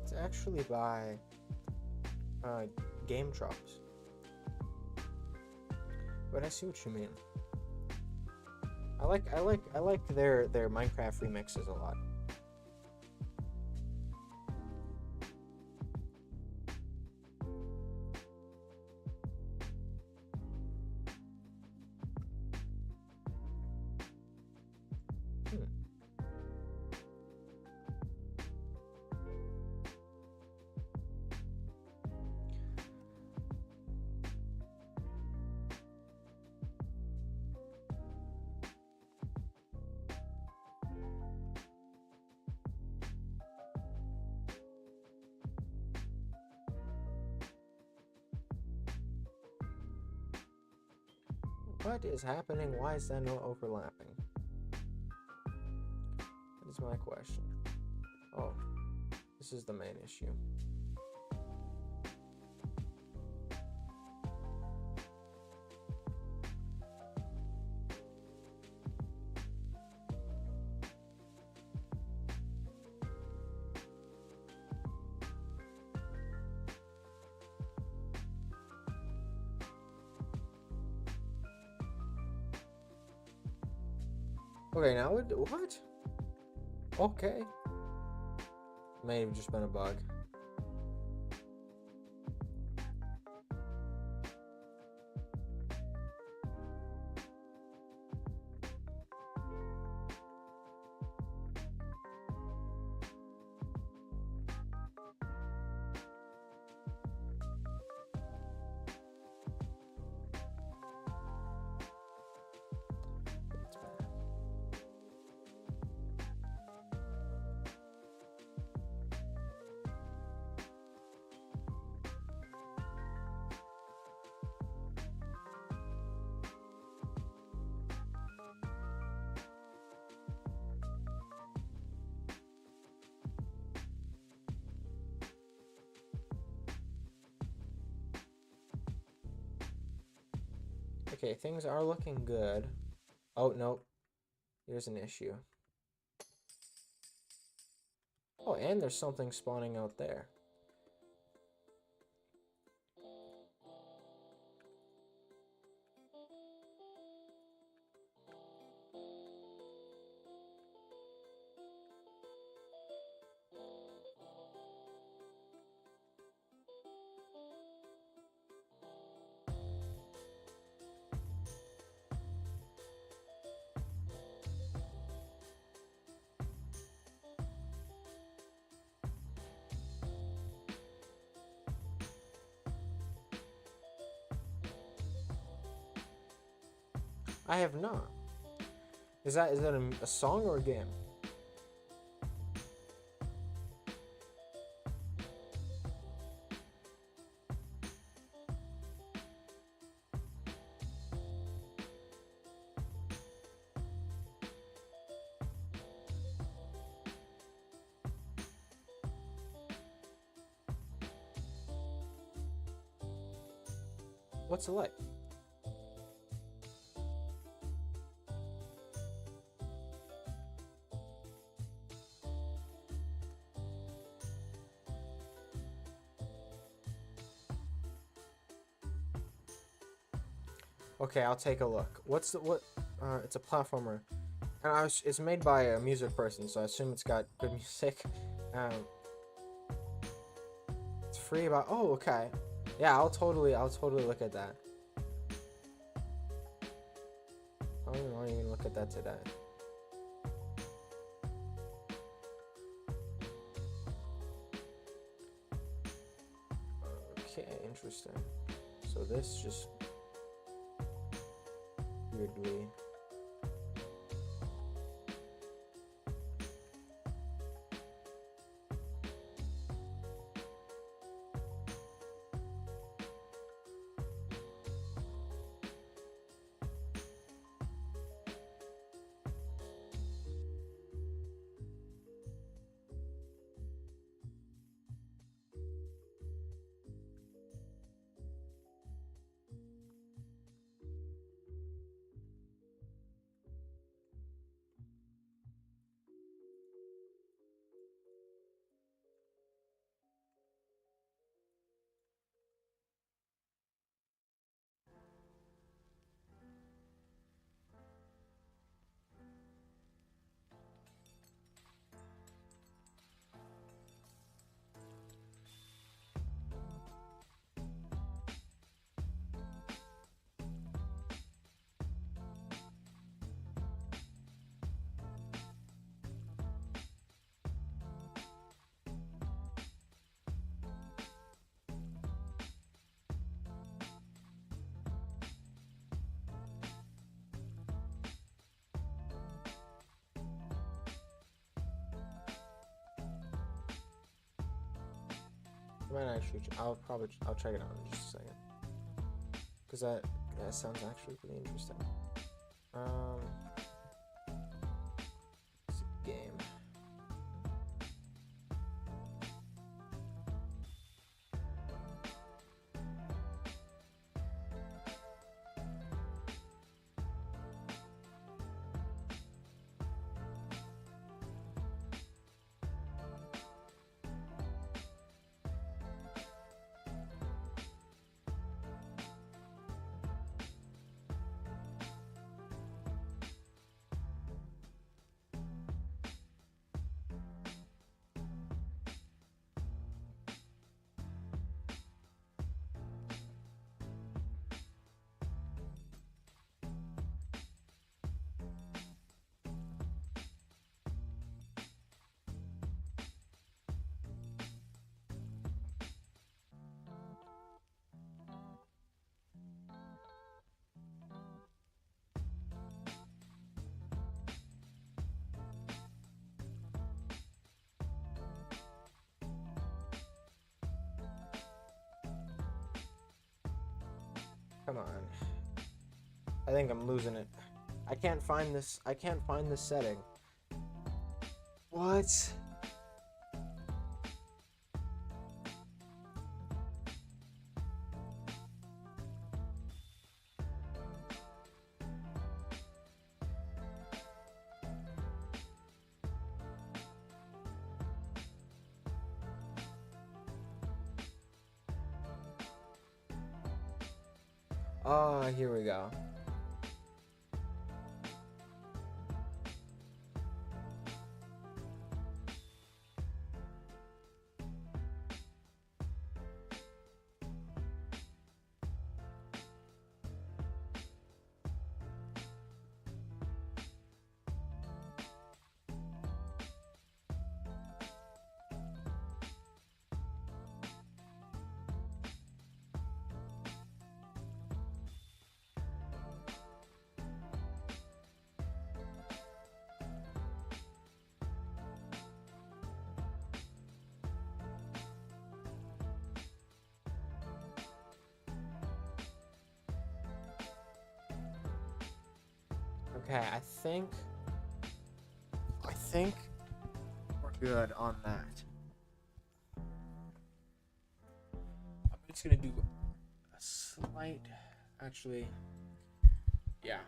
It's actually by Game Drops. But I see what you mean. I like their Minecraft remixes a lot. What is happening? Why is that not overlapping? That is my question. Oh, this is the main issue. Okay, now what? Okay. May have just been a bug. Okay, things are looking good. Oh, nope. Here's an issue. Oh, and there's something spawning out there. I have not. Is that a song or a game? What's it like? Okay, I'll take a look. What's the what? It's a platformer, and it's made by a music person, so I assume it's got good music. Um, it's free about. Oh, okay. Yeah, I'll totally look at that. I don't want to even look at that today. Okay, interesting. So this just weirdly. I might actually. I'll check it out in just a second. Cause that sounds actually pretty interesting. It's a game. Come on. I think I'm losing it. I can't find this. I can't find this setting. What? Here we go. Okay, I think we're good on that. I'm just gonna do a slight, actually, yeah.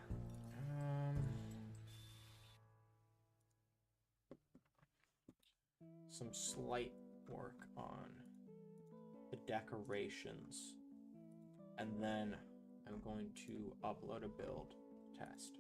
Some slight work on the decorations, and then I'm going to upload a build test.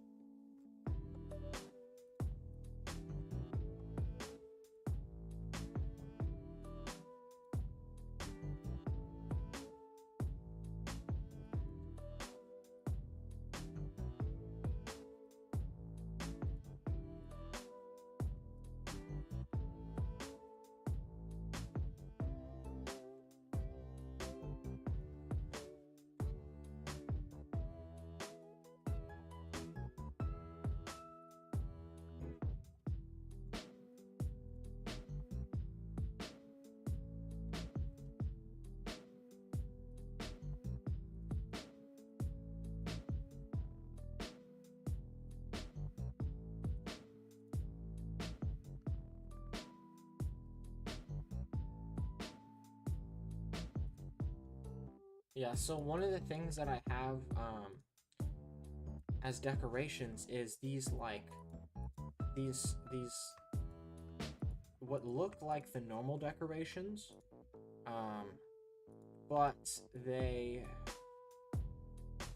Yeah, so one of the things that I have as decorations is these what look like the normal decorations, but they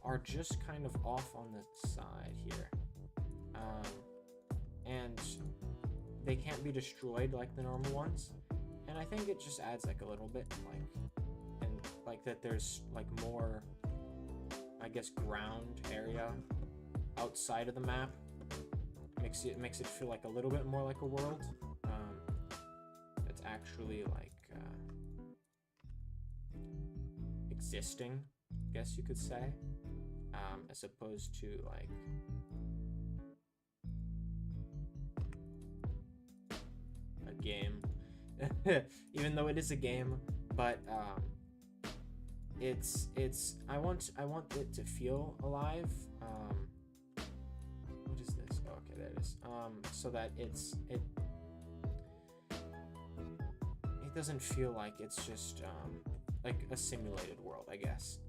are just kind of off on the side here, and they can't be destroyed like the normal ones, and I think it just adds like a little bit like that there's like more, I guess, ground area outside of the map. Makes it feel like a little bit more like a world. It's actually like existing, I guess you could say, as opposed to like a game. Even though it is a game, but I want it to feel alive. What is this? Oh, okay, there it is. So that it doesn't feel like it's just like a simulated world, I guess.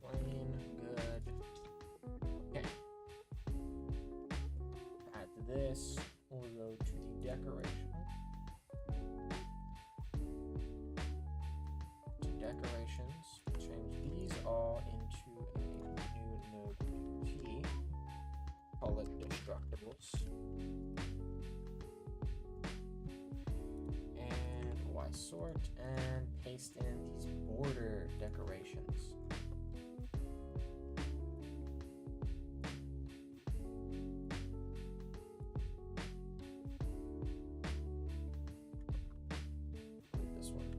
Plain good. Okay. Add this. We'll go to the decoration. To decorations. Change these all into a new node P. Call it destructibles. And by sort and paste in these border decorations. This one.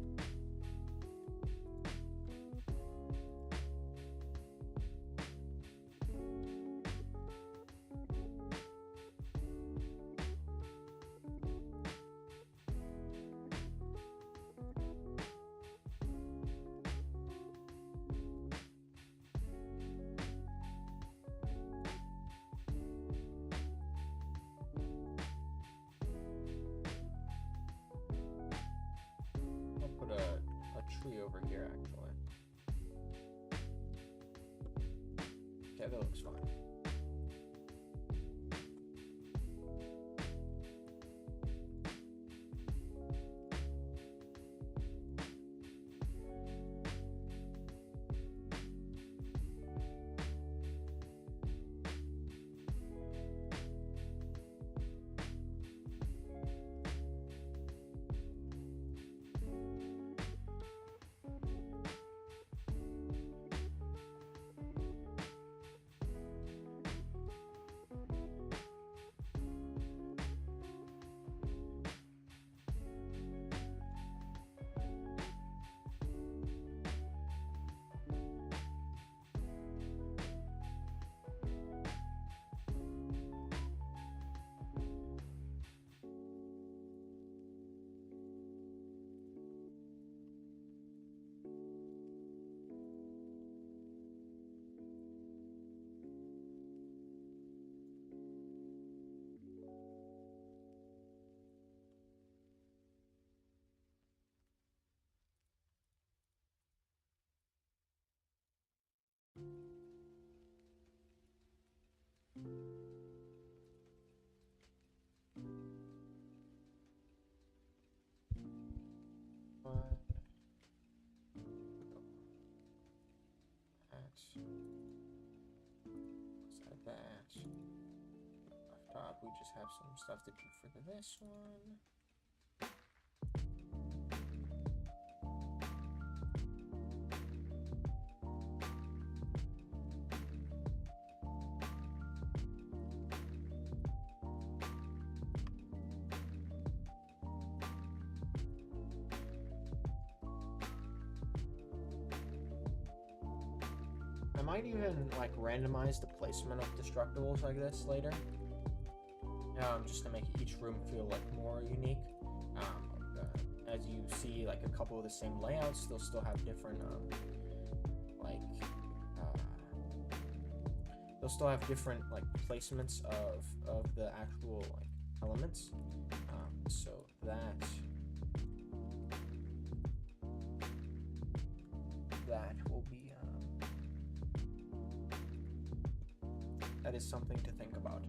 I'll put a tree over here actually. Okay, that looks fine. That. Up top, we just have some stuff to do for this one. I might even like randomize the placement of destructibles like this later, just to make each room feel like more unique. As you see, like a couple of the same layouts, they'll still have different they'll still have different like placements of the actual like elements. So that will be that is something to think about.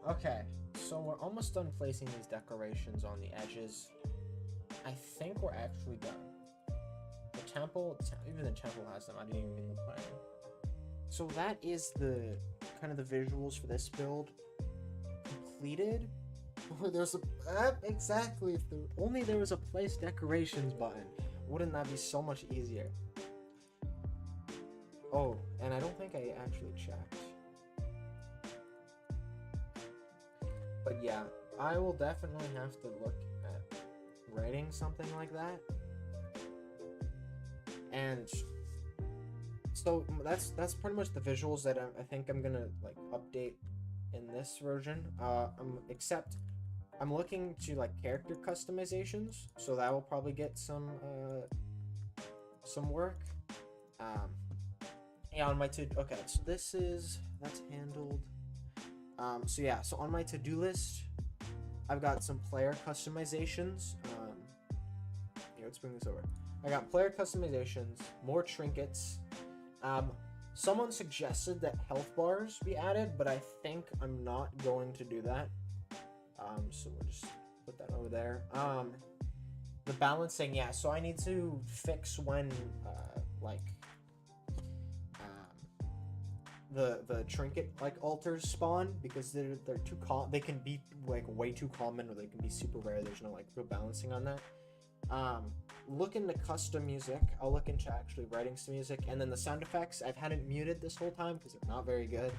Okay, so we're almost done placing these decorations on the edges. I think we're actually done. The temple, even the temple has them. I didn't even mean the plan. So that is the kind of the visuals for this build completed. Oh, there's a exactly. If only there was a place decorations button, wouldn't that be so much easier? Oh, and I don't think I actually checked. But yeah, I will definitely have to look at writing something like that. And so that's pretty much the visuals that I think I'm gonna like update in this version. Except I'm looking to like character customizations, so that will probably get some work. Yeah, on my okay, so that's handled. So yeah, so on my to-do list, I've got some player customizations. Here, let's bring this over. I got player customizations, more trinkets. Someone suggested that health bars be added, but I think I'm not going to do that. So we'll just put that over there. The balancing, yeah. So I need to fix when the trinket like altars spawn, because they're too they can be like way too common, or they can be super rare. There's no like real balancing on that. Look into custom music. I'll look into actually writing some music, and then the sound effects I've had it muted this whole time because they're not very good.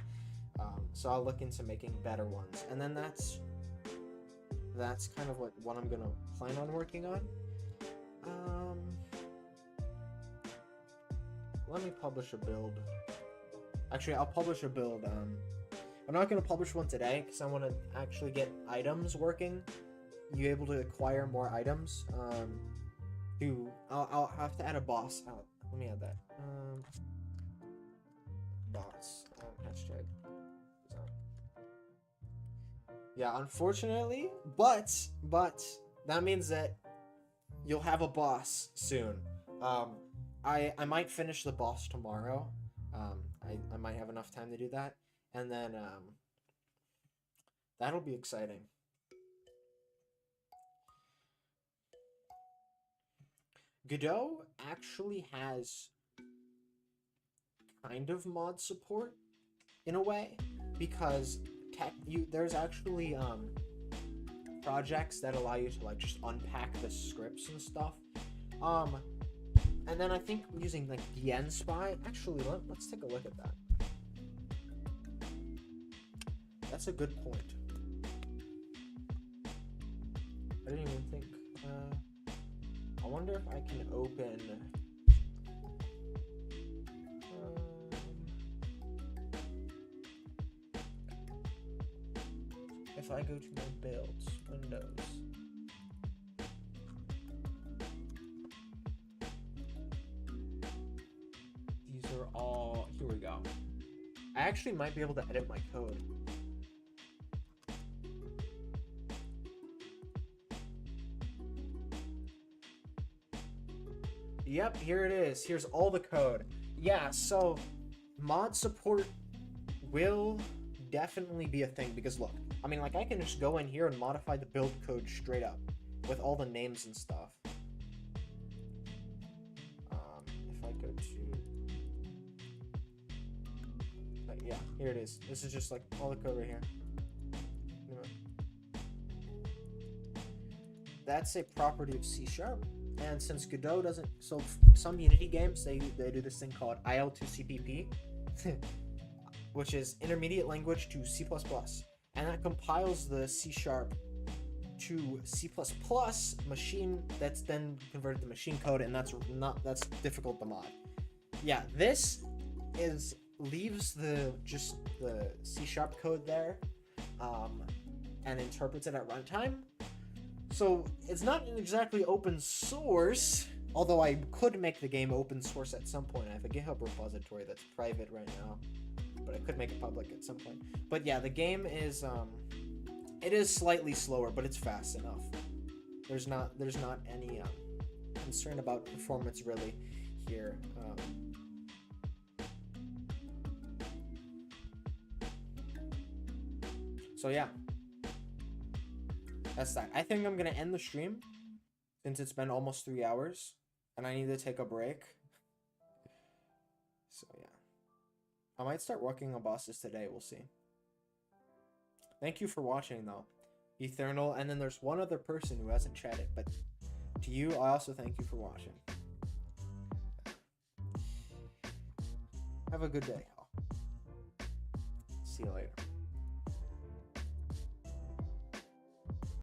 So I'll look into making better ones, and then that's kind of like what I'm gonna plan on working on. Let me publish a build. Actually, I'll publish a build. I'm not gonna publish one today because I want to actually get items working. You able to acquire more items. I'll have to add a boss. Let me add that. Boss. Hashtag. Yeah, unfortunately, but that means that you'll have a boss soon. I might finish the boss tomorrow. I might have enough time to do that, and then that'll be exciting. Godot actually has kind of mod support in a way, because there's actually projects that allow you to like just unpack the scripts and stuff. And then I think using like DNSpy, actually let's take a look at that. That's a good point. I didn't even think. I wonder if I can open. If I go to my builds, Windows. These are all, here we go. I actually might be able to edit my code. Yep, here it is. Here's all the code. Yeah, so mod support will definitely be a thing, because look, I mean, like, I can just go in here and modify the build code straight up with all the names and stuff. If I go to, yeah, here it is. This is just like all the code right here. That's a property of C#. And since Godot doesn't, so some Unity games, they do this thing called IL2CPP, which is intermediate language to C++, and that compiles the C# to C++ machine, that's then converted to machine code, and that's difficult to mod. Yeah, this leaves just the C# code there, and interprets it at runtime. So it's not exactly open source, although I could make the game open source at some point. I have a GitHub repository that's private right now, but I could make it public at some point. But yeah, the game is it is slightly slower, but it's fast enough. There's not any concern about performance really here. So yeah, that's that. I think I'm gonna end the stream since it's been almost 3 hours and I need to take a break. So yeah, I might start working on bosses today. We'll see. Thank you for watching though, Eternal. And then there's one other person who hasn't chatted, but to you, I also thank you for watching. Have a good day, y'all. See you later.